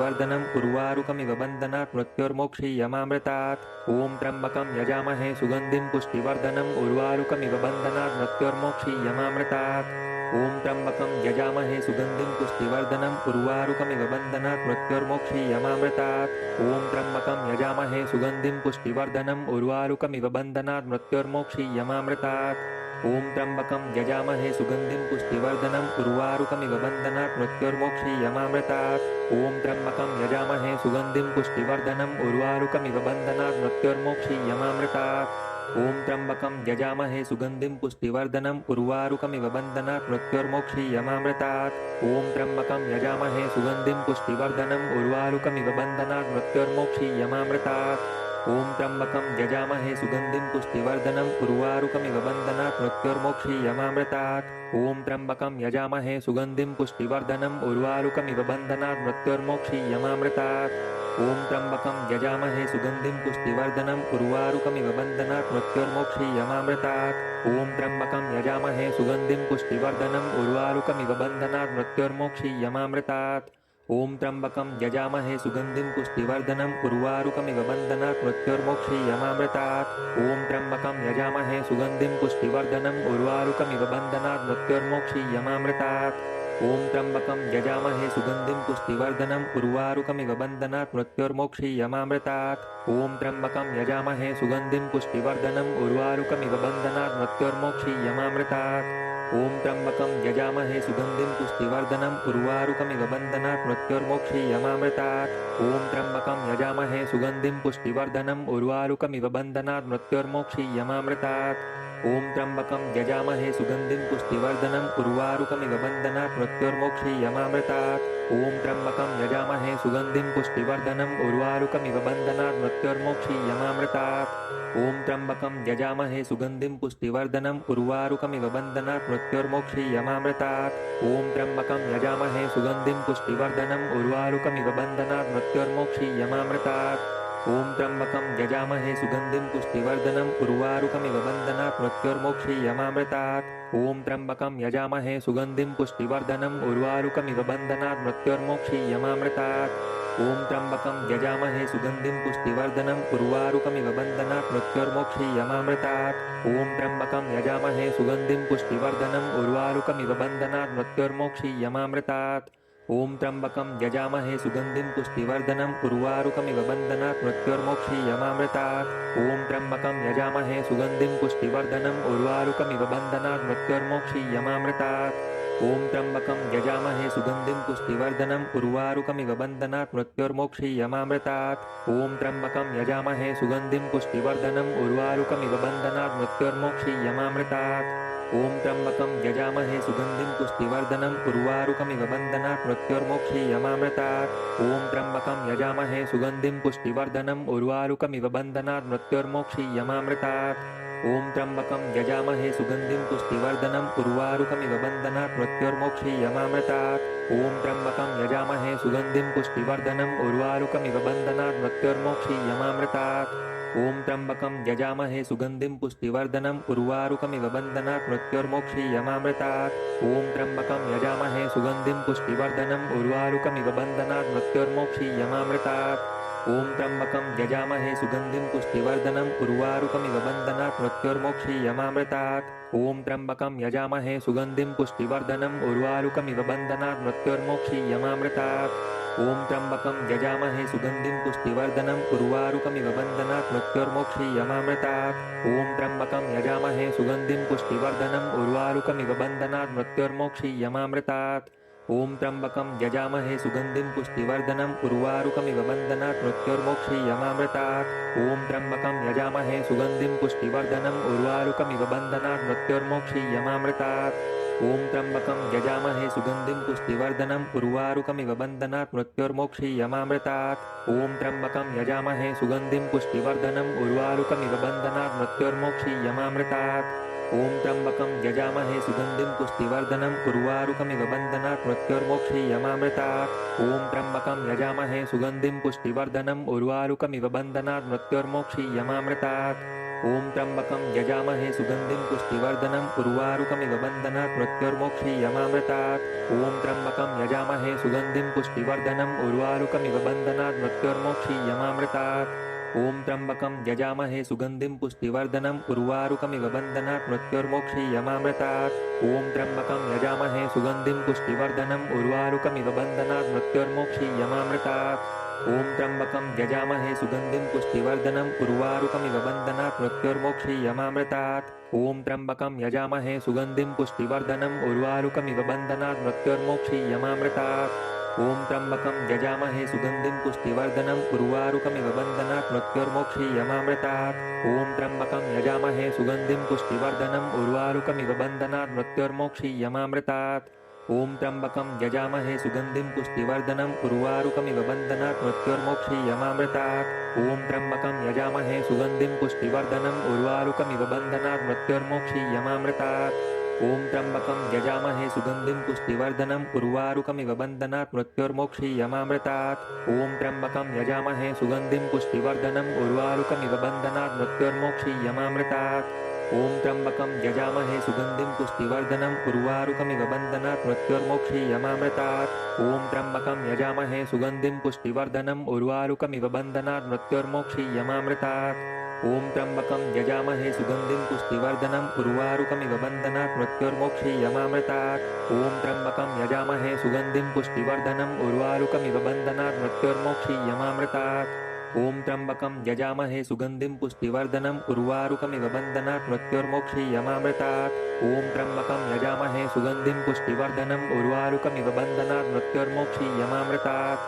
उर्वारुकमिव बन्धनात् मृत्योर्मोक्षीयमामृतात् ॐ त्र्यम्बकं यजामहे सुगन्धिं पुष्टिवर्धनम् उर्वारुकमिव बन्धनात् मृत्योर्मोक्षीयमामृतात् ॐ त्र्यम्बकं यजामहे सुगन्धिं पुष्टिवर्धनम् उर्वारुकमिव बन्धनात् मृत्योर्मोक्षीयमामृतात् ॐ त्र्यम्बकं यजामहे सुगन्धिं पुष्टिवर्धनम् उर्वारुकमिव बन्धनात् मृत्योर्मोक्षीयमामृतात् ॐ त्र्यम्बकं यजामहे सुगन्धिं पुष्टिवर्धनम् उर्वारुकमिव बन्धनात् मृत्योर्मोक्षीयमामृतात् ॐ त्र्यम्बकं यजामहे सुगन्धिं पुष्टिवर्धनम् उर्वारुकमिव बन्धनात् मृत्योर्मोक्षीयमामृतात् ॐ त्र्यम्बकं यजामहे सुगन्धिं पुष्टिवर्धनम् उर्वारुकमिव बन्धनात् मृत्योर्मोक्षीयमामृतात् ॐ त्र्यम्बकं यजामहे सुगन्धिं पुष्टिवर्धनम् उर्वारुकमिव बन्धनात् मृत्योर्मोक्षीयमामृतात् ॐ त्र्यम्बकं यजामहे सुगन्धिं पुष्टिवर्धनम् उर्वारुकमिव बन्धनात् मृत्योर्मोक्षीयमामृतात् ॐ त्र्यम्बकं यजामहे सुगन्धिं पुष्टिवर्धनम् उर्वारुकमिव बन्धनात् मृत्योर्मोक्षीयमामृतात् ॐ त्र्यम्बकं यजामहे सुगन्धिं पुष्टिवर्धनम् उर्वारुकमिव बन्धनात् मृत्योर्मोक्षीयमामृतात् ॐ त्र्यम्बकं यजामहे सुगन्धिं पुष्टिवर्धनम् उर्वारुकमिव बन्धनात् मृत्योर्मोक्षीयमामृतात् ॐ त्र्यम्बकं यजामहे सुगन्धिं पुष्टिवर्धनम् उर्वारुकमिव बन्धनात् मृत्योर्मोक्षीयमामृतात् ॐ त्र्यम्बकं यजामहे सुगन्धिं पुष्टिवर्धनम् उर्वारुकमिव बन्धनात् मृत्योर्मोक्षीयमामृतात् ॐ त्र्यम्बकं यजामहे सुगन्धिं पुष्टिवर्धनम् उर्वारुकमिव बन्धनात् मृत्योर्मोक्षीयमामृतात् ॐ त्र्यम्बकं यजामहे सुगन्धिं पुष्टिवर्धनम् उर्वारुकमिव बन्धनात् मृत्योर्मोक्षीयमामृतात् ॐ त्र्यम्बकं यजामहे सुगन्धिं पुष्टिवर्धनम् उर्वारुकमिव बन्धनात् मृत्योर्मोक्षीयमामृतात् ॐ त्र्यम्बकं यजामहे सुगन्धिं पुष्टिवर्धनम् उर्वारुकमिव बन्धनात् मृत्योर्मोक्षीयमामृतात् ॐ त्र्यम्बकं यजामहे सुगन्धिं पुष्टिवर्धनम् उर्वारुकमिव बन्धनात् मृत्युर्मोक्षीयमामृतात्। ॐ त्र्यम्बकं यजामहे सुगन्धिं पुष्टिवर्धनम् उर्वारुकमिव बन्धनात् मृत्युर्मोक्षीयमामृतात्। ॐ त्र्यम्बकं यजामहे सुगन्धिं पुष्टिवर्धनम् उर्वारुकमिव बन्धनात् मृत्युर्मोक्षीयमामृतात्। ॐ त्र्यम्बकं यजामहे सुगन्धिं पुष्टिवर्धनम् उर्वारुकमिव बन्धनात् मृत्युर्मोक्षीयमामृतात्। ॐ त्र्यम्बकं यजामहे सुगन्धिं पुष्टिवर्धनम् उर्वारुकमिव बन्धनात् मृत्युर्मोक्षीयमामृतात्। ॐ त्र्यम्बकं यजामहे सुगन्धिं पुष्टिवर्धनम् उर्वारुकमिव बन्धनात् मृत्युर्मोक्षीयमामृतात्। ॐ त्र्यम्बकं यजामहे सुगन्धिं पुष्टिवर्धनम् उर्वारुकमिव बन्धनात् मृत्युर्मोक्षीयमामृतात्। ॐ त्र्यम्बकं यजामहे सुगन्धिं पुष्टिवर्धनम् उर्वारुकमिव बन्धनात् मृत्युर्मोक्षीयमामृतात्। ॐ त्र्यम्बकं यजामहे सुगन्धिं पुष्टिवर्धनम् उर्वारुकमिव बन्धनात् मृत्युर्मोक्षीयमामृतात्। ॐ त्र्यम्बकं यजामहे सुगन्धिं पुष्टिवर्धनम् उर्वारुकमिव बन्धनात् मृत्युर्मोक्षीयमामृतात्। ॐ त्र्यम्बकं यजामहे सुगन्धिं पुष्टिवर्धनम् उर्वारुकमिव बन्धनात् मृत्युर्मोक्षीयमामृतात्। ॐ त्र्यम्बकं यजामहे सुगन्धिं पुष्टिवर्धनम् उर्वारुकमिव बन्धनात् मृत्युर्मोक्षीयमामृतात्। ॐ त्र्यम्बकं यजामहे सुगन्धिं पुष्टिवर्धनम् उर्वारुकमिव बन्धनात् मृत्युर्मोक्षीयमामृतात्। ॐ त्र्यम्बकं यजामहे सुगन्धिं पुष्टिवर्धनम् उर्वारुकमिव बन्धनात् मृत्युर्मोक्षीयमामृतात्। ॐ त्र्यम्बकं यजामहे सुगन्धिं पुष्टिवर्धनम् उर्वारुकमिव बन्धनात् मृत्युर्मोक्षीयमामृतात्। ॐ त्र्यम्बकं यजामहे सुगन्धिं पुष्टिवर्धनम् उर्वारुकमिव बन्धनात् मृत्युर्मोक्षीयमामृतात्। ॐ त्र्यम्बकं यजामहे सुगन्धिं पुष्टिवर्धनम् उर्वारुकमिव बन्धनात् मृत्युर्मोक्षीयमामृतात्। ॐ त्र्यम्बकं यजामहे सुगन्धिं पुष्टिवर्धनम् उर्वारुकमिव बन्धनात् मृत्युर्मोक्षीयमामृतात्। ॐ त्र्यम्बकं यजामहे सुगन्धिं पुष्टिवर्धनम् उर्वारुकमिव बन्धनात् मृत्युर्मोक्षीयमामृतात्। ॐ त्र्यम्बकं यजामहे सुगन्धिं पुष्टिवर्धनम् उर्वारुकमिव बन्धनात् मृत्युर्मोक्षीयमामृतात्। ॐ त्र्यम्बकं यजामहे सुगन्धिं पुष्टिवर्धनम् उर्वारुकमिव बन्धनात् मृत्युर्मोक्षीयमामृतात्। ॐ त्र्यम्बकं यजामहे सुगन्धिं पुष्टिवर्धनम् उर्वारुकमिव बन्धनात् मृत्युर्मोक्षीयमामृतात्। ॐ त्र्यम्बकं यजामहे सुगन्धिं पुष्टिवर्धनम् उर्वारुकमिव बन्धनात् मृत्युर्मोक्षीयमामृतात्। ॐ त्र्यम्बकं यजामहे सुगन्धिं पुष्टिवर्धनम् उर्वारुकमिव बन्धनात् मृत्युर्मोक्षीयमामृतात्। ॐ त्र्यम्बकं यजामहे सुगन्धिं पुष्टिवर्धनम् उर्वारुकमिव बन्धनात् मृत्युर्मोक्षीयमामृतात्। ॐ त्र्यम्बकं यजामहे सुगन्धिं पुष्टिवर्धनम् उर्वारुकमिव बन्धनात् मृत्युर्मोक्षीयमामृतात्। ॐ त्र्यम्बकं यजामहे सुगन्धिं पुष्टिवर्धनम् उर्वारुकमिव बन्धनात् मृत्युर्मोक्षीयमामृतात्। ॐ त्र्यम्बकं यजामहे सुगन्धिं पुष्टिवर्धनम् उर्वारुकमिव बन्धनात् मृत्युर्मोक्षीयमामृतात्। ॐ त्र्यम्बकं यजामहे सुगन्धिं पुष्टिवर्धनम् उर्वारुकमिव बन्धनात् मृत्युर्मोक्षीयमामृतात्। ॐ त्र्यम्बकं यजामहे सुगन्धिं पुष्टिवर्धनम् उर्वारुकमिव बन्धनात् मृत्युर्मोक्षीयमामृतात्। ॐ त्र्यम्बकं यजामहे सुगन्धिं पुष्टिवर्धनम् उर्वारुकमिव बन्धनात् मृत्युर्मोक्षीयमामृतात्। ॐ त्र्यम्बकं यजामहे सुगन्धिं पुष्टिवर्धनम् उर्वारुकमिव बन्धनात् मृत्युर्मोक्षीयमामृतात्। ॐ त्र्यम्बकं यजामहे सुगन्धिं पुष्टिवर्धनम् उर्वारुकमिव बन्धनात् मृत्युर्मोक्षीयमामृतात्। ॐ त्र्यम्बकं यजामहे सुगन्धिं पुष्टिवर्धनम् उर्वारुकमिव बन्धनात् मृत्युर्मोक्षीयमामृतात्। ॐ त्र्यम्बकं यजामहे सुगन्धिं पुष्टिवर्धनम् उर्वारुकमिव बन्धनात् मृत्युर्मोक्षीयमामृतात्। ॐ त्र्यम्बकं यजामहे सुगन्धिं पुष्टिवर्धनम् उर्वारुकमिव बन्धनात् मृत्युर्मोक्षीयमामृतात्। ॐ त्र्यम्बकं यजामहे सुगन्धिं पुष्टिवर्धनम् उर्वारुकमिव बन्धनात् मृत्युर्मोक्षीयमामृतात्। ॐ त्र्यम्बकं यजामहे सुगन्धिं पुष्टिवर्धनम् उर्वारुकमिव बन्धनात् मृत्युर्मोक्षीयमामृतात्। ॐ त्र्यम्बकं यजामहे सुगन्धिं पुष्टिवर्धनम् उर्वारुकमिव बन्धनात् मृत्युर्मोक्षीयमामृतात्। ॐ त्र्यम्बकं यजामहे सुगन्धिं पुष्टिवर्धनम् उर्वारुकमिव बन्धनात् मृत्युर्मोक्षीयमामृतात्। ॐ त्र्यम्बकं यजामहे सुगन्धिं पुष्टिवर्धनम् उर्वारुकमिव बन्धनात् मृत्युर्मोक्षीयमामृतात्। ॐ त्र्यम्बकं यजामहे सुगन्धिं पुष्टिवर्धनम् उर्वारुकमिव बन्धनात् मृत्युर्मोक्षीयमामृतात्। ॐ त्र्यम्बकं यजामहे सुगन्धिं पुष्टिवर्धनम् उर्वारुकमिव बन्धनात् मृत्युर्मोक्षीयमामृतात्। ॐ त्र्यम्बकं यजामहे सुगन्धिं पुष्टिवर्धनम् उर्वारुकमिव बन्धनात् मृत्युर्मोक्षीयमामृतात्। ॐ त्र्यम्बकं यजामहे सुगन्धिं पुष्टिवर्धनम् उर्वारुकमिव बन्धनात् मृत्योर्मोक्षीयमामृतात् ॐ त्र्यम्बकं यजामहे सुगन्धिं पुष्टिवर्धनम् उर्वारुकमिव बन्धनात् मृत्योर्मोक्षीयमामृतात्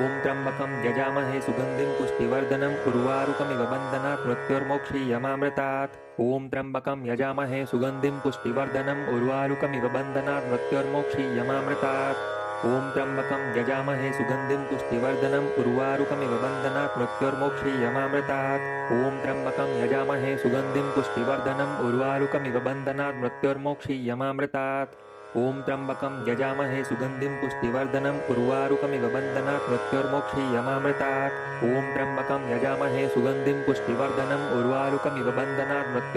ॐ त्र्यम्बकं यजामहे सुगन्धिं पुष्टिवर्धनम् उर्वारुकमिव बन्धनात् मृत्योर्मोक्षीयमामृतात् ॐ त्र्यम्बकं यजामहे सुगन्धिं पुष्टिवर्धनम् उर्वारुकमिव बन्धनात् मृत्योर्मोक्षीयमामृतात् ॐ त्र्यम्बकं यजामहे सुगन्धिं पुष्टिवर्धनम् उर्वारुकमिव बन्धनात् मृत्योर्मोक्षीयमामृतात् ॐ त्र्यम्बकं यजामहे सुगन्धिं पुष्टिवर्धनम् उर्वारुकमिव बन्धनात् मृत्योर्मोक्षीयमामृतात् ॐ त्र्यम्बकं यजामहे सुगन्धिं पुष्टिवर्धनम् उर्वारुकमिव बन्धनात् मृत्योर्मोक्षीयमामृतात् ॐ त्र्यम्बकं यजामहे सुगन्धिं पुष्टिवर्धनम् उर्वारुकमिव बन्धनात् मृत्योर्मोक्षीयमामृतात् ॐ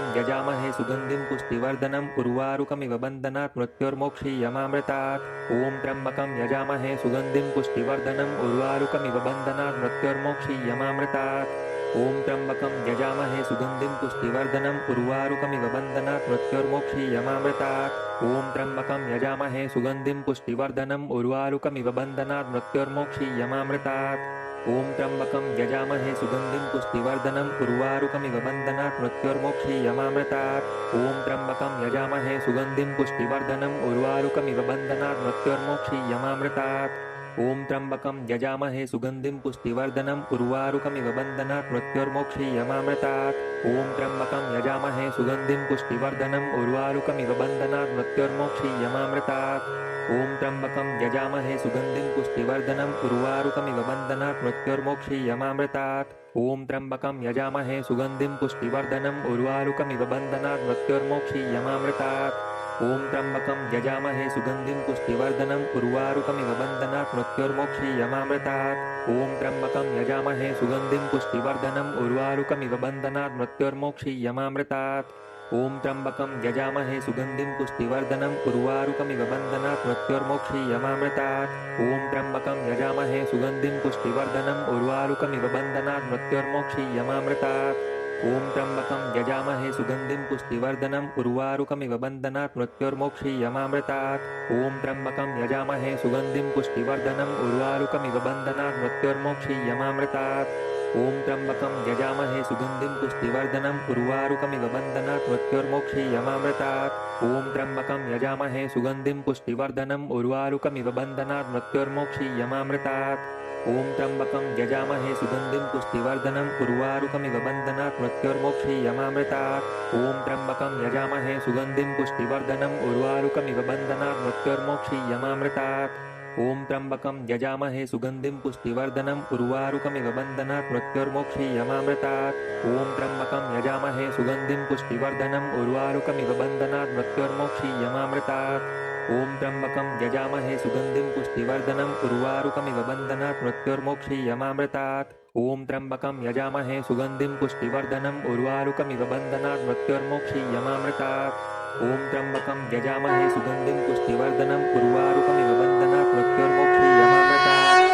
त्र्यम्बकं यजामहे सुगन्धिं पुष्टिवर्धनम् उर्वारुकमिव बन्धनात् मृत्योर्मोक्षीयमामृतात् ॐ त्र्यम्बकं यजामहे सुगन्धिं पुष्टिवर्धनम् उर्वारुकमिव बन्धनात् मृत्योर्मोक्षीयमामृतात् ॐ त्र्यम्बकं यजामहे सुगन्धिं पुष्टिवर्धनम् उर्वारुकमिव बन्धनात् मृत्योर्मोक्षीयमामृतात् ॐ त्र्यम्बकं यजामहे सुगन्धिं पुष्टिवर्धनम् उर्वारुकमिव बन्धनात् मृत्योर्मोक्षीयमामृतात् ॐ त्र्यम्बकं यजामहे सुगन्धिं पुष्टिवर्धनम् उर्वारुकमिव बन्धनात् मृत्योर्मोक्षीयमामृतात् ॐ त्र्यम्बकं यजामहे सुगन्धिं पुष्टिवर्धनम् उर्वारुकमिव बन्धनात् मृत्योर्मोक्षीयमामृतात् ॐ त्र्यम्बकं यजामहे सुगन्धिं पुष्टिवर्धनम् उर्वारुकमिव बन्धनात् मृत्योर्मोक्षीयमामृतात् ॐ त्र्यम्बकं यजामहे सुगन्धिं पुष्टिवर्धनम् उर्वारुकमिव बन्धनात् मृत्योर्मोक्षीयमामृतात् ॐ त्र्यम्बकं यजामहे सुगन्धिं पुष्टिवर्धनम् उर्वारुकमिव बन्धनात् मृत्योर्मोक्षीयमामृतात् ॐ त्र्यम्बकं यजामहे सुगन्धिं पुष्टिवर्धनम् उर्वारुकमिव बन्धनात् मृत्योर्मोक्षीयमामृतात् ॐ त्र्यम्बकं यजामहे सुगन्धिं पुष्टिवर्धनम् उर्वारुकमिव बन्धनात् मृत्योर्मोक्षीयमामृतात् ॐ त्र्यम्बकं यजामहे सुगन्धिं पुष्टिवर्धनम् उर्वारुकमिव बन्धनात् मृत्योर्मोक्षीयमामृतात् ॐ त्र्यम्बकं यजामहे सुगन्धिं पुष्टिवर्धनम् उर्वारुकमिव बन्धनात् मृत्योर्मोक्षीयमामृतात् ॐ त्र्यम्बकं यजामहे सुगन्धिं पुष्टिवर्धनम् उर्वारुकमिव बन्धनात् मृत्योर्मोक्षीयमामृतात् ॐ त्र्यम्बकं यजामहे सुगन्धिं पुष्टिवर्धनम् उर्वारुकमिव बन्धनात् मृत्योर्मोक्षीयमामृतात् ॐ त्र्यम्बकं यजामहे सुगन्धिं पुष्टिवर्धनम् उर्वारुकमिव बन्धनात् मृत्योर्मोक्षीयमामृतात् ॐ त्र्यम्बकं यजामहे सुगन्धिं पुष्टिवर्धनम् उर्वारुकमिव बन्धनात् मृत्योर्मोक्षीयमामृतात् ॐ त्र्यम्बकं यजामहे सुगन्धिं पुष्टिवर्धनम् उर्वारुकमिव बन्धनात् मृत्योर्मोक्षीयमामृतात् ॐ त्र्यम्बकं यजामहे सुगन्धिं पुष्टिवर्धनम् उर्वारुकमिव बन्धनात् मृत्योर्मोक्षीयमामृतात् ॐ त्र्यम्बकं यजामहे सुगन्धिं पुष्टिवर्धनम् उर्वारुकमिव बन्धनात् मृत्योर्मोक्षीयमामृतात् ॐ त्र्यम्बकं यजामहे सुगन्धिं पुष्टिवर्धनम् उर्वारुकमिव बन्धनात् मृत्योर्मोक्षीयमामृतात् ॐ त्र्यम्बकं यजामहे सुगन्धिं पुष्टिवर्धनम् उर्वारुकमिव बन्धनात् मृत्योर्मोक्षीयमामृतात् ॐ त्र्यम्बकं यजामहे सुगन्धिं पुष्टिवर्धनम् उर्वारुकमिव बन्धनात् मृत्योर्मोक्षीयमामृतात् ॐ त्र्यम्बकं यजामहे सुगन्धिं पुष्टिवर्धनम् उर्वारुकमिव बन्धनात् मृत्योर्मोक्षीयमामृतात् ॐ त्र्यम्बकं यजामहे सुगन्धिं पुष्टिवर्धनम् उर्वारुकमिव बन्धनात् मृत्योर्मोक्षीयमामृतात्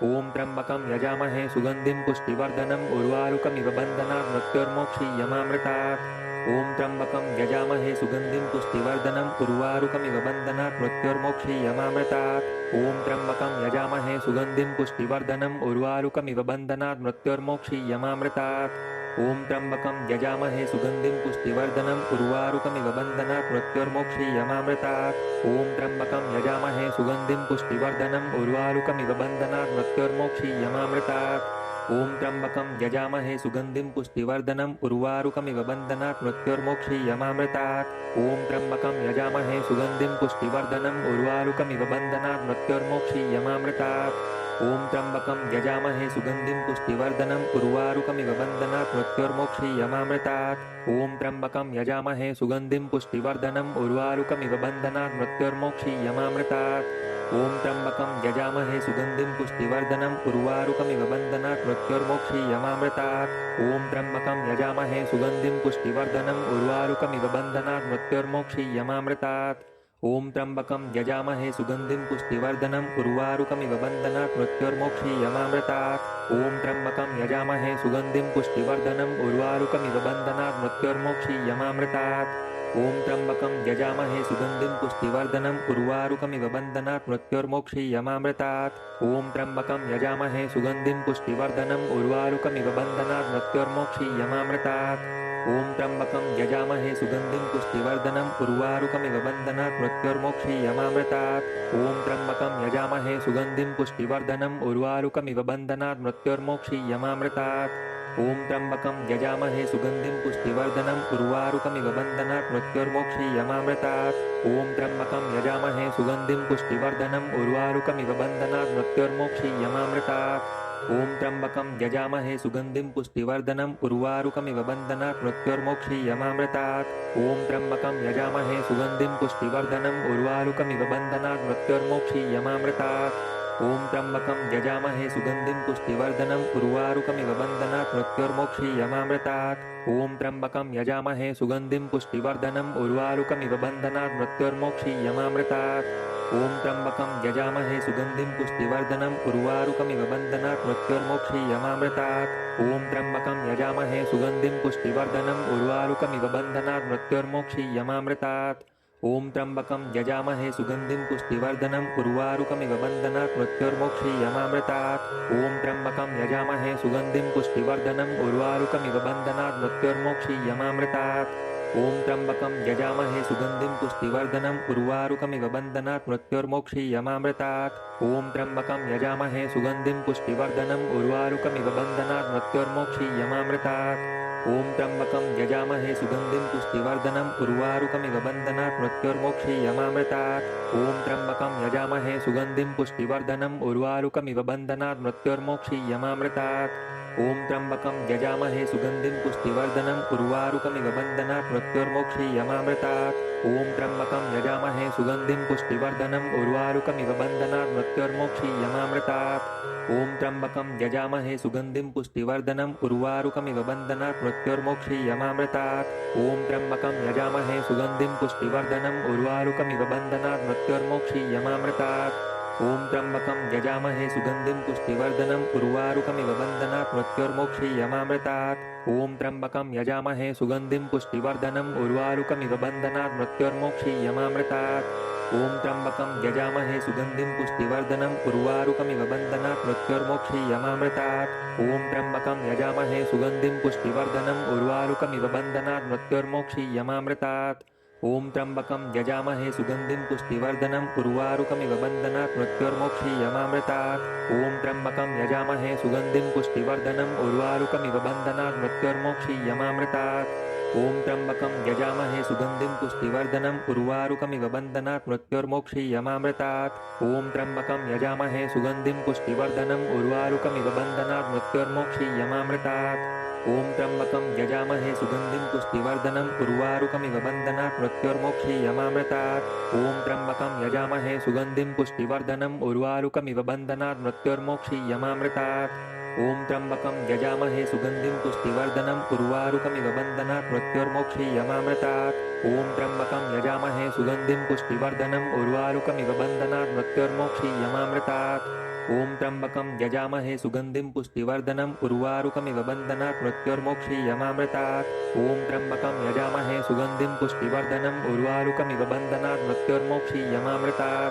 ॐ त्र्यम्बकं यजामहे सुगन्धिं पुष्टिवर्धनम् उर्वारुकमिव बन्धनात् मृत्योर्मोक्षीयमामृतात् ॐ त्र्यम्बकं यजामहे सुगन्धिं पुष्टिवर्धनम् उर्वारुकमिव बन्धनात् मृत्योर्मोक्षीयमामृतात् ॐ त्र्यम्बकं यजामहे सुगन्धिं पुष्टिवर्धनम् उर्वारुकमिव बन्धनात् मृत्योर्मोक्षीयमामृतात् ॐ त्र्यम्बकं यजामहे सुगन्धिं पुष्टिवर्धनम् उर्वारुकमिव बन्धनात् मृत्योर्मोक्षीयमामृतात् ॐ त्र्यम्बकं यजामहे सुगन्धिं पुष्टिवर्धनम् उर्वारुकमिव बन्धनात् मृत्योर्मोक्षीयमामृतात् ॐ त्र्यम्बकं यजामहे सुगन्धिं पुष्टिवर्धनम् उर्वारुकमिव बन्धनात् मृत्योर्मोक्षीयमामृतात् ॐ त्र्यम्बकं यजामहे सुगन्धिं पुष्टिवर्धनम् उर्वारुकमिव बन्धनात् मृत्योर्मोक्षीयमामृतात् ॐ त्र्यम्बकं यजामहे सुगन्धिं पुष्टिवर्धनम् उर्वारुकमिव बन्धनात् मृत्योर्मोक्षीयमामृतात् ॐ त्र्यम्बकं यजामहे सुगन्धिं पुष्टिवर्धनम् उर्वारुकमिव बन्धनात् मृत्योर्मोक्षीयमामृतात् ॐ त्र्यम्बकं यजामहे सुगन्धिं पुष्टिवर्धनम् उर्वारुकमिव बन्धनात् मृत्योर्मोक्षीयमामृतात् ॐ त्र्यम्बकं यजामहे सुगन्धिं पुष्टिवर्धनम् उर्वारुकमिव बन्धनात् मृत्योर्मोक्षीयमामृतात् ॐ त्र्यम्बकं यजामहे सुगन्धिं पुष्टिवर्धनम् उर्वारुकमिव बन्धनात् मृत्योर्मोक्षीयमामृतात्। ॐ त्र्यम्बकं यजामहे सुगन्धिं पुष्टिवर्धनम् उर्वारुकमिव बन्धनात् मृत्योर्मोक्षीयमामृतात्। ॐ त्र्यम्बकं यजामहे सुगन्धिं पुष्टिवर्धनम् उर्वारुकमिव बन्धनात् मृत्योर्मोक्षीयमामृतात्। ॐ त्र्यम्बकं यजामहे सुगन्धिं पुष्टिवर्धनम् उर्वारुकमिव बन्धनात् मृत्योर्मोक्षीयमामृतात्। ॐ त्र्यम्बकं यजामहे सुगन्धिं पुष्टिवर्धनम् उर्वारुकमिव बन्धनात् मृत्योर्मोक्षीयमामृतात्। ॐ त्र्यम्बकं यजामहे सुगन्धिं पुष्टिवर्धनम् उर्वारुकमिव बन्धनात् मृत्योर्मोक्षीयमामृतात्। ॐ त्र्यम्बकं यजामहे सुगन्धिं पुष्टिवर्धनम् उर्वारुकमिव बन्धनात् मृत्योर्मोक्षीयमामृतात्। ॐ त्र्यम्बकं यजामहे सुगन्धिं पुष्टिवर्धनम् उर्वारुकमिव बन्धनात् मृत्योर्मोक्षीयमामृतात्। ॐ त्र्यम्बकं यजामहे सुगन्धिं पुष्टिवर्धनम् उर्वारुकमिव बन्धनात् मृत्योर्मोक्षीयमामृतात्। ॐ त्र्यम्बकं यजामहे सुगन्धिं पुष्टिवर्धनम् उर्वारुकमिव बन्धनात् मृत्योर्मोक्षीयमामृतात्। ॐ त्र्यम्बकं यजामहे सुगन्धिं पुष्टिवर्धनम् उर्वारुकमिव बन्धनात् मृत्योर्मोक्षीयमामृतात्। ॐ त्र्यम्बकं यजामहे सुगन्धिं पुष्टिवर्धनम् उर्वारुकमिव बन्धनात् मृत्योर्मोक्षीयमामृतात्। ॐ त्र्यम्बकं यजामहे सुगन्धिं पुष्टिवर्धनम् उर्वारुकमिव बन्धनात् मृत्योर्मोक्षीयमामृतात्। ॐ त्र्यम्बकं यजामहे सुगन्धिं पुष्टिवर्धनम् उर्वारुकमिव बन्धनात् मृत्योर्मोक्षीयमामृतात्। ॐ त्र्यम्बकं यजामहे सुगन्धिं पुष्टिवर्धनम् उर्वारुकमिव बन्धनात् मृत्योर्मोक्षीयमामृतात्। ॐ त्र्यम्बकं यजामहे सुगन्धिं पुष्टिवर्धनम् उर्वारुकमिव बन्धनात् मृत्योर्मोक्षीयमामृतात्। ॐ त्र्यम्बकं यजामहे सुगन्धिं पुष्टिवर्धनम् उर्वारुकमिव बन्धनात् मृत्योर्मोक्षीयमामृतात्। ॐ त्र्यम्बकं यजामहे सुगन्धिं पुष्टिवर्धनम् उर्वारुकमिव बन्धनात् मृत्योर्मोक्षीयमामृतात्। ॐ त्र्यम्बकं यजामहे सुगन्धिं पुष्टिवर्धनम् उर्वारुकमिव बन्धनात् मृत्योर्मोक्षीयमामृतात्। ॐ त्र्यम्बकं यजामहे सुगन्धिं पुष्टिवर्धनम् उर्वारुकमिव बन्धनात् मृत्योर्मोक्षीयमामृतात्। ॐ त्र्यम्बकं यजामहे सुगन्धिं पुष्टिवर्धनम् उर्वारुकमिव बन्धनात् मृत्योर्मोक्षीयमामृतात्। ॐ त्र्यम्बकं यजामहे सुगन्धिं पुष्टिवर्धनम् उर्वारुकमिव बन्धनात् मृत्योर्मोक्षीयमामृतात्। ॐ त्र्यम्बकं यजामहे सुगन्धिं पुष्टिवर्धनम् उर्वारुकमिव बन्धनात् मृत्योर्मोक्षीयमामृतात्। ॐ त्र्यम्बकं यजामहे सुगन्धिं पुष्टिवर्धनम् उर्वारुकमिव बन्धनात् मृत्योर्मोक्षीयमामृतात्। ॐ त्र्यम्बकं यजामहे सुगन्धिं पुष्टिवर्धनम् उर्वारुकमिव बन्धनात् मृत्योर्मोक्षीयमामृतात्। ॐ त्र्यम्बकं यजामहे सुगन्धिं पुष्टिवर्धनम् उर्वारुकमिव बन्धनात् मृत्योर्मोक्षीयमामृतात्। ॐ त्र्यम्बकं यजामहे सुगन्धिं पुष्टिवर्धनम् उर्वारुकमिव बन्धनात् मृत्योर्मोक्षीयमामृतात्। ॐ त्र्यम्बकं यजामहे सुगन्धिं पुष्टिवर्धनम् उर्वारुकमिव बन्धनात् मृत्योर्मोक्षीयमामृतात्। ॐ त्र्यम्बकं यजामहे सुगन्धिं पुष्टिवर्धनम् उर्वारुकमिव बन्धनात् मृत्योर्मोक्षीयमामृतात्। ॐ त्र्यम्बकं यजामहे सुगन्धिं पुष्टिवर्धनम् उर्वारुकमिव बन्धनात् मृत्योर्मोक्षीयमामृतात्। ॐ त्र्यम्बकं यजामहे सुगन्धिं पुष्टिवर्धनम् उर्वारुकमिव बन्धनात् मृत्योर्मोक्षीयमामृतात्। ॐ त्र्यम्बकं यजामहे सुगन्धिं पुष्टिवर्धनम् उर्वारुकमिव बन्धनात् मृत्योर्मोक्षीयमामृतात्। ॐ त्र्यम्बकं यजामहे सुगन्धिं पुष्टिवर्धनम् उर्वारुकमिव बन्धनात् मृत्योर्मोक्षीयमामृतात्। ॐ त्र्यम्बकं यजामहे सुगन्धिं पुष्टिवर्धनम् उर्वारुकमिव बन्धनात् मृत्योर्मोक्षीयमामृतात्। ॐ त्र्यम्बकं यजामहे सुगन्धिं पुष्टिवर्धनम् उर्वारुकमिव बन्धनात् मृत्योर्मोक्षीयमामृतात्। ॐ त्र्यम्बकं यजामहे सुगन्धिं पुष्टिवर्धनम् उर्वारुकमिव बन्धनात् मृत्योर्मोक्षीयमामृतात्। ॐ त्र्यम्बकं यजामहे सुगन्धिं पुष्टिवर्धनम् उर्वारुकमिव बन्धनात् मृत्योर्मोक्षीयमामृतात्। ॐ त्र्यम्बकं यजामहे सुगन्धिं पुष्टिवर्धनम् उर्वारुकमिव बन्धनात् मृत्योर्मोक्षीयमामृतात्।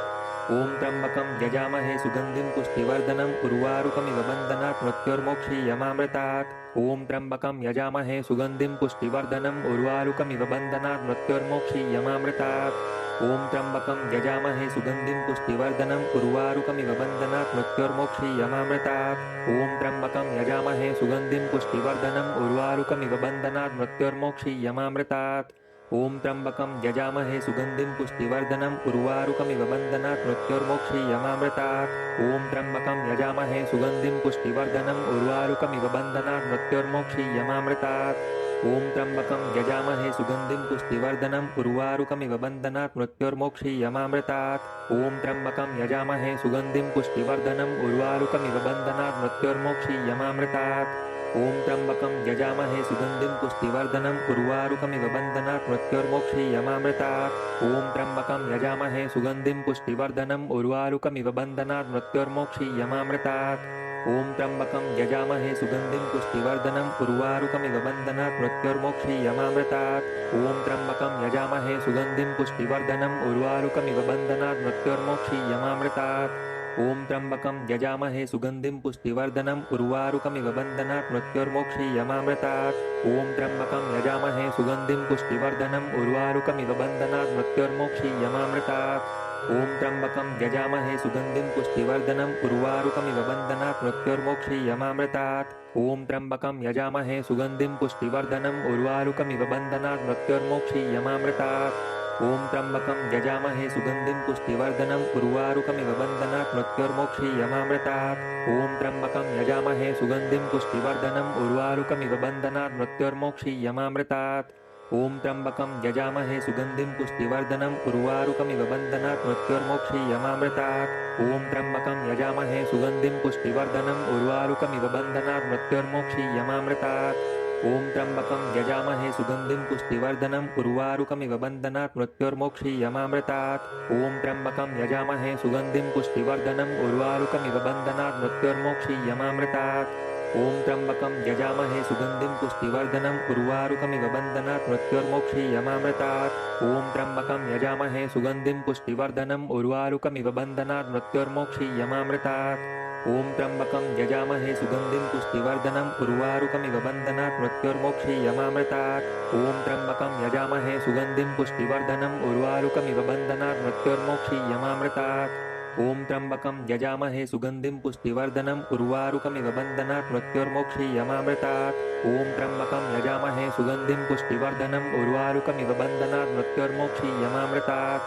ॐ त्र्यम्बकं यजामहे सुगन्धिं पुष्टिवर्धनम् उर्वारुकमिव बन्धनात् मृत्योर्मोक्षीयमामृतात्। ॐ त्र्यम्बकं यजामहे सुगन्धिं पुष्टिवर्धनम् उर्वारुकमिव बन्धनात् मृत्योर्मोक्षीयमामृतात्। ॐ त्र्यम्बकं यजामहे सुगन्धिं पुष्टिवर्धनम् उर्वारुकमिव बन्धनात् मृत्योर्मोक्षीयमामृतात्। ॐ त्र्यम्बकं यजामहे सुगन्धिं पुष्टिवर्धनम् उर्वारुकमिव बन्धनात् मृत्योर्मोक्षीयमामृतात्। ॐ त्र्यम्बकं यजामहे सुगन्धिं पुष्टिवर्धनम् उर्वारुकमिव बन्धनात् मृत्योर्मोक्षीयमामृतात्। ॐ त्र्यम्बकं यजामहे सुगन्धिं पुष्टिवर्धनम् उर्वारुकमिव बन्धनात् मृत्योर्मोक्षीयमामृतात्। ॐ त्र्यम्बकं यजामहे सुगन्धिं पुष्टिवर्धनम् उर्वारुकमिव बन्धनात् मृत्योर्मोक्षीयमामृतात्। ॐ त्र्यम्बकं यजामहे सुगन्धिं पुष्टिवर्धनम् उर्वारुकमिव बन्धनात् मृत्योर्मोक्षीयमामृतात्। ॐ त्र्यम्बकं यजामहे सुगन्धिं पुष्टिवर्धनम् उर्वारुकमिव बन्धनात् मृत्योर्मोक्षीयमामृतात्। ॐ त्र्यम्बकं यजामहे सुगन्धिं पुष्टिवर्धनम् उर्वारुकमिव बन्धनात् मृत्योर्मोक्षीयमामृतात्। ॐ त्र्यम्बकं यजामहे सुगन्धिं पुष्टिवर्धनम् उर्वारुकमिव बन्धनात् मृत्योर्मोक्षीयमामृतात्। ॐ त्र्यम्बकं यजामहे सुगन्धिं पुष्टिवर्धनम् उर्वारुकमिव बन्धनात् मृत्योर्मोक्षीयमामृतात्। ॐ त्र्यम्बकं यजामहे सुगन्धिं पुष्टिवर्धनम् उर्वारुकमिव बन्धनात् मृत्योर्मोक्षीयमामृतात्। ॐ त्र्यम्बकं यजामहे सुगन्धिं पुष्टिवर्धनम् उर्वारुकमिव बन्धनात् मृत्योर्मोक्षीयमामृतात्। ॐ त्र्यम्बकं यजामहे सुगन्धिं पुष्टिवर्धनम् उर्वारुकमिव बन्धनात् मृत्योर्मोक्षीयमामृतात्। ॐ त्र्यम्बकं यजामहे सुगन्धिं पुष्टिवर्धनम् उर्वारुकमिव बन्धनात् मृत्योर्मोक्षीयमामृतात्। ॐ त्र्यम्बकं यजामहे सुगन्धिं पुष्टिवर्धनम् उर्वारुकमिव बन्धनात् मृत्योर्मोक्षीयमामृतात्। ॐ त्र्यम्बकं यजामहे सुगन्धिं पुष्टिवर्धनम् उर्वारुकमिव बन्धनात् मृत्योर्मोक्षीयमामृतात्। ॐ त्र्यम्बकं यजामहे सुगन्धिं पुष्टिवर्धनम् उर्वारुकमिव बन्धनात् मृत्योर्मोक्षीयमामृतात्। ॐ त्र्यम्बकं यजामहे सुगन्धिं पुष्टिवर्धनम् उर्वारुकमिव बन्धनात् मृत्योर्मोक्षीयमामृतात्। ॐ त्र्यम्बकं यजामहे सुगन्धिं पुष्टिवर्धनम् उर्वारुकमिव बन्धनात् मृत्योर्मोक्षीयमामृतात्। ॐ त्र्यम्बकं यजामहे सुगन्धिं पुष्टिवर्धनम् उर्वारुकमिव बन्धनात् मृत्योर्मोक्षीयमामृतात्। ॐ त्र्यम्बकं यजामहे सुगन्धिं पुष्टिवर्धनम् उर्वारुकमिव बन्धनात् मृत्योर्मोक्षीयमामृतात्। ॐ त्र्यम्बकं यजामहे सुगन्धिं पुष्टिवर्धनम् उर्वारुकमिव बन्धनात् मृत्योर्मोक्षीयमामृतात्। ॐ त्र्यम्बकं यजामहे सुगन्धिं पुष्टिवर्धनम् उर्वारुकमिव बन्धनात् मृत्योर्मोक्षीयमामृतात्। ॐ त्र्यम्बकं यजामहे सुगन्धिं पुष्टिवर्धनम् उर्वारुकमिव बन्धनात् मृत्योर्मोक्षीयमामृतात्। ॐ त्र्यम्बकं यजामहे सुगन्धिं पुष्टिवर्धनम् उर्वारुकमिव बन्धनात् मृत्योर्मोक्षीयमामृतात्। ॐ त्र्यम्बकं यजामहे सुगन्धिं पुष्टिवर्धनम् उर्वारुकमिव बन्धनात् मृत्योर्मोक्षीयमामृतात्।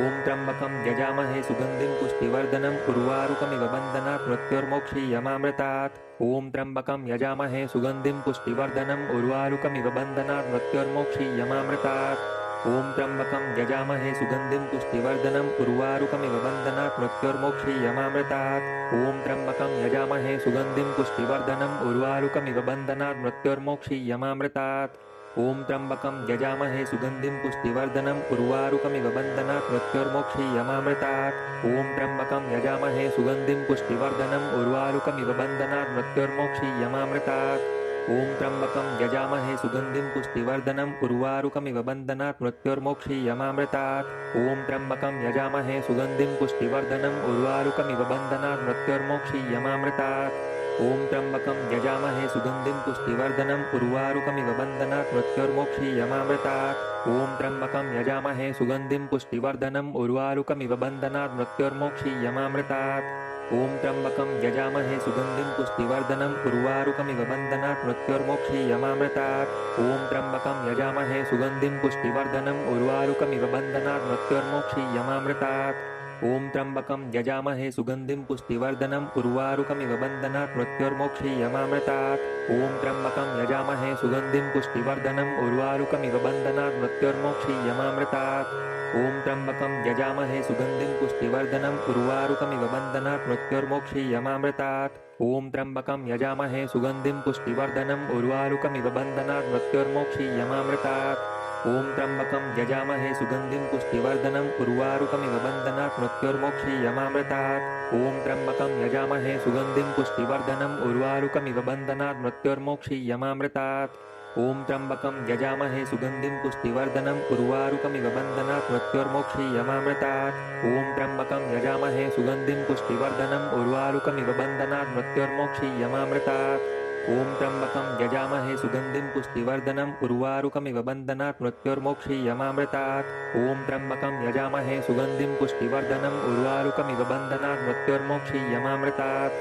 ॐ त्र्यम्बकं यजामहे सुगन्धिं पुष्टिवर्धनम् उर्वारुकमिव बन्धनात् मृत्योर्मोक्षीयमामृतात्। ॐ त्र्यम्बकं यजामहे सुगन्धिं पुष्टिवर्धनम् उर्वारुकमिव बन्धनात् मृत्योर्मोक्षीयमामृतात्। ॐ त्र्यम्बकं यजामहे सुगन्धिं पुष्टिवर्धनम् उर्वारुकमिव बन्धनात् मृत्योर्मोक्षीयमामृतात्। ॐ त्र्यम्बकं यजामहे सुगन्धिं पुष्टिवर्धनम् उर्वारुकमिव बन्धनात् मृत्योर्मोक्षीयमामृतात्। ॐ त्र्यम्बकं यजामहे सुगन्धिं पुष्टिवर्धनम् उर्वारुकमिव बन्धनात् मृत्योर्मोक्षीयमामृतात्। ॐ त्र्यम्बकं यजामहे सुगन्धिं पुष्टिवर्धनम् उर्वारुकमिव बन्धनात् मृत्योर्मोक्षीयमामृतात्। ॐ त्र्यम्बकं यजामहे सुगन्धिं पुष्टिवर्धनम् उर्वारुकमिव बन्धनात् मृत्योर्मोक्षीयमामृतात्। ॐ त्र्यम्बकं यजामहे सुगन्धिं पुष्टिवर्धनम् उर्वारुकमिव बन्धनात् मृत्योर्मोक्षीयमामृतात्। ॐ त्र्यम्बकं यजामहे सुगन्धिं पुष्टिवर्धनम् उर्वारुकमिव बन्धनात् मृत्योर्मोक्षीयमामृतात्। ॐ त्र्यम्बकं यजामहे सुगन्धिं पुष्टिवर्धनम् उर्वारुकमिव बन्धनात् मृत्योर्मोक्षीयमामृतात्। ॐ त्र्यम्बकं यजामहे सुगन्धिं पुष्टिवर्धनम् उर्वारुकमिव बन्धनात् मृत्योर्मोक्षीयमामृतात्। ॐ त्र्यम्बकं यजामहे सुगन्धिं पुष्टिवर्धनम् उर्वारुकमिव बन्धनात् मृत्योर्मोक्षीयमामृतात्। ॐ त्र्यम्बकं यजामहे सुगन्धिं पुष्टिवर्धनम् उर्वारुकमिव बन्धनात् मृत्योर्मोक्षीयमामृतात्। ॐ त्र्यम्बकं यजामहे सुगन्धिं पुष्टिवर्धनम् उर्वारुकमिव बन्धनात् मृत्योर्मोक्षीयमामृतात्। ॐ त्र्यम्बकं यजामहे सुगन्धिं पुष्टिवर्धनम् उर्वारुकमिव बन्धनात् मृत्योर्मोक्षीयमामृतात्। ॐ त्र्यम्बकं यजामहे सुगन्धिं पुष्टिवर्धनम् उर्वारुकमिव बन्धनात् मृत्योर्मोक्षीयमामृतात्। ॐ त्र्यम्बकं यजामहे सुगन्धिं पुष्टिवर्धनम् उर्वारुकमिव बन्धनात् मृत्योर्मोक्षीयमामृतात्। ॐ त्र्यम्बकं यजामहे सुगन्धिं पुष्टिवर्धनम् उर्वारुकमिव बन्धनात् मृत्योर्मोक्षीयमामृतात्। ॐ त्र्यम्बकं यजामहे सुगन्धिं पुष्टिवर्धनम् उर्वारुकमिव बन्धनात् मृत्योर्मोक्षीयमामृतात्। ॐ त्र्यम्बकं यजामहे सुगन्धिं पुष्टिवर्धनम् उर्वारुकमिव बन्धनात् मृत्योर्मोक्षीयमामृतात्। ॐ त्र्यम्बकं यजामहे सुगन्धिं पुष्टिवर्धनम् उर्वारुकमिव बन्धनात् मृत्योर्मोक्षीयमामृतात्। ॐ त्र्यम्बकं यजामहे सुगन्धिं पुष्टिवर्धनम् उर्वारुकमिव बन्धनात् मृत्योर्मोक्षीयमामृतात्।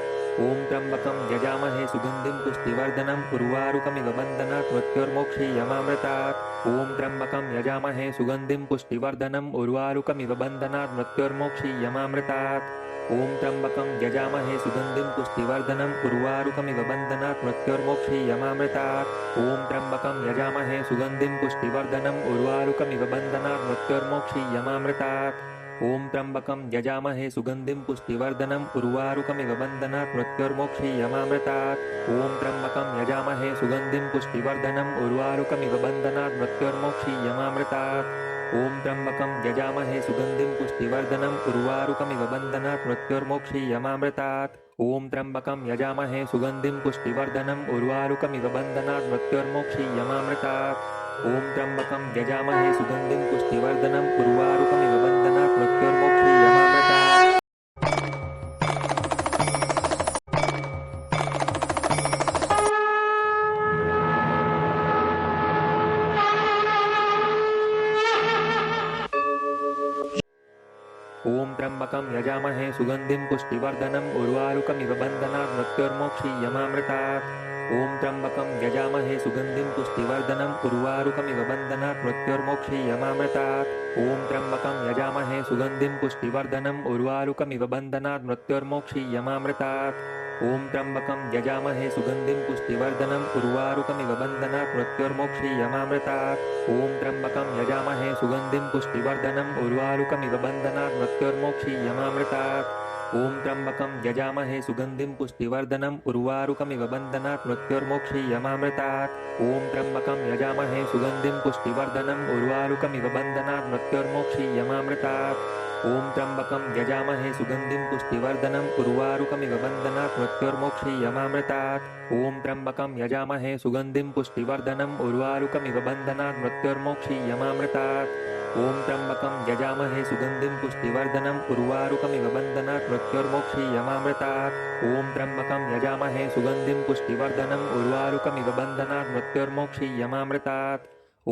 ॐ त्र्यम्बकं यजामहे सुगन्धिं पुष्टिवर्धनम् उर्वारुकमिव बन्धनात् मृत्योर्मोक्षीयमामृतात्। ॐ त्र्यम्बकं यजामहे सुगन्धिं पुष्टिवर्धनम् उर्वारुकमिव बन्धनात् मृत्योर्मोक्षीयमामृतात्। ॐ त्र्यम्बकं यजामहे सुगन्धिं पुष्टिवर्धनम् उर्वारुकमिव बन्धनात् मृत्योर्मोक्षीयमामृतात्। ॐ त्र्यम्बकं यजामहे सुगन्धिं पुष्टिवर्धनम् उर्वारुकमिव बन्धनात् मृत्योर्मोक्षीयमामृतात्। ॐ त्र्यम्बकं यजामहे सुगन्धिं पुष्टिवर्धनम् उर्वारुकमिव बन्धनात् मृत्योर्मोक्षीयमामृतात् ॐ त्र्यम्बकं यजामहे सुगन्धिं पुष्टिवर्धनम् उर्वारुकमिव बन्धनात् मृत्योर्मोक्षीयमामृतात् ॐ त्र्यम्बकं यजामहे सुगन्धिं पुष्टिवर्धनम् उर्वारुकमिव बन्धनात् मृत्योर्मोक्षीयमामृतात् ॐ त्र्यम्बकं यजामहे सुगन्धिं पुष्टिवर्धनम् उर्वारुकमिव बन्धनात् मृत्योर्मोक्षीयमामृतात् ॐ त्र्यम्बकं यजामहे सुगन्धिं पुष्टिवर्धनम् उर्वारुकमिव बन्धनात् मृत्योर्मोक्षीयमामृतात् ॐ त्र्यम्बकं यजामहे सुगन्धिं पुष्टिवर्धनम् उर्वारुकमिव बन्धनात् मृत्योर्मोक्षीयमामृतात् ॐ त्र्यम्बकं यजामहे सुगन्धिं पुष्टिवर्धनम् उर्वारुकमिव बन्धनात् मृत्योर्मोक्षीयमामृतात् ॐ त्र्यम्बकं यजामहे सुगन्धिं पुष्टिवर्धनम् उर्वारुकमिव बन्धनात् मृत्योर्मोक्षीयमामृतात् ॐ त्र्यम्बकं यजामहे सुगन्धिं पुष्टिवर्धनम् उर्वारुकमिव बन्धनात् मृत्योर्मोक्षीयमामृतात् ॐ त्र्यम्बकं यजामहे सुगन्धिं पुष्टिवर्धनम् उर्वारुकमिव बन्धनात् मृत्योर्मोक्षीयमामृतात् ॐ त्र्यम्बकं यजामहे सुगन्धिं पुष्टिवर्धनम् उर्वारुकमिव बन्धनात् मृत्योर्मोक्षीयमामृतात् ॐ त्र्यम्बकं यजामहे सुगन्धिं पुष्टिवर्धनम् उर्वारुकमिव बन्धनात् मृत्योर्मोक्षीयमामृतात् ॐ त्र्यम्बकं यजामहे सुगन्धिं पुष्टिवर्धनम् उर्वारुकमिव बन्धनात् मृत्योर्मोक्षीयमामृतात् ॐ त्र्यम्बकं यजामहे सुगन्धिं पुष्टिवर्धनम् उर्वारुकमिव बन्धनात् मृत्योर्मोक्षीयमामृतात् ॐ त्र्यम्बकं यजामहे सुगन्धिं पुष्टिवर्धनम् उर्वारुकमिव बन्धनात् मृत्योर्मोक्षीयमामृतात् ॐ त्र्यम्बकं यजामहे सुगन्धिं पुष्टिवर्धनम् उर्वारुकमिव बन्धनात् मृत्योर्मोक्षीयमामृतात्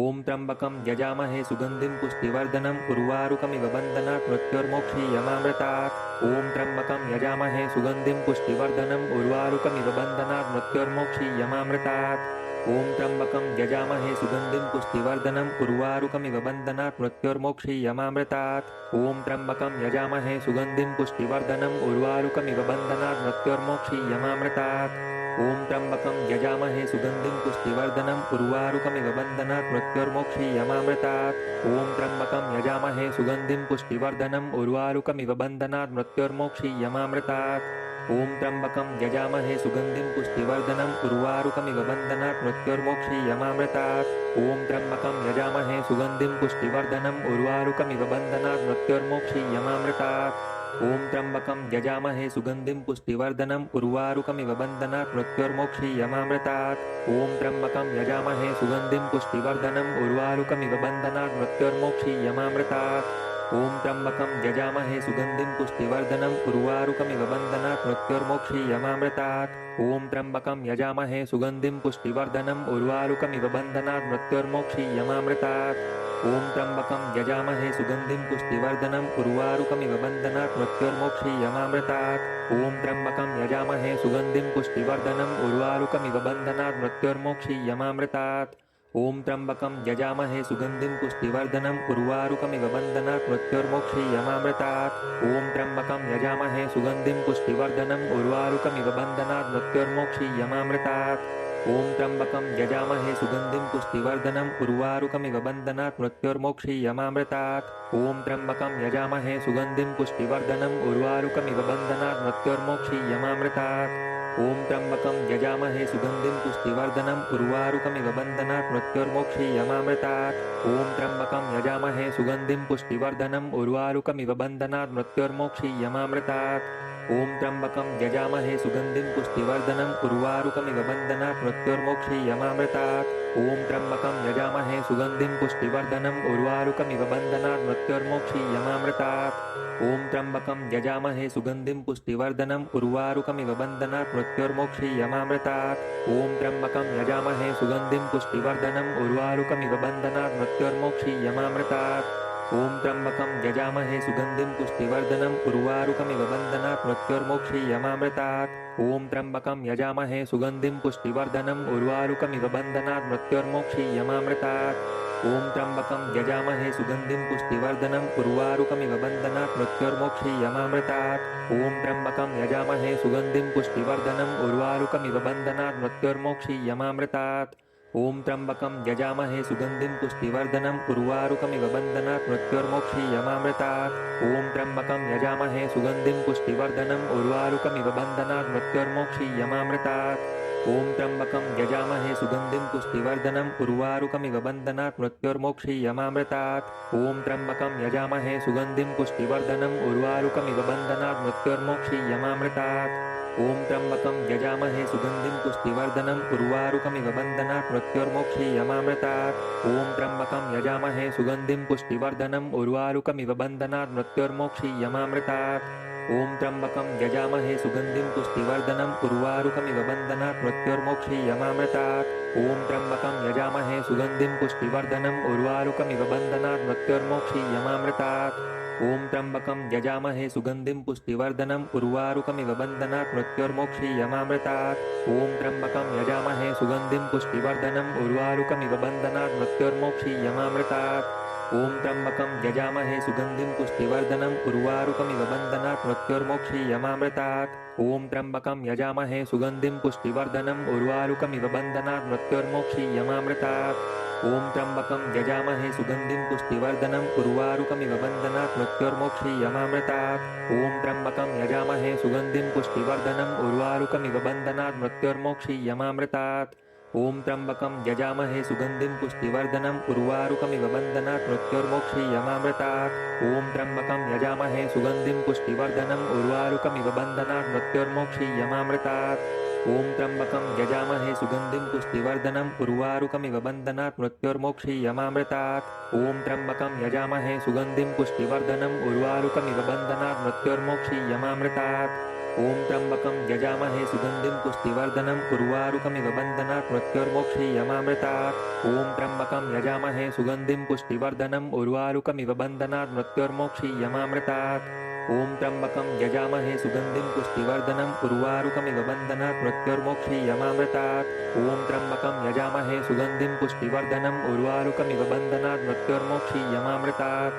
ॐ त्र्यम्बकं यजामहे सुगन्धिं पुष्टिवर्धनम् उर्वारुकमिव बन्धनात् मृत्योर्मोक्षीयमामृतात् ॐ त्र्यम्बकं यजामहे सुगन्धिं पुष्टिवर्धनम् उर्वारुकमिव बन्धनात् मृत्योर्मोक्षीयमामृतात् ॐ त्र्यम्बकं यजामहे सुगन्धिं पुष्टिवर्धनम् उर्वारुकमिव बन्धनात् मृत्योर्मोक्षीयमामृतात् ॐ त्र्यम्बकं यजामहे सुगन्धिं पुष्टिवर्धनम् उर्वारुकमिव बन्धनात् मृत्योर्मोक्षीयमामृतात् ॐ त्र्यम्बकं यजामहे सुगन्धिं पुष्टिवर्धनम् उर्वारुकमिव बन्धनात् मृत्योर्मोक्षीयमामृतात् ॐ त्र्यम्बकं यजामहे सुगन्धिं पुष्टिवर्धनम् उर्वारुकमिव बन्धनात् मृत्योर्मोक्षीयमामृतात् ॐ त्र्यम्बकं यजामहे सुगन्धिं पुष्टिवर्धनम् उर्वारुकमिव बन्धनात् मृत्योर्मोक्षीयमामृतात् ॐ त्र्यम्बकं यजामहे सुगन्धिं पुष्टिवर्धनम् उर्वारुकमिव बन्धनात् मृत्योर्मोक्षीयमामृतात् ॐ त्र्यम्बकं यजामहे सुगन्धिं पुष्टिवर्धनम् उर्वारुकमिव बन्धनात् मृत्योर्मोक्षीयमामृतात् ॐ त्र्यम्बकं यजामहे सुगन्धिं पुष्टिवर्धनम् उर्वारुकमिव बन्धनात् मृत्योर्मोक्षीयमामृतात् ॐ त्र्यम्बकं यजामहे सुगन्धिं पुष्टिवर्धनम् उर्वारुकमिव बन्धनात् मृत्योर्मोक्षीयमामृतात् ॐ त्र्यम्बकं यजामहे सुगन्धिं पुष्टिवर्धनम् उर्वारुकमिव बन्धनात् मृत्योर्मोक्षीयमामृतात् ॐ त्र्यम्बकं यजामहे सुगन्धिं पुष्टिवर्धनम् उर्वारुकमिव बन्धनात् मृत्योर्मोक्षीयमामृतात् ॐ त्र्यम्बकं यजामहे सुगन्धिं पुष्टिवर्धनम् उर्वारुकमिव बन्धनात् मृत्योर्मोक्षीयमामृतात् ॐ त्र्यम्बकं यजामहे सुगन्धिं पुष्टिवर्धनम् उर्वारुकमिव बन्धनात् मृत्योर्मोक्षीयमामृतात् ॐ त्र्यम्बकं यजामहे सुगन्धिं पुष्टिवर्धनम् उर्वारुकमिव बन्धनात् मृत्योर्मोक्षीयमामृतात् ॐ त्र्यम्बकं यजामहे सुगन्धिं पुष्टिवर्धनम् उर्वारुकमिव बन्धनात् मृत्योर्मोक्षीयमामृतात् ॐ त्र्यम्बकं यजामहे सुगन्धिं पुष्टिवर्धनम् उर्वारुकमिव बन्धनात् मृत्योर्मोक्षीयमामृतात् ॐ त्र्यम्बकं यजामहे सुगन्धिं पुष्टिवर्धनम् उर्वारुकमिव बन्धनात् मृत्योर्मोक्षीयमामृतात् ॐ त्र्यम्बकं यजामहे सुगन्धिं पुष्टिवर्धनम् उर्वारुकमिव बन्धनात् मृत्योर्मोक्षीयमामृतात् ॐ त्र्यम्बकं यजामहे सुगन्धिं पुष्टिवर्धनम् उर्वारुकमिव बन्धनात् मृत्योर्मोक्षीयमामृतात् ॐ त्र्यम्बकं यजामहे सुगन्धिं पुष्टिवर्धनम् उर्वारुकमिव बन्धनात् मृत्योर्मोक्षीयमामृतात् ॐ त्र्यम्बकं यजामहे सुगन्धिं पुष्टिवर्धनम् उर्वारुकमिव बन्धनात् मृत्योर्मोक्षीयमामृतात् ॐ त्र्यम्बकं यजामहे सुगन्धिं पुष्टिवर्धनम् उर्वारुकमिव बन्धनात् मृत्योर्मोक्षीयमामृतात् ॐ त्र्यम्बकं यजामहे सुगन्धिं पुष्टिवर्धनम् उर्वारुकमिव बन्धनात् मृत्योर्मोक्षीयमामृतात् ॐ त्र्यम्बकं यजामहे सुगन्धिं पुष्टिवर्धनम् उर्वारुकमिव बन्धनात् मृत्योर्मोक्षीयमामृतात् ॐ त्र्यम्बकं यजामहे सुगन्धिं पुष्टिवर्धनम् उर्वारुकमिव बन्धनात् मृत्योर्मोक्षीयमामृतात् ॐ त्र्यम्बकं यजामहे सुगन्धिं पुष्टिवर्धनम् उर्वारुकमिव बन्धनात् मृत्योर्मोक्षीयमामृतात् ॐ त्र्यम्बकं यजामहे सुगन्धिं पुष्टिवर्धनम् उर्वारुकमिव बन्धनात् मृत्योर्मोक्षीयमामृतात्। ॐ त्र्यम्बकं यजामहे सुगन्धिं पुष्टिवर्धनम् उर्वारुकमिव बन्धनात् मृत्योर्मोक्षीयमामृतात्। ॐ त्र्यम्बकं यजामहे सुगन्धिं पुष्टिवर्धनम् उर्वारुकमिव बन्धनात् मृत्योर्मोक्षीयमामृतात्। ॐ त्र्यम्बकं यजामहे सुगन्धिं पुष्टिवर्धनम् उर्वारुकमिव बन्धनात् मृत्योर्मोक्षीयमामृतात्। ॐ त्र्यम्बकं यजामहे सुगन्धिं पुष्टिवर्धनम् उर्वारुकमिव बन्धनात् मृत्योर्मोक्षीयमामृतात्। ॐ त्र्यम्बकं यजामहे सुगन्धिं पुष्टिवर्धनम् उर्वारुकमिव बन्धनात् मृत्योर्मोक्षीयमामृतात्। ॐ त्र्यम्बकं यजामहे सुगन्धिं पुष्टिवर्धनम् उर्वारुकमिव बन्धनात् मृत्योर्मोक्षीयमामृतात्। ॐ त्र्यम्बकं यजामहे सुगन्धिं पुष्टिवर्धनम् उर्वारुकमिव बन्धनात् मृत्योर्मोक्षीयमामृतात्। ॐ त्र्यम्बकं यजामहे सुगन्धिं पुष्टिवर्धनम् उर्वारुकमिव बन्धनात् मृत्योर्मोक्षीयमामृतात्। ॐ त्र्यम्बकं यजामहे सुगन्धिं पुष्टिवर्धनम् उर्वारुकमिव बन्धनात् मृत्योर्मोक्षीयमामृतात्। ॐ त्र्यम्बकं यजामहे सुगन्धिं पुष्टिवर्धनम् उर्वारुकमिव बन्धनात् मृत्योर्मोक्षीयमामृतात्। ॐ त्र्यम्बकं यजामहे सुगन्धिं पुष्टिवर्धनम् उर्वारुकमिव बन्धनात् मृत्योर्मोक्षीयमामृतात्। ॐ त्र्यम्बकं यजामहे सुगन्धिं पुष्टिवर्धनम् उर्वारुकमिव बन्धनात् मृत्योर्मोक्षीयमामृतात्। ॐ त्र्यम्बकं यजामहे सुगन्धिं पुष्टिवर्धनम् उर्वारुकमिव बन्धनात् मृत्योर्मोक्षीयमामृतात्। ॐ त्र्यम्बकं यजामहे सुगन्धिं पुष्टिवर्धनम् उर्वारुकमिव बन्धनात् मृत्योर्मोक्षीयमामृतात्। ॐ त्र्यम्बकं यजामहे सुगन्धिं पुष्टिवर्धनम् उर्वारुकमिव बन्धनात् मृत्योर्मोक्षीयमामृतात्। ॐ त्र्यम्बकं यजामहे सुगन्धिं पुष्टिवर्धनम् उर्वारुकमिव बन्धनात् मृत्योर्मोक्षीयमामृतात्। ॐ त्र्यम्बकं यजामहे सुगन्धिं पुष्टिवर्धनम् उर्वारुकमिव बन्धनात् मृत्योर्मोक्षीयमामृतात्। ॐ त्र्यम्बकं यजामहे सुगन्धिं पुष्टिवर्धनम् उर्वारुकमिव बन्धनात् मृत्योर्मोक्षीयमामृतात्। ॐ त्र्यम्बकं यजामहे सुगन्धिं पुष्टिवर्धनम् उर्वारुकमिव बन्धनात् मृत्योर्मोक्षीयमामृतात्। ॐ त्र्यम्बकं यजामहे सुगन्धिं पुष्टिवर्धनम् उर्वारुकमिव बन्धनात् मृत्योर्मोक्षीयमामृतात्। ॐ त्र्यम्बकं यजामहे सुगन्धिं पुष्टिवर्धनम् उर्वारुकमिव बन्धनात् मृत्योर्मोक्षीयमामृतात्।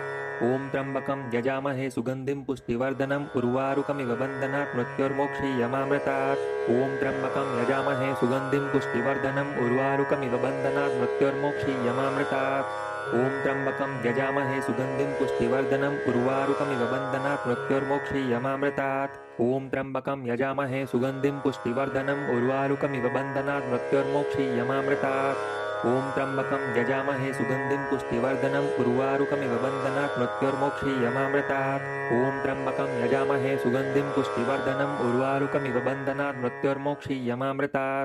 ॐ त्र्यम्बकं यजामहे सुगन्धिं पुष्टिवर्धनम् उर्वारुकमिव बन्धनात् मृत्योर्मोक्षीयमामृतात्। ॐ त्र्यम्बकं यजामहे सुगन्धिं पुष्टिवर्धनम् उर्वारुकमिव बन्धनात् मृत्योर्मोक्षीयमामृतात्। ॐ त्र्यम्बकं यजामहे सुगन्धिं पुष्टिवर्धनम् उर्वारुकमिव बन्धनात् मृत्योर्मोक्षीयमामृतात्। ॐ त्र्यम्बकं यजामहे सुगन्धिं पुष्टिवर्धनम् उर्वारुकमिव बन्धनात् मृत्योर्मोक्षीयमामृतात्। ॐ त्र्यम्बकं यजामहे सुगन्धिं पुष्टिवर्धनम् उर्वारुकमिव बन्धनात् मृत्योर्मोक्षीयमामृतात्। ॐ त्र्यम्बकं यजामहे सुगन्धिं पुष्टिवर्धनम् उर्वारुकमिव बन्धनात् मृत्योर्मोक्षीयमामृतात्। ॐ त्र्यम्बकं यजामहे सुगन्धिं पुष्टिवर्धनम् उर्वारुकमिव बन्धनात् मृत्योर्मोक्षीयमामृतात्।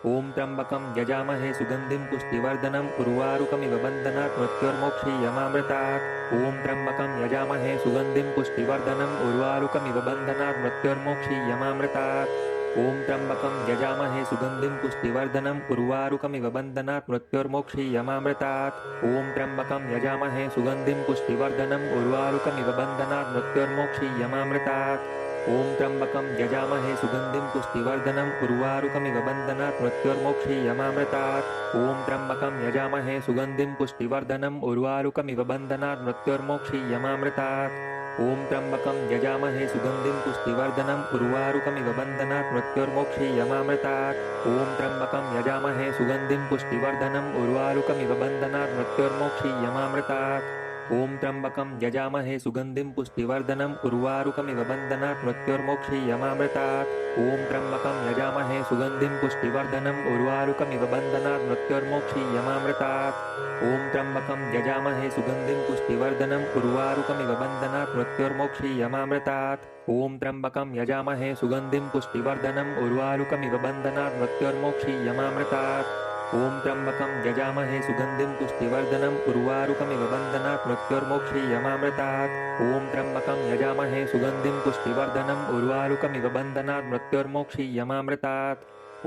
ॐ त्र्यम्बकं यजामहे सुगन्धिं पुष्टिवर्धनम् उर्वारुकमिव बन्धनात् मृत्योर्मोक्षीयमामृतात्। ॐ त्र्यम्बकं यजामहे सुगन्धिं पुष्टिवर्धनम् उर्वारुकमिव बन्धनात् मृत्योर्मोक्षीयमामृतात्। ॐ त्र्यम्बकं यजामहे सुगन्धिं पुष्टिवर्धनम् उर्वारुकमिव बन्धनात् मृत्योर्मोक्षीयमामृतात्। ॐ त्र्यम्बकं यजामहे सुगन्धिं पुष्टिवर्धनम् उर्वारुकमिव बन्धनात् मृत्योर्मोक्षीयमामृतात्। ॐ त्र्यम्बकं यजामहे सुगन्धिं पुष्टिवर्धनम् उर्वारुकमिव बन्धनात् मृत्योर्मोक्षीयमामृतात्। ॐ त्र्यम्बकं यजामहे सुगन्धिं पुष्टिवर्धनम् उर्वारुकमिव बन्धनात् मृत्योर्मोक्षीयमामृतात्। ॐ त्र्यम्बकं यजामहे सुगन्धिं पुष्टिवर्धनम् उर्वारुकमिव बन्धनात् मृत्योर्मोक्षीयमामृतात्। ॐ त्र्यम्बकं यजामहे सुगन्धिं पुष्टिवर्धनम् उर्वारुकमिव बन्धनात् मृत्योर्मोक्षीयमामृतात्। ॐ त्र्यम्बकं यजामहे सुगन्धिं पुष्टिवर्धनम् उर्वारुकमिव बन्धनात् मृत्योर्मोक्षीयमामृतात्। ॐ त्र्यम्बकं यजामहे सुगन्धिं पुष्टिवर्धनम् उर्वारुकमिव बन्धनात् मृत्योर्मोक्षीयमामृतात्। ॐ त्र्यम्बकं यजामहे सुगन्धिं पुष्टिवर्धनम् उर्वारुकमिव बन्धनात् मृत्योर्मोक्षीयमामृतात्। ॐ त्र्यम्बकं यजामहे सुगन्धिं पुष्टिवर्धनम् उर्वारुकमिव बन्धनात् मृत्योर्मोक्षीयमामृतात्। ॐ त्र्यम्बकं यजामहे सुगन्धिं पुष्टिवर्धनम् उर्वारुकमिव बन्धनात् मृत्योर्मोक्षीयमामृतात्।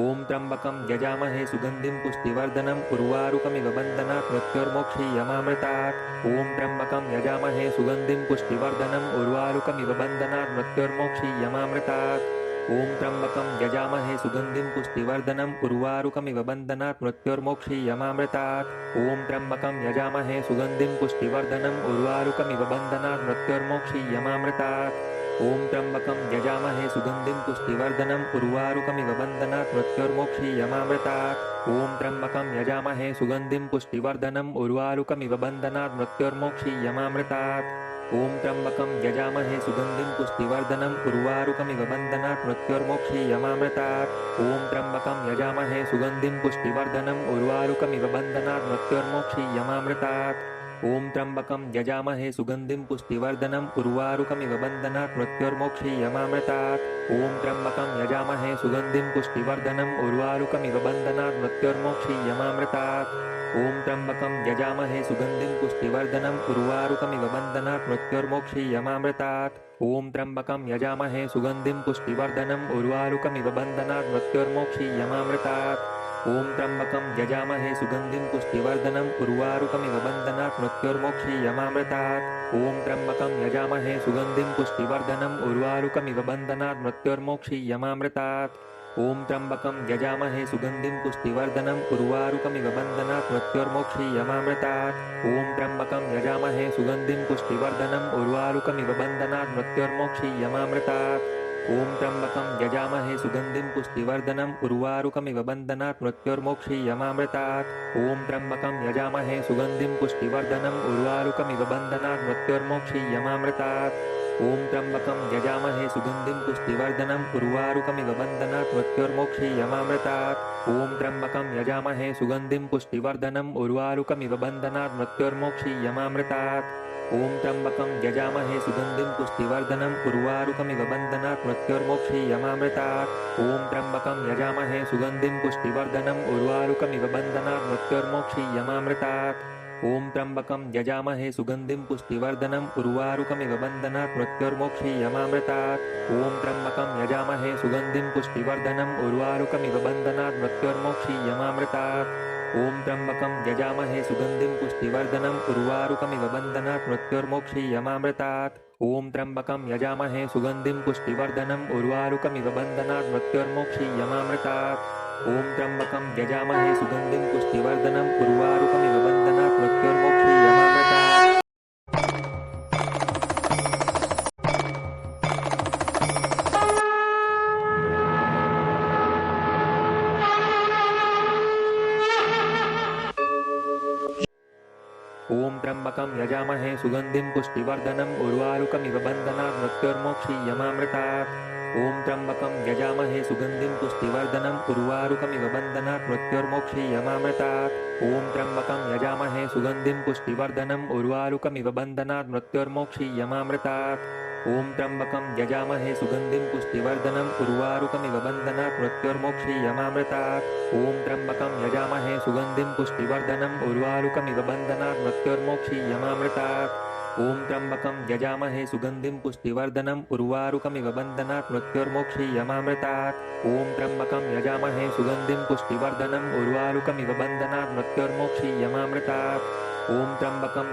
ॐ त्र्यम्बकं यजामहे सुगन्धिं पुष्टिवर्धनम् उर्वारुकमिव बन्धनात् मृत्योर्मोक्षीयमामृतात्। ॐ त्र्यम्बकं यजामहे सुगन्धिं पुष्टिवर्धनम् उर्वारुकमिव बन्धनात् मृत्योर्मोक्षीयमामृतात्। ॐ त्र्यम्बकं यजामहे सुगन्धिं पुष्टिवर्धनम् उर्वारुकमिव बन्धनात् मृत्योर्मोक्षीयमामृतात्। ॐ त्र्यम्बकं यजामहे सुगन्धिं पुष्टिवर्धनम् उर्वारुकमिव बन्धनात् मृत्योर्मोक्षीयमामृतात्। ॐ त्र्यम्बकं यजामहे सुगन्धिं पुष्टिवर्धनम् उर्वारुकमिव बन्धनात् मृत्योर्मोक्षीयमामृतात् ॐ त्र्यम्बकं यजामहे सुगन्धिं पुष्टिवर्धनम् उर्वारुकमिव बन्धनात् मृत्योर्मोक्षीयमामृतात् ॐ त्र्यम्बकं यजामहे सुगन्धिं पुष्टिवर्धनम् उर्वारुकमिव बन्धनात् मृत्योर्मोक्षीयमामृतात् ॐ त्र्यम्बकं यजामहे सुगन्धिं पुष्टिवर्धनम् उर्वारुकमिव बन्धनात् मृत्योर्मोक्षीयमामृतात् ॐ त्र्यम्बकं यजामहे सुगन्धिं पुष्टिवर्धनम् उर्वारुकमिव बन्धनात् मृत्योर्मोक्षीयमामृतात् ॐ त्र्यम्बकं यजामहे सुगन्धिं पुष्टिवर्धनम् उर्वारुकमिव बन्धनात् मृत्योर्मोक्षीयमामृतात् ॐ त्र्यम्बकं यजामहे सुगन्धिं पुष्टिवर्धनम् उर्वारुकमिव बन्धनात् मृत्योर्मोक्षीयमामृतात् ॐ त्र्यम्बकं यजामहे सुगन्धिं पुष्टिवर्धनम् उर्वारुकमिव बन्धनात् मृत्योर्मोक्षीयमामृतात् ॐ त्र्यम्बकं यजामहे सुगन्धिं पुष्टिवर्धनम् उर्वारुकमिव बन्धनात् मृत्योर्मोक्षीयमामृतात् ॐ त्र्यम्बकं यजामहे सुगन्धिं पुष्टिवर्धनम् उर्वारुकमिव बन्धनात् मृत्योर्मोक्षीयमामृतात् ॐ त्र्यम्बकं यजामहे सुगन्धिं पुष्टिवर्धनम् उर्वारुकमिव बन्धनात् मृत्योर्मोक्षीयमामृतात् ॐ त्र्यम्बकं यजामहे सुगन्धिं पुष्टिवर्धनम् उर्वारुकमिव बन्धनात् मृत्योर्मोक्षीयमामृतात् ॐ त्र्यम्बकं यजामहे सुगन्धिं पुष्टिवर्धनम् उर्वारुकमिव बन्धनात् मृत्योर्मोक्षीयमामृतात् ॐ त्र्यम्बकं यजामहे सुगन्धिं पुष्टिवर्धनम् उर्वारुकमिव बन्धनात् मृत्योर्मोक्षीयमामृतात् ॐ त्र्यम्बकं यजामहे सुगन्धिं पुष्टिवर्धनम् उर्वारुकमिव बन्धनात् मृत्योर्मोक्षीयमामृतात् ॐ त्र्यम्बकं यजामहे सुगन्धिं पुष्टिवर्धनम् उर्वारुकमिव बन्धनात् मृत्योर्मोक्षीयमामृतात् ॐ त्र्यम्बकं यजामहे सुगन्धिं पुष्टिवर्धनम् उर्वारुकमिव बन्धनात् मृत्योर्मोक्षीयमामृतात् ॐ त्र्यम्बकं यजामहे सुगन्धिं पुष्टिवर्धनम् उर्वारुकमिव बन्धनात् मृत्योर्मोक्षीयमामृतात् ॐ त्र्यम्बकं यजामहे सुगन्धिं पुष्टिवर्धनम् उर्वारुकमिव बन्धनात् मृत्योर्मोक्षीयमामृतात् ॐ त्र्यम्बकं यजामहे सुगन्धिं पुष्टिवर्धनम् उर्वारुकमिव बन्धनात् मृत्योर्मोक्षीयमामृतात् ॐ त्र्यम्बकं यजामहे सुगन्धिं पुष्टिवर्धनम् उर्वारुकमिव बन्धनात् मृत्योर्मोक्षीयमामृतात् ॐ त्र्यम्बकं यजामहे सुगन्धिं पुष्टिवर्धनम् उर्वारुकमिव बन्धनात् मृत्योर्मोक्षीयमामृतात् ॐ त्र्यम्बकं यजामहे सुगन्धिं पुष्टिवर्धनम् उर्वारुकमिव बन्धनात् मृत्योर्मोक्षीयमामृतात् ॐ त्र्यम्बकं यजामहे सुगन्धिं पुष्टिवर्धनम् उर्वारुकमिव बन्धनात् मृत्योर्मोक्षीयमामृतात् ॐ त्र्यम्बकं यजामहे सुगन्धिं पुष्टिवर्धनम् उर्वारुकमिव बन्धनात् मृत्योर्मोक्षीयमामृतात् ॐ त्र्यम्बकं यजामहे सुगन्धिं पुष्टिवर्धनम् उर्वारुकमिव बन्धनात् मृत्योर्मोक्षीयमामृतात् ॐ त्र्यम्बकं यजामहे सुगन्धिं पुष्टिवर्धनम् उर्वारुकमिव बन्धनात् मृत्योर्मोक्षीयमामृतात् ॐ त्र्यम्बकं यजामहे सुगन्धिं पुष्टिवर्धनम् उर्वारुकमिव बन्धनात् मृत्योर्मोक्षीयमामृतात् ॐ त्र्यम्बकं यजामहे सुगन्धिं पुष्टिवर्धनम् उर्वारुकमिव बन्धनात् मृत्योर्मोक्षीयमामृतात् ॐ त्र्यम्बकं यजामहे सुगन्धिं पुष्टिवर्धनम् उर्वारुकमिव बन्धनात् मृत्योर्मोक्षीयमामृतात् ॐ त्र्यम्बकं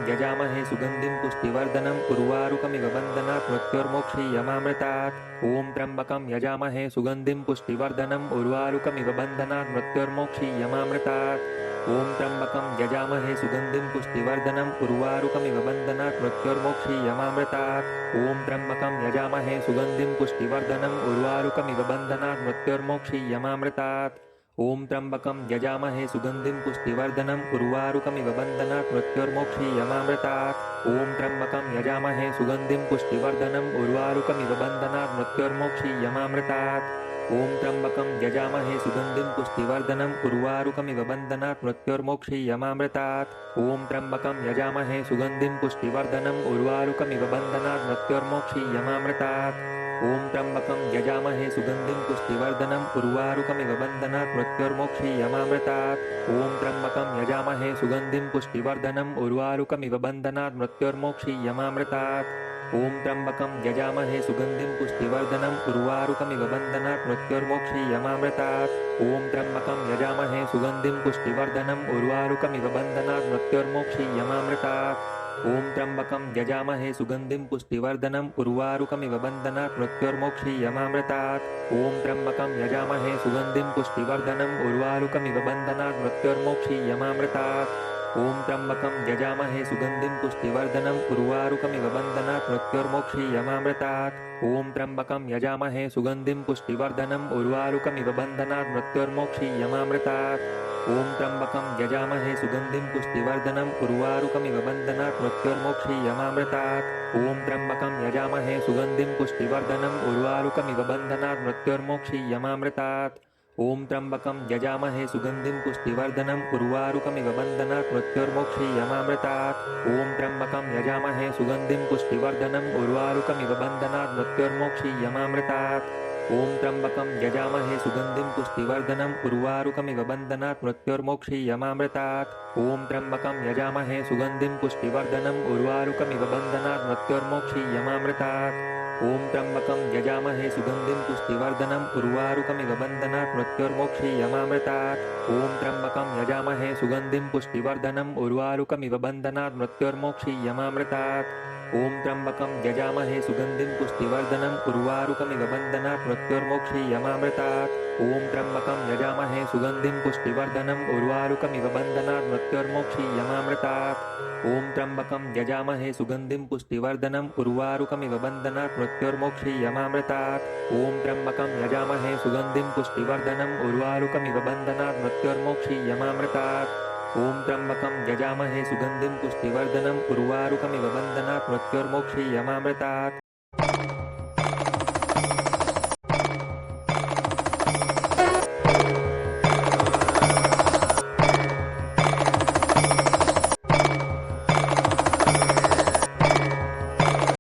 यजामहे सुगन्धिं पुष्टिवर्धनम् उर्वारुकमिव बन्धनात् मृत्योर्मोक्षीयमामृतात् ॐ त्र्यम्बकं यजामहे सुगन्धिं पुष्टिवर्धनम् उर्वारुकमिव बन्धनात् मृत्योर्मोक्षीयमामृतात् ॐ त्र्यम्बकं यजामहे सुगन्धिं पुष्टिवर्धनम् उर्वारुकमिव बन्धनात् मृत्योर्मोक्षीयमामृतात् ॐ त्र्यम्बकं यजामहे सुगन्धिं पुष्टिवर्धनम् उर्वारुकमिव बन्धनात् मृत्योर्मोक्षीयमामृतात् ॐ त्र्यम्बकं यजामहे सुगन्धिं पुष्टिवर्धनम् उर्वारुकमिव बन्धनात् मृत्योर्मोक्षीयमामृतात् ॐ त्र्यम्बकं यजामहे सुगन्धिं पुष्टिवर्धनम् उर्वारुकमिव बन्धनात् मृत्योर्मोक्षीयमामृतात् ॐ त्र्यम्बकं यजामहे सुगन्धिं पुष्टिवर्धनम् उर्वारुकमिव बन्धनात् मृत्योर्मोक्षीयमामृतात् ॐ त्र्यम्बकं यजामहे सुगन्धिं पुष्टिवर्धनम् उर्वारुकमिव बन्धनात् मृत्योर्मोक्षीयमामृतात् ॐ त्र्यम्बकं यजामहे सुगन्धिं पुष्टिवर्धनम् उर्वारुकमिव बन्धनात् मृत्योर्मोक्षीयमामृतात् ॐ त्र्यम्बकं यजामहे सुगन्धिं पुष्टिवर्धनम् उर्वारुकमिव बन्धनात् मृत्योर्मोक्षीयमामृतात् ॐ त्र्यम्बकं यजामहे सुगन्धिं पुष्टिवर्धनम् उर्वारुकमिव बन्धनात् मृत्योर्मोक्षीयमामृतात् ॐ त्र्यम्बकं यजामहे सुगन्धिं पुष्टिवर्धनम् उर्वारुकमिव बन्धनात् मृत्योर्मोक्षीयमामृतात् ॐ त्र्यम्बकं यजामहे सुगन्धिं पुष्टिवर्धनम् उर्वारुकमिव बन्धनात् मृत्योर्मोक्षीयमामृतात् ॐ त्र्यम्बकं यजामहे सुगन्धिं पुष्टिवर्धनम् उर्वारुकमिव बन्धनात् मृत्योर्मोक्षीयमामृतात् ॐ त्र्यम्बकं यजामहे सुगन्धिं पुष्टिवर्धनम् उर्वारुकमिव बन्धनात् मृत्युर्मोक्षीयमामृतात्। ॐ त्र्यम्बकं यजामहे सुगन्धिं पुष्टिवर्धनम् उर्वारुकमिव बन्धनात् मृत्युर्मोक्षीयमामृतात्। ॐ त्र्यम्बकं यजामहे सुगन्धिं पुष्टिवर्धनम् उर्वारुकमिव बन्धनात् मृत्युर्मोक्षीयमामृतात्। ॐ त्र्यम्बकं यजामहे सुगन्धिं पुष्टिवर्धनम् उर्वारुकमिव बन्धनात् मृत्युर्मोक्षीयमामृतात्। ॐ त्र्यम्बकं यजामहे सुगन्धिं पुष्टिवर्धनम् उर्वारुकमिव बन्धनात् मृत्युर्मोक्षीयमामृतात्। ॐ त्र्यम्बकं यजामहे सुगन्धिं पुष्टिवर्धनम् उर्वारुकमिव बन्धनात् मृत्युर्मोक्षीयमामृतात्। ॐ त्र्यम्बकं यजामहे सुगन्धिं पुष्टिवर्धनम् उर्वारुकमिव बन्धनात् मृत्युर्मोक्षीयमामृतात्। ॐ त्र्यम्बकं यजामहे सुगन्धिं पुष्टिवर्धनम् उर्वारुकमिव बन्धनात् मृत्युर्मोक्षीयमामृतात्। ॐ त्र्यम्बकं यजामहे सुगन्धिं पुष्टिवर्धनम् उर्वारुकमिव बन्धनात् मृत्युर्मोक्षीयमामृतात्। ॐ त्र्यम्बकं यजामहे सुगन्धिं पुष्टिवर्धनम् उर्वारुकमिव बन्धनात् मृत्युर्मोक्षीयमामृतात्। ॐ त्र्यम्बकं यजामहे सुगन्धिं पुष्टिवर्धनम् उर्वारुकमिव बन्धनात् मृत्युर्मोक्षीयमामृतात्। ॐ त्र्यम्बकं यजामहे सुगन्धिं पुष्टिवर्धनम् उर्वारुकमिव बन्धनात् मृत्युर्मोक्षीयमामृतात्। ॐ त्र्यम्बकं यजामहे सुगन्धिं पुष्टिवर्धनम् उर्वारुकमिव बन्धनात् मृत्युर्मोक्षीयमामृतात्। ॐ त्र्यम्बकं यजामहे सुगन्धिं पुष्टिवर्धनम् उर्वारुकमिव बन्धनात् मृत्युर्मोक्षीयमामृतात्। ॐ त्र्यम्बकं यजामहे सुगन्धिं पुष्टिवर्धनम् उर्वारुकमिव बन्धनात् मृत्युर्मोक्षीयमामृतात्।